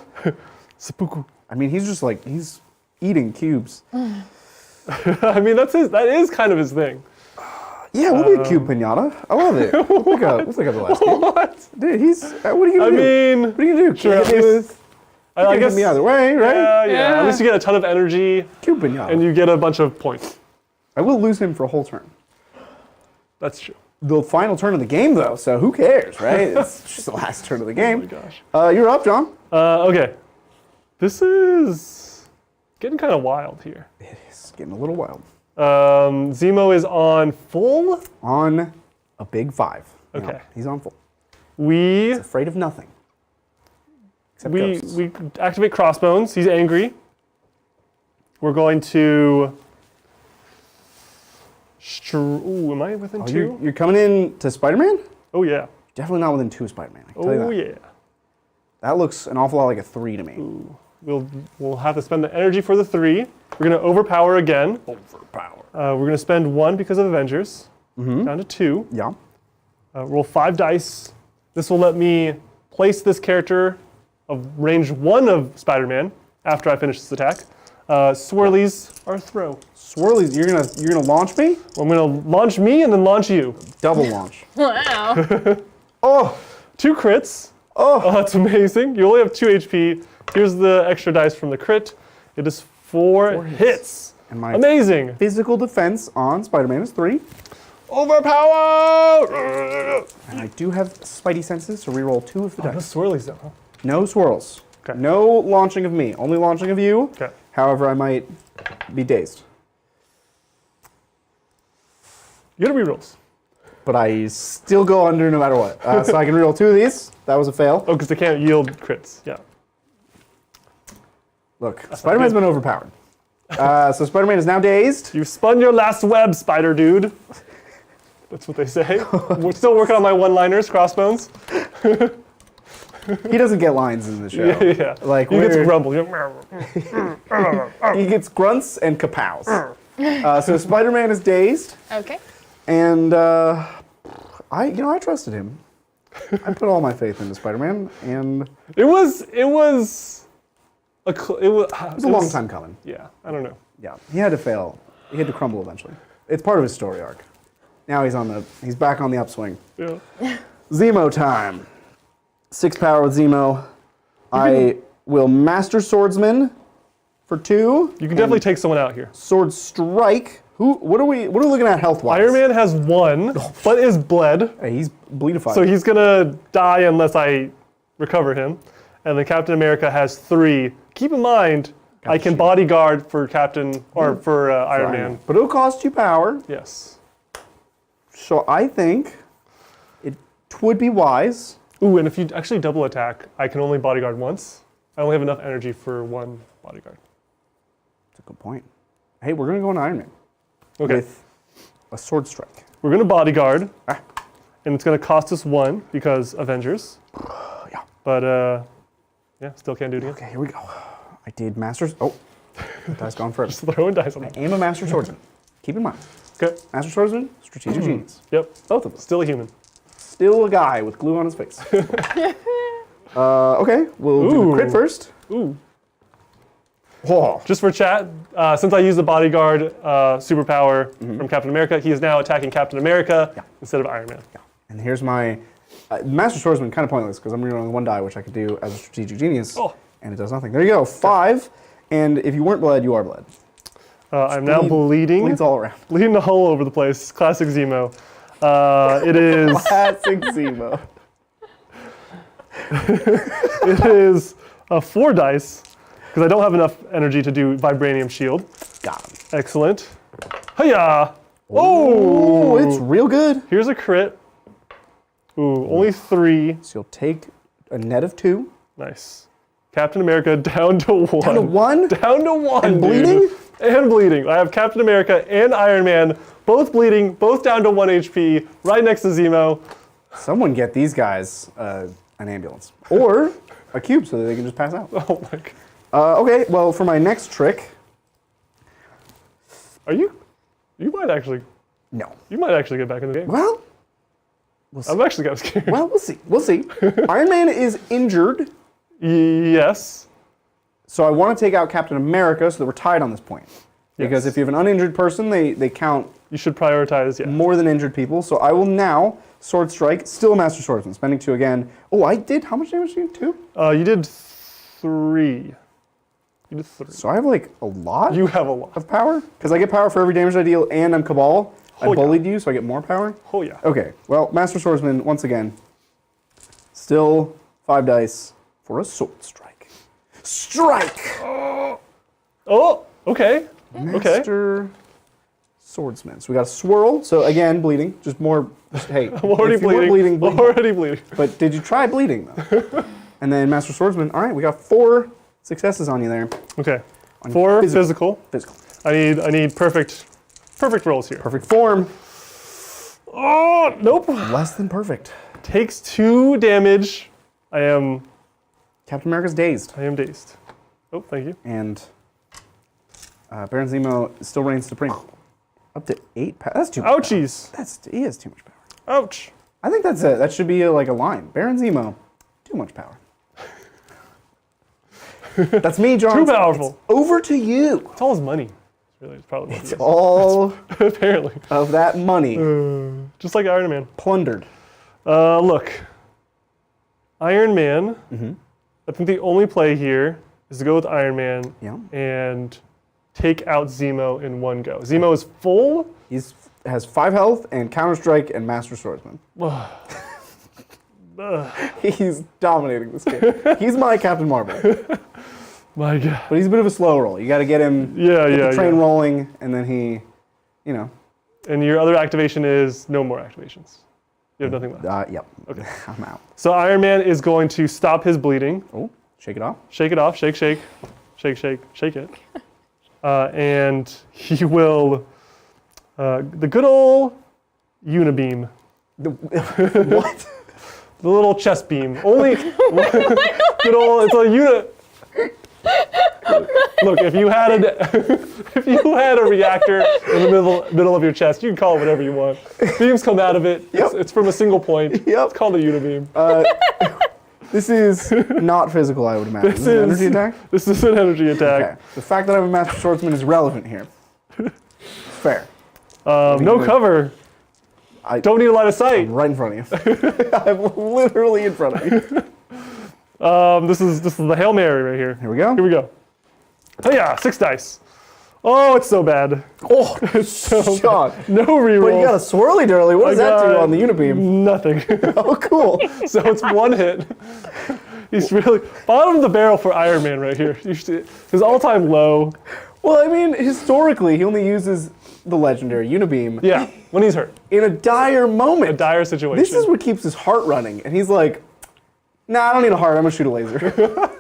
Seppuku. I mean, he's just like, he's eating cubes. I mean, that is kind of his thing. Yeah, we'll be a cube pinata. I love it. We'll pick up the last game. What? Dude, he's, what are you I gonna do? mean, What are you gonna do? sure, Can't at hit me least- with, I can't guess. hit me either way, right? Yeah. At least you get a ton of energy Cube pinata. and you get a bunch of points. I will lose him for a whole turn. That's true. The final turn of the game, though, so who cares, right? It's just the last turn of the game. Oh my gosh. You're up, John. Okay. This is getting kind of wild here. It's getting a little wild. Zemo is on full. On a big 5. Okay. No, he's on full. We Afraid of nothing. Except we ghosts. we activate crossbones. He's angry. We're going to. Ooh, am I within 2? You're coming in to Spider-Man? Oh yeah. Definitely not within 2 of Spider-Man. I can tell you Oh that. yeah. That looks an awful lot like a 3 to me. We'll have to spend the energy for the 3. We're gonna overpower again. Overpower. We're gonna spend 1 because of Avengers. Down to 2. Yeah. Roll 5 dice. This will let me place this character of range 1 of Spider-Man after I finish this attack. Swirlies are throw. Swirlies, you're gonna launch me? I'm gonna launch me and then launch you. Double launch. Wow. Oh! 2 crits. Oh! That's amazing. You only have 2 HP. Here's the extra dice from the crit. It is 4 hits. And my Amazing. physical defense on Spider-Man is 3. Overpower! And I do have Spidey senses, so reroll 2 of the No dice. swirlies though, huh? No swirls. Okay. No launching of me. Only launching of you. Okay. However, I might be dazed. You gotta rerolls. But I still go under no matter what. So I can reroll 2 of these. That was a fail. Oh, because they can't yield crits. Yeah. Look, Spider-Man's good. been overpowered. So Spider-Man is now dazed. You spun your last web, spider dude. That's what they say. We're still working on my one-liners, crossbones. He doesn't get lines in the show. Yeah. Like He gets we're- grumble. He gets grunts and kapows. So Spider-Man is dazed, Okay. and I trusted him. I put all my faith into Spider-Man, and It was a long time coming. Yeah, I don't know. Yeah, he had to fail. He had to crumble eventually. It's part of his story arc. Now he's back on the upswing. Yeah. Zemo time. 6 power with Zemo. I will Master Swordsman for 2. You can definitely take someone out here. Sword Strike. What are we looking at health-wise? Iron Man has 1, but is bled, Hey, he's bleedified. so he's gonna die unless I recover him. And then Captain America has 3. Keep in mind, I can bodyguard for Captain or for Iron Man. But it'll cost you power. Yes. So I think it would be wise. Ooh, and if you actually double attack, I can only bodyguard once. I only have enough energy for 1 bodyguard. That's a good point. Hey, we're going to go on Iron Man Okay. with a sword strike. We're gonna bodyguard, Ah. and it's gonna cost us 1 because Avengers. Yeah. But Yeah, still can't do it again. Okay, here we go. I did Masters. Oh, that dice gone forever. Just throwing dice on I it. am a Master Swordsman. Keep in mind. Okay. Master Swordsman, Strategic Genius. Yep. Both of them. Still a human. Still a guy with glue on his face. Okay, we'll do the crit Ooh. first. Ooh. Whoa. Just for chat, since I used the bodyguard superpower from Captain America, he is now attacking Captain America instead of Iron Man. Yeah. And here's my Master Swordsman, kind of pointless because I'm rerolling one die, which I could do as a Strategic Genius, and it does nothing. There you go, 5. And if you weren't bled, you are bled. I'm now bleeding. Bleeds all around. Bleeding all over the place. Classic Zemo. It is. Classic Zemo. It is 4 dice because I don't have enough energy to do Vibranium Shield. Got him. Excellent. Hiya! Oh, it's real good. Here's a crit. Ooh, only 3. So you'll take a net of 2. Nice. Captain America down to 1. Down to 1? Down to 1. And dude. bleeding? And bleeding. I have Captain America and Iron Man both bleeding, both down to 1 HP, right next to Zemo. Someone get these guys an ambulance. Or a cube so that they can just pass out. Oh my god. Okay, well, for my next trick. You might actually No. get back in the game. Well, we'll see. I'm actually kind of scared. Well, we'll see. We'll see. Iron Man is injured, Yes. so I want to take out Captain America so that we're tied on this point. Because Yes. if you have an uninjured person, they count You should prioritize, yeah. more than injured people. So I will now Sword Strike, still a Master Swordsman, spending 2 again. Oh, I did, how much damage did you do? 2? You did 3. You did 3. So I have like a lot You have a lot. of power? Because I get power for every damage I deal and I'm Cabal. I Oh, yeah. bullied you, so I get more power. Oh yeah. Okay, well, Master Swordsman, once again, still 5 dice for a Sword Strike. Strike! Oh, okay. Okay. Master Swordsman. So we got a swirl. So again, bleeding. Just more. Hey, I'm already if you were bleeding. bleeding. Already bleeding. But did you try bleeding though? And then Master Swordsman. All right, we got 4 successes on you there. Okay. 4 physical. Physical. I need perfect rolls here. Perfect form. Oh, nope. Less than perfect. Takes 2 damage. I am Captain America's dazed, dazed. Oh, thank you. and Baron Zemo still reigns supreme. Up to 8 power. That's too much. Ouchies. He has too much power. Ouch. I think that's it. That should be like a line. Baron Zemo, too much power. That's me, John. Too powerful. It's over to you. It's all his money. It's probably what it It's is. all Apparently. of that money Just like Iron Man. plundered. Look. Iron Man. Mm-hmm. I think the only play here is to go with Iron Man Yeah. and take out Zemo in one go. Zemo is full. Has 5 health and Counter Strike and Master Swordsman. He's dominating this game. He's my Captain Marvel, My God. but he's a bit of a slow roll. You got to get him, Yeah, get yeah, the train yeah. rolling, and then he, you know. And your other activation is no more activations. You have nothing left. Yep. Okay. I'm out. So Iron Man is going to stop his bleeding. Oh, shake it off. Shake it off. Shake, shake. Shake, shake. Shake it. And he will, the good old unibeam. What? The little chest beam. Only good old, it's a Look, if you had a reactor in the middle of your chest, you can call it whatever you want. Beams come out of it. Yep. It's from a single point. Yep. It's called a unibeam. This is not physical, I would imagine. This is an energy attack? This is an energy attack. Okay. The fact that I have a Master Swordsman is relevant here. Fair. No cover. I- Don't need a line of sight. Right in front of you. I'm literally in front of you. This is the Hail Mary right here. Here we go. Here we go. Oh yeah, 6 dice. Oh, it's so bad. Oh, Sean. No reroll. But you got a swirly dirly. What does that do on the unibeam? Nothing. Oh, cool. So it's 1 hit. He's really bottom of the barrel for Iron Man right here. His all-time low. Well, I mean, historically, he only uses the legendary unibeam Yeah, when he's hurt. in a dire moment. A dire situation. This is what keeps his heart running. And he's like, nah, I don't need a heart. I'm going to shoot a laser.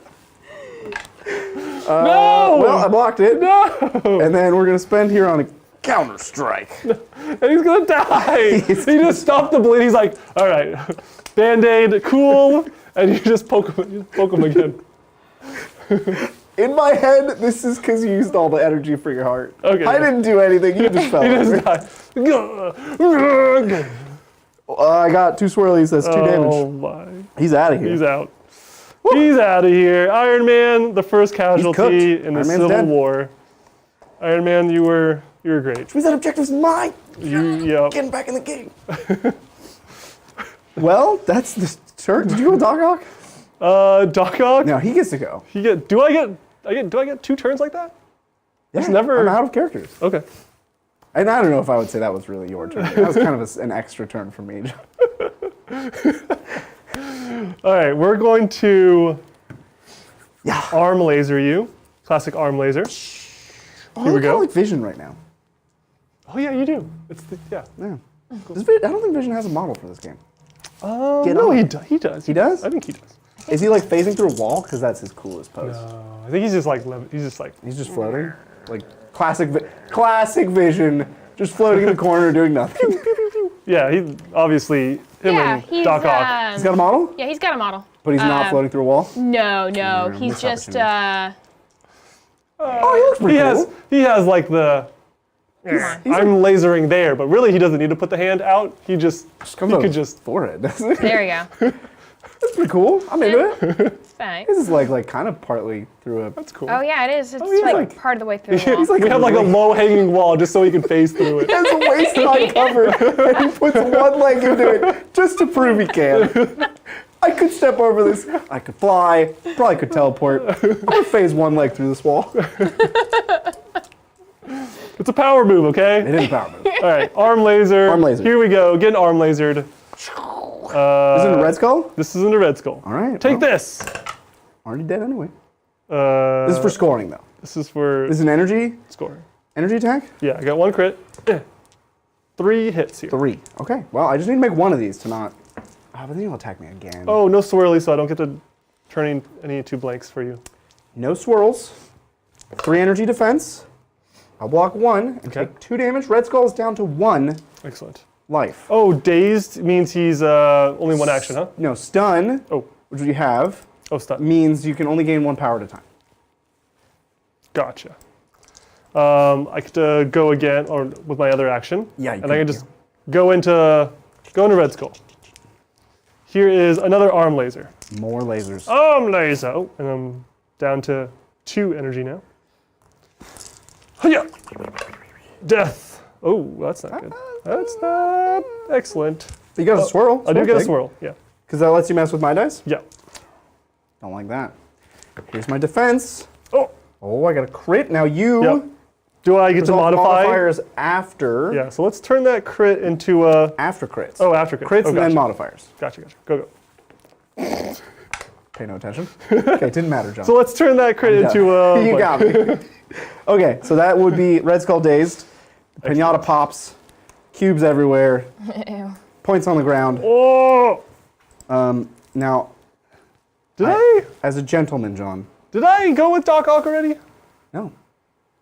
No! Well, I blocked it. No! And then we're going to spend here on a counter strike. And he's gonna die! He just stopped the bleed. He's like, all right, Band-Aid, cool. And you just poke him again. In my head, this is because you used all the energy for your heart. Okay. I didn't do anything. You just fell He over. just died. I got 2 swirlies. That's 2 damage. Oh my. He's out of here. He's out. He's out of here. Iron Man, the first casualty cooked. in the Iron Man's Civil dead. War. Iron Man, you were great. Which means that objective's mine. Yep. Getting back in the game. Well, that's the turn. Did you go Doc Ock? Doc Ock. No, he gets to go. Do I get 2 turns like that? Yeah, never- I'm out of characters. Okay. And I don't know if I would say that was really your turn. That was kind of an extra turn for me. All right, we're going to Yeah. arm laser you. Classic arm laser. Oh, Here we I go. like Vision right now. Oh yeah, you do. Yeah. Yeah. I don't think Vision has a model for this game. Get No, on. he does. He does? I think he does. Is he like phasing through a wall? Because that's his coolest pose. I think he's just like He's just floating. Like classic Vision, just floating in the corner doing nothing. yeah. He obviously him Yeah, and he's Doc Ock. He's got a model, yeah, he's got a model. but he's not floating through a wall. No, Yeah, he's missed just opportunity. Oh, he looks pretty cool. He has like the. He's I'm lasering there, but really he doesn't need to put the hand out. He just comes he out could his just. forehead, doesn't it? there you go. That's pretty cool. I'm into it. It's fine. This is like kind of partly through a. That's cool. Oh yeah, it is. It's he's like, like- part of the way through. The wall. He's like We have like a low hanging wall just so he can phase through it. has a waist uncovered, and he puts one leg into it just to prove he can. I could step over this. I could fly. Probably could teleport. I'm gonna phase one leg through this wall. It's a power move, okay? It is a power move. All right, arm laser. Arm laser. Here we go. Getting arm lasered. Isn't it Red Skull? This isn't a red skull. All right. Take well, this. Already dead anyway. This This is for scoring though. This is for This is an energy score. attack. Yeah, I got 1 crit. 3 hits here. 3. Okay. Well, I just need to make one of these to not. Oh, but then you'll attack me again. Oh, no swirly, so I don't get to turn any 2 blanks for you. No swirls. 3 energy defense. I'll block 1 and Okay. take 2 damage. Red Skull is down to 1 Excellent. life. Oh, dazed means he's only 1 action, huh? No, stun, Oh, which you have, oh, stun. means you can only gain 1 power at a time. Gotcha. I could go again, or with my other action. Yeah, you and I could, can just go into Red Skull. Here is another arm laser. More lasers. Arm laser. Oh, and I'm down to 2 energy now. Hiya! Death. Oh, that's not good. That's not excellent. You got a swirl. I do get a swirl. Yeah. Because that lets you mess with my dice? Yeah. Don't like that. Here's my defense. Oh. Oh, I got a crit. Now you. Yep. Do I get to Resolve modify? modifiers after. Yeah. So let's turn that crit into a. After crits. Oh, after crits. Crits Oh, and then gotcha. modifiers. Gotcha. Go. Pay no attention. Okay, it didn't matter, John. So let's turn that crit into a. You got me. Okay, so that would be Red Skull dazed. The pinata pops. Cubes everywhere. Ew. Points on the ground. Oh! Now, Did I as a gentleman, John. go with Doc Ock already? No.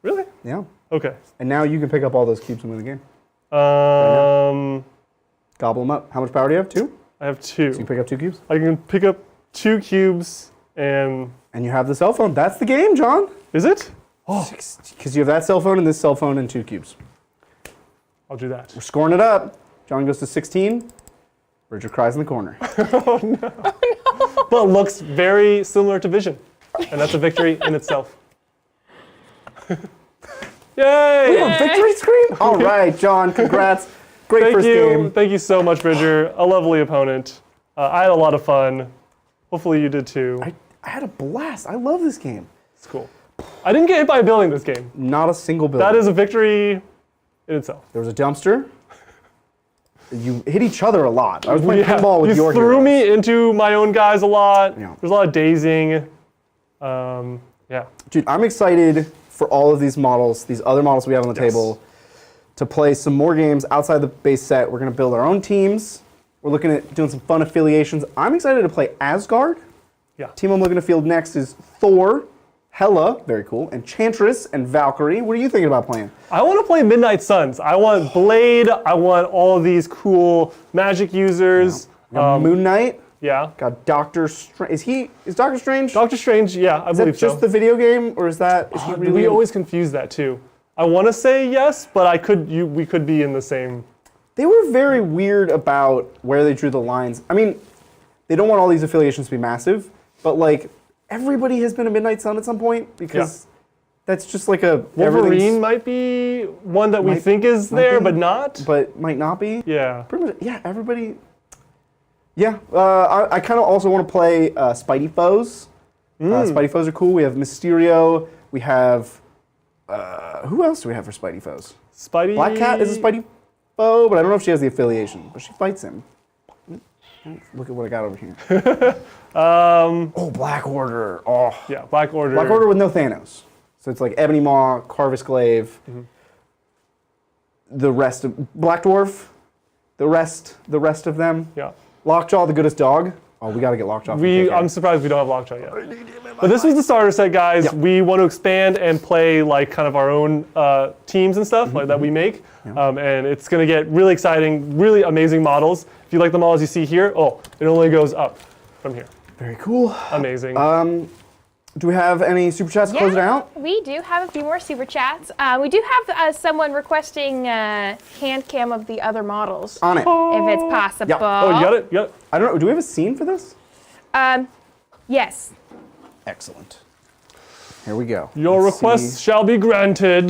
Really? Yeah. Okay. And now you can pick up all those cubes and win the game. Gobble them up. How much power do you have? 2? I have 2. So you pick up 2 cubes. I can pick up 2 cubes and. And you have the cell phone. That's the game, John. Is it? Because you have that cell phone and this cell phone and 2 cubes. I'll do that. We're scoring it up. John goes to 16. Bridger cries in the corner. But looks very similar to Vision. And that's a victory in itself. Yay! A victory screen? All right, John. Congrats. Great Thank first you. game. Thank you so much, Bridger. A lovely opponent. I had a lot of fun. Hopefully you did too. I had a blast. I love this game. It's cool. I didn't get hit by a building this game. Not a single building. That is a victory in itself. There was a dumpster. You hit each other a lot. I was playing pinball with you your threw heroes. me into my own guys a lot. Yeah. There's a lot of dazing. Yeah. Dude, I'm excited for all of these models, these other models we have on the table, to play some more games outside the base set. We're going to build our own teams. We're looking at doing some fun affiliations. I'm excited to play Asgard. Yeah. Team I'm looking to field next is Thor, Hela, very cool, Enchantress, and Valkyrie. What are you thinking about playing? I want to play Midnight Suns. I want Blade. I want all of these cool magic users. Moon Knight. Yeah. Got Doctor Strange. Is Doctor Strange? Doctor Strange, yeah, I is that believe just so. the video game, or is he really? We always confuse that too. I want to say yes, but we could be in the same. They were very weird about where they drew the lines. I mean, they don't want all these affiliations to be massive, but like everybody has been a Midnight Sun at some point because that's just like a Wolverine might be one that we think is there, but not. but might not be. Yeah. Pretty much, yeah, everybody. Yeah, I kind of also want to play Spidey Foes. Spidey Foes are cool. We have Mysterio. We have who else do we have for Spidey Foes? Spidey. Black Cat is a Spidey foe, but I don't know if she has the affiliation. But she fights him. Look at what I got over here. Oh, Black Order. Oh, Yeah, Black Order. Black Order with no Thanos. So it's like Ebony Maw, Carvis Glaive, the rest of Black Dwarf, the rest of them. Yeah. Lockjaw, the goodest dog. Oh, we got to get Lockjaw. I'm surprised we don't have Lockjaw yet. But this was the starter set, guys. Yeah. We want to expand and play like kind of our own teams and stuff like that we make. And it's going to get really exciting, really amazing models. If you like the models you see here, it only goes up from here. Very cool. Amazing. Do we have any super chats to close it out? We do have a few more super chats. We do have someone requesting hand cam of the other models, On it. if it's possible. Yeah. Oh, you got it? Yep. I don't know. Do we have a scene for this? Yes. Excellent. Here we go. Your Let's request see. shall be granted.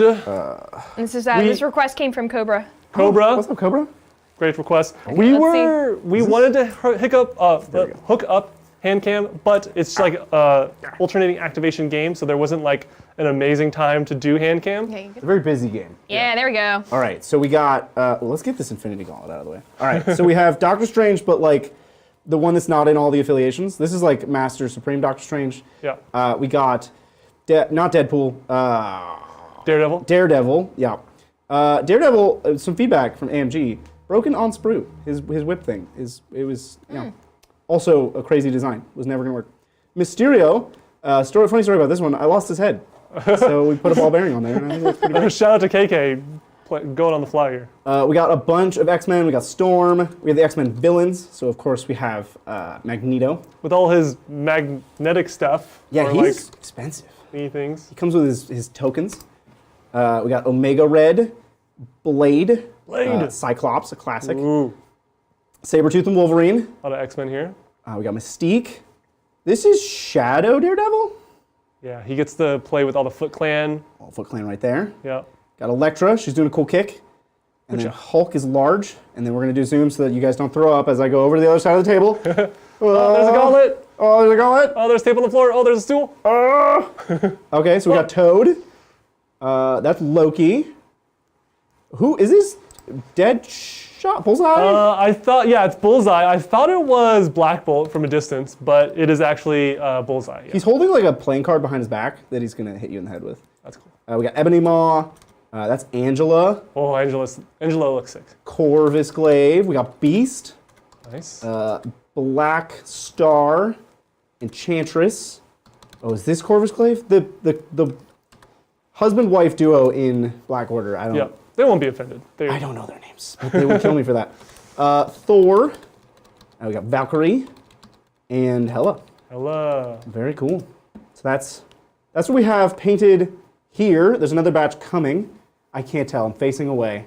This request came from Cobra. Cobra, What's up, Cobra? great request. We let's wanted to hook up hand cam, but it's like alternating activation game, so there wasn't like an amazing time to do hand cam. Okay, It's a very busy game. yeah, there we go. All right, so we got. Let's get this Infinity Gauntlet out of the way. All right, so we have Doctor Strange, but like the one that's not in all the affiliations. This is like Master Supreme Doctor Strange. Yeah. We got not Deadpool. Daredevil. Daredevil. Yeah. Daredevil. Some feedback from AMG. Broken on sprue. His whip thing also a crazy design. Was never gonna work. Mysterio. Funny story about this one. I lost his head, so we put a ball bearing on there, and I think that's pretty good. Shout out to KK going on the fly here. We got a bunch of X-Men. We got Storm. We have the X-Men villains. So of course we have Magneto. With all his magnetic stuff. Yeah, or he's like expensive. thingy things. He comes with his tokens. We got Omega Red, Blade, Cyclops, a classic. Ooh. Sabretooth and Wolverine. A lot of X-Men here. We got Mystique. This is Shadow Daredevil. Yeah, he gets to play with all the Foot Clan. Oh, Foot Clan right there. Yeah. Got Elektra. She's doing a cool kick. And then Hulk is large. And then we're going to do zoom so that you guys don't throw up as I go over to the other side of the table. Oh, there's a gauntlet. Oh, there's a gauntlet. Oh, there's tape on the floor. Oh, there's a stool. Okay, so we got Toad. That's Loki. Who is this? Deadshot? Bullseye? I thought, it's Bullseye. I thought it was Black Bolt from a distance, but it is actually Bullseye. Yeah. He's holding like a playing card behind his back that he's gonna hit you in the head with. That's cool. We got Ebony Maw. That's Angela. Oh, Angela looks sick. Corvus Glaive. We got Beast. Nice. Black Star. Enchantress. Oh, is this Corvus Glaive? The husband-wife duo in Black Order. I don't. Yeah, they won't be offended. I don't know their names, but they would kill me for that. Thor. We got Valkyrie. And Hela. Hello. Very cool. So that's what we have painted here. There's another batch coming. I can't tell. I'm facing away.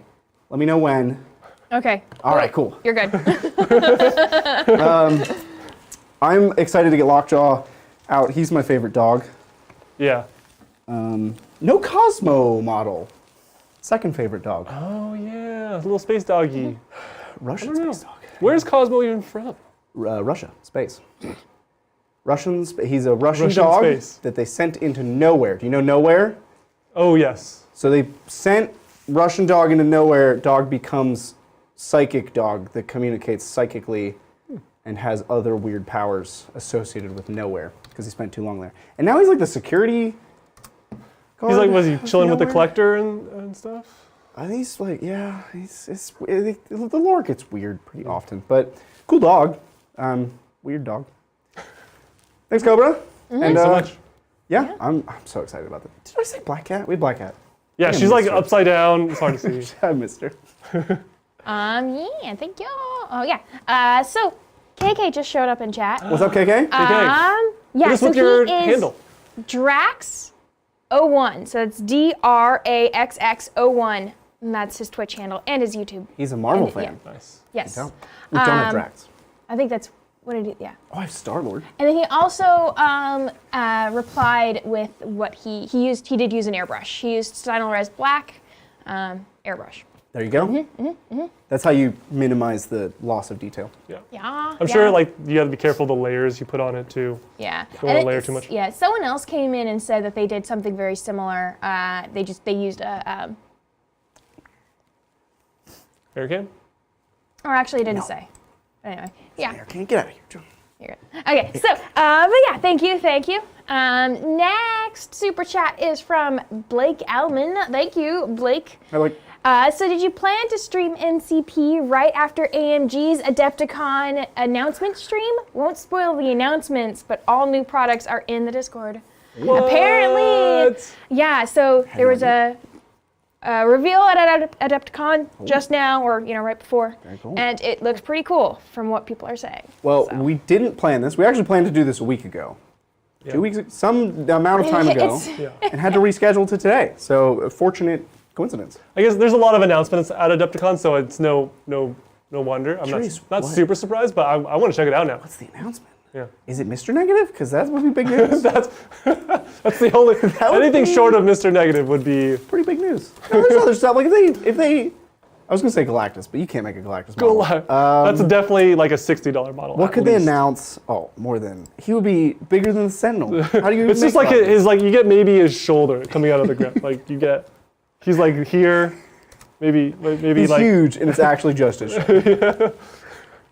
Let me know when. Okay. All right, cool. You're good. I'm excited to get Lockjaw out. He's my favorite dog. Yeah. No Cosmo model. Second favorite dog. Oh, yeah. A little space doggy. Russian space dog. Where's Cosmo even from? Russia, space. He's a Russian Russian dog space. that they sent into nowhere. Do you know nowhere? Oh, yes. So they sent Russian dog into nowhere. Dog becomes psychic dog that communicates psychically and has other weird powers associated with nowhere because he spent too long there. And now he's like the security guard. He's like, was he chilling with the Nowhere? collector and stuff? I think he's like, yeah, the lore gets weird pretty often, but cool dog. Weird dog. Thanks, Cobra. And, Thanks so much. Yeah, I'm so excited about that. Did I say Black Cat? We had Black Cat. Yeah, she's like upside down. It's hard to see. I missed her. Yeah, thank you. Oh, yeah. So, KK just showed up in chat. What's up, KK? Yeah, Just so with your he is handle. Drax01. So it's DRAXX01. And that's his Twitch handle and his YouTube. He's a Marvel And- fan. Nice. Yes. We don't have Drax. I think that's what did he? Yeah. Oh, I have Star-Lord. And then he also replied with what he used. He did use an airbrush. He used Stynal Res Black airbrush. There you go. That's how you minimize the loss of detail. Yeah. Yeah. I'm sure like you got to be careful the layers you put on it too. Yeah. Don't want to layer too much. Yeah. Someone else came in and said that they did something very similar. They used a. Aircam? Or actually, it didn't No. say. Anyway. Yeah. I can't get out of here, John. You're good. Okay, so, but yeah, thank you. Next super chat is from Blake Alman. Thank you, Blake. I like. So did you plan to stream NCP right after AMG's Adepticon announcement stream? Won't spoil the announcements, but all new products are in the Discord. Apparently, yeah, so there was a reveal at Adepticon just now, or right before, Very cool. and it looks pretty cool from what people are saying. Well, So. we didn't plan this. We actually planned to do this a week ago. 2 weeks, some amount of time ago, It's- Yeah. and had to reschedule to today. So, a fortunate coincidence. I guess there's a lot of announcements at Adepticon, so it's no wonder. I'm Curious not what? super surprised, but I want to check it out now. What's the announcement? Yeah. Is it Mr. Negative? Because that would be big news. That's the only would anything be- short of Mr. Negative would be Pretty big news. No, there's other stuff. Like if they, I was gonna say Galactus, but you can't make a Galactus model. that's definitely like a $60 model. What at could they least. announce? Oh, more than he would be bigger than the Sentinel. How do you? It's make just like that? his like you get maybe his shoulder coming out of the grip. Like you get he's like here, maybe He's like huge, and it's actually just as short.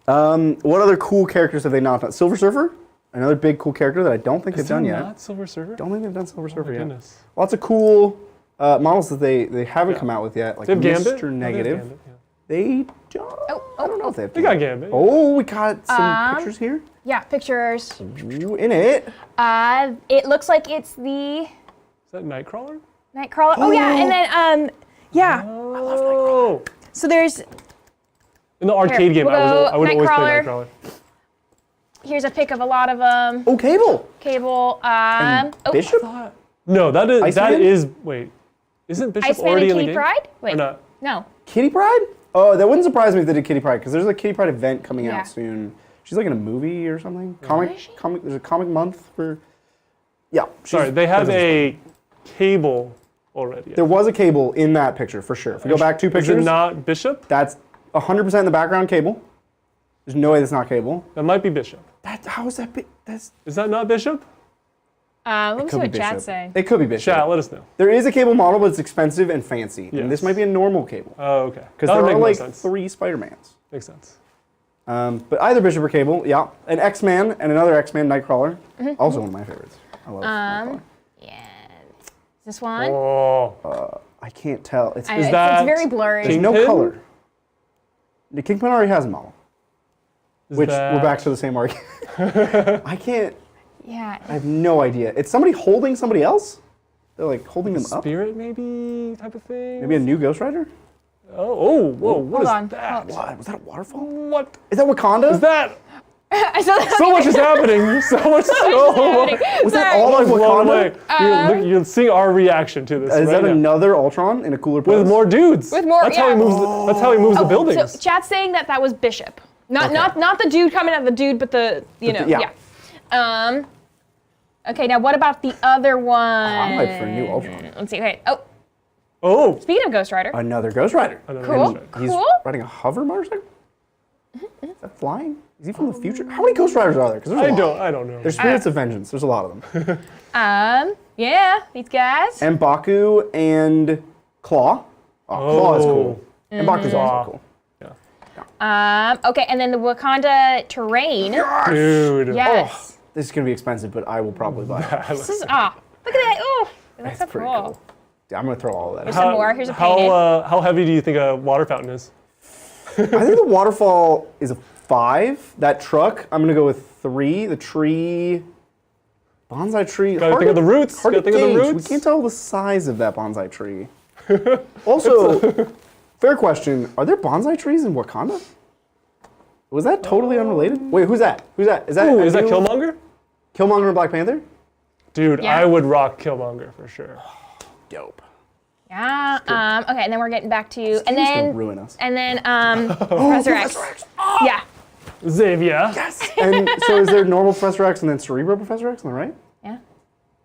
What other cool characters have they not done? Silver Surfer, another big cool character that I don't think they've done yet. Not Silver Surfer. Don't think they've done Silver Surfer yet. Goodness. Lots of cool models that they haven't come out with yet, like They have Gambit. Mr. Oh, they have Negative. Gambit, yeah. They don't. I don't know if they have. They got Gambit. Oh, we got some pictures here. Yeah, pictures. Ooh, in it. It looks like it's the Is that Nightcrawler? Nightcrawler. Oh yeah, and then yeah. Oh. So there's In the arcade game, we'll I would always play Nightcrawler. Nightcrawler. here's a pic of a lot of Oh, Cable. Cable. Bishop. No, that Iceman? is wait. Isn't Bishop Iceman already and in the Kitty game? Pryde. Wait, Or not? no. Kitty Pryde? Oh, that wouldn't surprise me if they did Kitty Pryde, because there's a Kitty Pryde event coming Yeah. out soon. She's like in a movie or something. Is she? Comic. There's a comic month for. Yeah. Sorry, they have a Cable already. There was a Cable in that picture for sure. If we go back 2 Is pictures, it not Bishop? that's 100% in the background Cable. There's no way that's not Cable. That might be Bishop. How is that? That's. Is that not Bishop? Let me see Could be what chat's Bishop. saying. It could be Bishop. Chat, let us know. There is a Cable model, but it's expensive and fancy. And this Yes. might be a normal Cable. Oh, okay. Because That there would are make more like sense. 3 Spider-Mans. Makes sense. But either Bishop or Cable, yeah. An X-Man and another X-Man, Nightcrawler. Also one of my favorites. I love Nightcrawler. Yeah. Is this one? Oh. I can't tell. It's It's that very blurry. there's no Kingpin? color. The Kingpin already has a model. Is Which that- we're back to the same argument. I can't. Yeah. I have no idea. It's somebody holding somebody else. They're like holding them up. Spirit maybe type of thing. Maybe a new Ghost Rider. Oh, whoa! What is Hold on. that? What was that? A waterfall? What Is that Wakanda? is that? I saw that. So much is happening. So much. Was that all like blown away. Wakanda? You'll see our reaction to this Is right that now. another Ultron in a cooler pose? With more dudes. With more- That's how he yeah. moves. That's how he moves the buildings. So chat's saying that was Bishop. Not Okay. not the dude coming out of the dude, but the yeah. yeah. Okay, now what about the other one? I'm hyped for a new Ultron. Let's see. Okay. Oh, oh, speaking of Ghost Rider. Another Ghost Rider. another Cool. Ghost Rider. He's Cool. riding a hover motorcycle? Is that flying? Is he from the future? How many Ghost Riders are there? Because there's a lot. I don't know. There's Spirits of Vengeance. There's a lot of them. Yeah, these guys. And Baku and Claw. Oh, Claw is cool. And Baku's also cool. Okay, and then the Wakanda terrain. Dude. Yes. This is going to be expensive, but I will probably buy it. This is look at that. Oh, it looks so That's pretty cool. cool. Yeah, I'm going to throw all of that in. Here's some more. Here's a painted. How heavy do you think a water fountain is? I think the waterfall is a 5. That truck, I'm going to go with 3. The tree, bonsai tree. Gotta hard think of to- the roots. Hard Gotta to think of the gauge. roots. We can't tell the size of that bonsai tree. Also, fair question, are there bonsai trees in Wakanda? Was that totally unrelated? Wait, who's that? Who's that? Is that Ooh, a is that new- Killmonger? Killmonger and Black Panther? Dude, Yeah. I would rock Killmonger for sure. Dope. Yeah. Okay, and then we're getting back to you. And Game's gonna then ruin us. and then Professor X. Yeah. Xavier. Yes. And so is there normal Professor X and then Cerebro Professor X? Am I right? Yeah.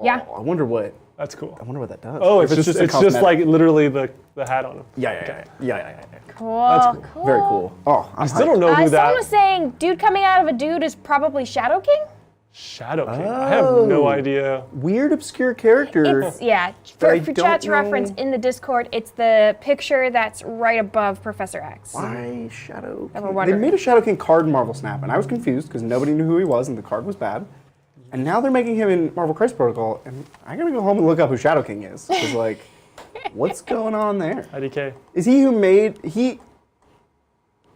Yeah. Oh, I wonder what That's cool. that does. Oh, If it's just a cosmetic. like literally the hat on him. Yeah. Cool. cool. Very cool. Oh, I Still don't know who Someone that was saying, dude coming out of a dude is probably Shadow King? Shadow King. I have no Oh. idea. Weird, obscure character. It's, yeah, I for don't chat's know- reference in the Discord, it's the picture that's right above Professor X. Why Shadow King? we're They wondering. made a Shadow King card in Marvel Snap, and I was confused because nobody knew who he was, and the card was bad. And now they're making him in Marvel Crisis Protocol, and I gotta go home and look up who Shadow King is. Because, like, what's going on there? IDK. Is he who made...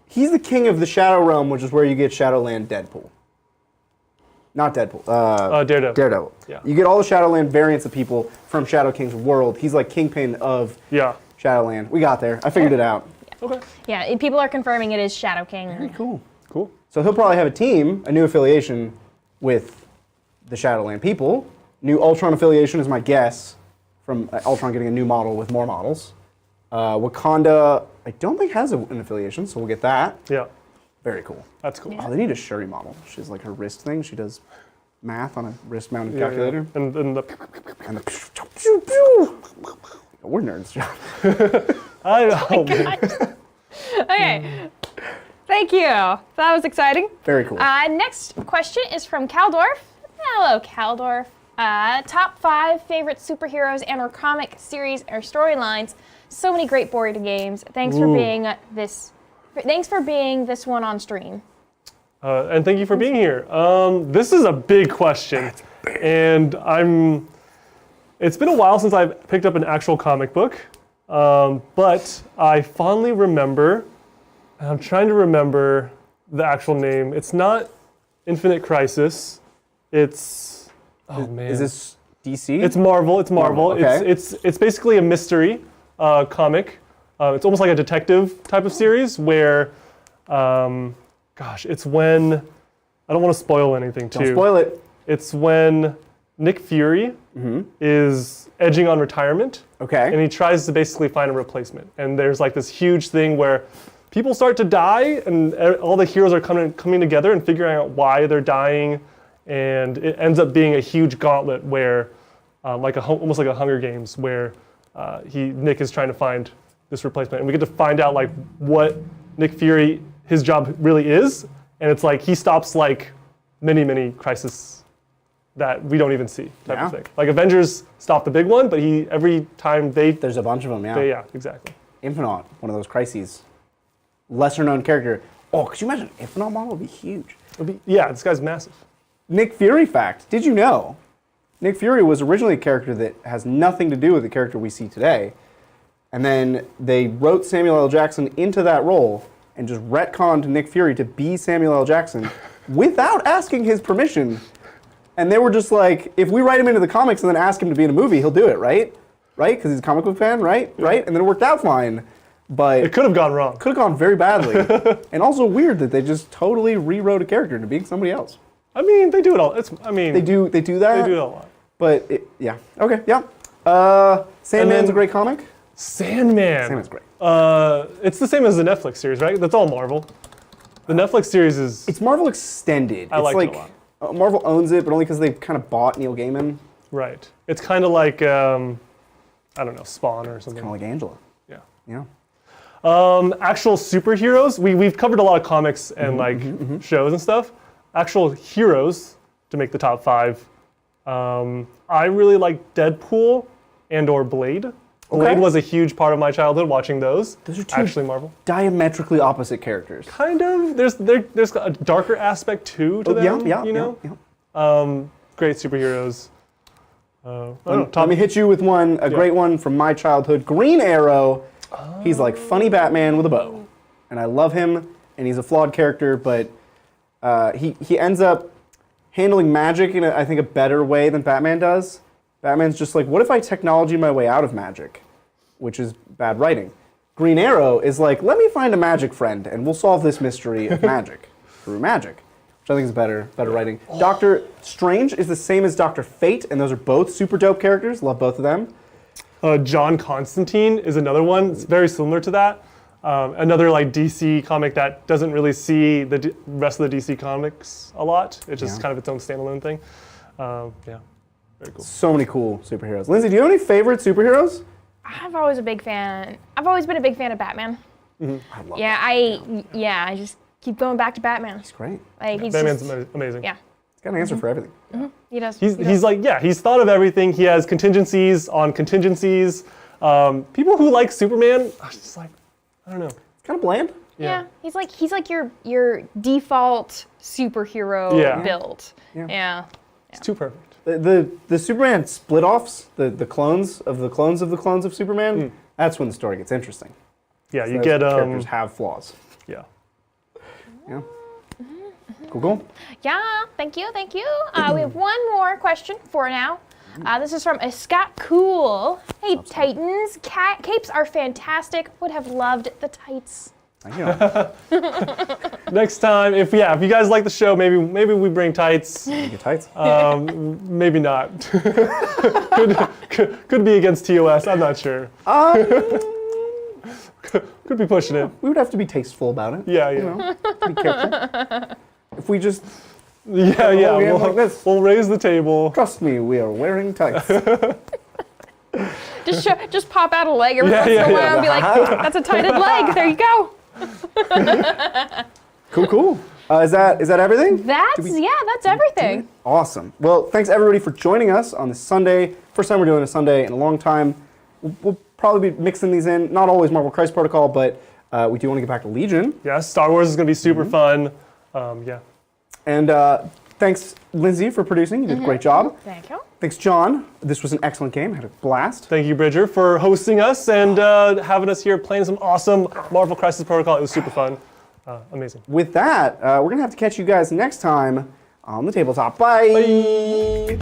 He's the king of the Shadow Realm, which is where you get Shadowland Deadpool. Not Deadpool. Daredevil. Daredevil. Yeah. You get all the Shadowland variants of people from Shadow King's world. He's like kingpin of Yeah. Shadowland. We got there. I figured it out. Okay. Yeah, people are confirming it is Shadow King. Cool. Cool. So he'll probably have a team, a new affiliation with the Shadowland people. New Ultron affiliation is my guess, from Ultron getting a new model with more models. Wakanda, I don't think has an affiliation, so we'll get that. Yeah. Very cool. That's cool. Oh, they need a Shuri model. She's like her wrist thing. She does math on a wrist-mounted calculator. And the And the pew, pew. We're nerds, John. I don't know. Okay. Thank you. That was exciting. Very cool. Next question is from Caldorf. Hello, Caldorf. Top 5 favorite superheroes and/or comic series or storylines. So many great board games. Thanks for being this. Thanks for being this one on stream. And thank you for being here. This is a big question, and it's been a while since I've picked up an actual comic book, but I fondly remember, and I'm trying to remember the actual name. It's not Infinite Crisis. It's, oh man. Is this DC? It's Marvel. It's Marvel. okay. It's basically a mystery comic. It's almost like a detective type of series where, it's when I don't want to spoil anything too. Don't spoil it. It's when Nick Fury is edging on retirement, Okay. and he tries to basically find a replacement. And there's like this huge thing where people start to die, and all the heroes are coming together and figuring out why they're dying. And it ends up being a huge gauntlet where, almost like a Hunger Games, where Nick is trying to find this replacement, and we get to find out like what Nick Fury, his job really is, and it's like he stops like many crises that we don't even see type Yeah. of thing. Like Avengers stopped the big one, but every time There's a bunch of them, yeah. yeah, exactly. Infinite, one of those crises. Lesser known character. Oh, could you imagine? Infinite model would be huge. This guy's massive. Nick Fury fact. Did you know? Nick Fury was originally a character that has nothing to do with the character we see today. And then they wrote Samuel L. Jackson into that role and just retconned Nick Fury to be Samuel L. Jackson without asking his permission. And they were just like, if we write him into the comics and then ask him to be in a movie, he'll do it, right? Right? Because he's a comic book fan, right? Right? And then it worked out fine. But It could have gone wrong. could have gone very badly. And also weird that they just totally rewrote a character into being somebody else. I mean, they do it all. They do that. They do it a lot. But yeah. Okay, yeah. Sandman's a great comic. Sandman. Sandman's great. It's the same as the Netflix series, right? That's all Marvel. The Netflix series is. It's Marvel extended. I like it a lot. Marvel owns it, but only because they kind of bought Neil Gaiman. Right. It's kind of like, I don't know, Spawn or something. Kind of like Angela. Yeah. Yeah. Actual superheroes. We've covered a lot of comics and shows and stuff. Actual heroes to make the top 5. I really like Deadpool and/or Blade. Blade was a huge part of my childhood watching those. Those are two actually Marvel. diametrically opposite characters. Kind of. There's a darker aspect too to them. Yeah. Great superheroes. I don't know, Let me hit you with a great one from my childhood. Green Arrow. He's like funny Batman with a bow. And I love him, and he's a flawed character, but he ends up handling magic in, I think, a better way than Batman does. Batman's just like, what if I technology my way out of magic? Which is bad writing. Green Arrow is like, let me find a magic friend, and we'll solve this mystery of magic. through magic, which I think is better writing. Doctor Strange is the same as Doctor Fate, and those are both super dope characters. Love both of them. John Constantine is another one. It's very similar to that. Another like DC comic that doesn't really see the rest of the DC comics a lot. It's just kind of its own standalone thing. Yeah, very cool. So many cool superheroes. Lindsay, do you have any favorite superheroes? I've always been a big fan of Batman. I love I just keep going back to Batman. He's great. Like he's Batman's just, amazing. yeah, He's got an answer for everything. he does. He's like, yeah, he's thought of everything. He has contingencies on contingencies. People who like Superman, are just like, I don't know. It's kind of bland. Yeah, he's like your default superhero build. Yeah. It's too perfect. The Superman split-offs, the clones of the clones of the clones of Superman, that's when the story gets interesting. Yeah, you Those get characters have flaws. yeah. Yeah. Cool. Yeah, thank you. We have one more question for now. This is from Scott Cool. Hey, Titans. Capes are fantastic. Would have loved the tights. Thank you. Next time, if you guys like the show, maybe we bring tights. Your tights. Maybe not. could be against TOS. I'm not sure. Could be pushing it. We would have to be tasteful about it. Yeah. You know, be careful. If we just Yeah. game like this. We'll raise the table. trust me, we are wearing tights. Just pop out a leg every once in a while and be like, that's a tighted leg. There you go. Cool. Is that everything? That's everything. Awesome. Well, thanks everybody for joining us on this Sunday. First time we're doing a Sunday in a long time. We'll probably be mixing these in. Not always Marvel Crisis Protocol, but we do want to get back to Legion. Yeah, Star Wars is going to be super fun. Yeah. And thanks, Lindsay, for producing. You did a great job. Thank you. Thanks, John. This was an excellent game. I had a blast. Thank you, Bridger, for hosting us and having us here playing some awesome Marvel Crisis Protocol. It was super fun. Amazing. With that, we're going to have to catch you guys next time on the tabletop. Bye.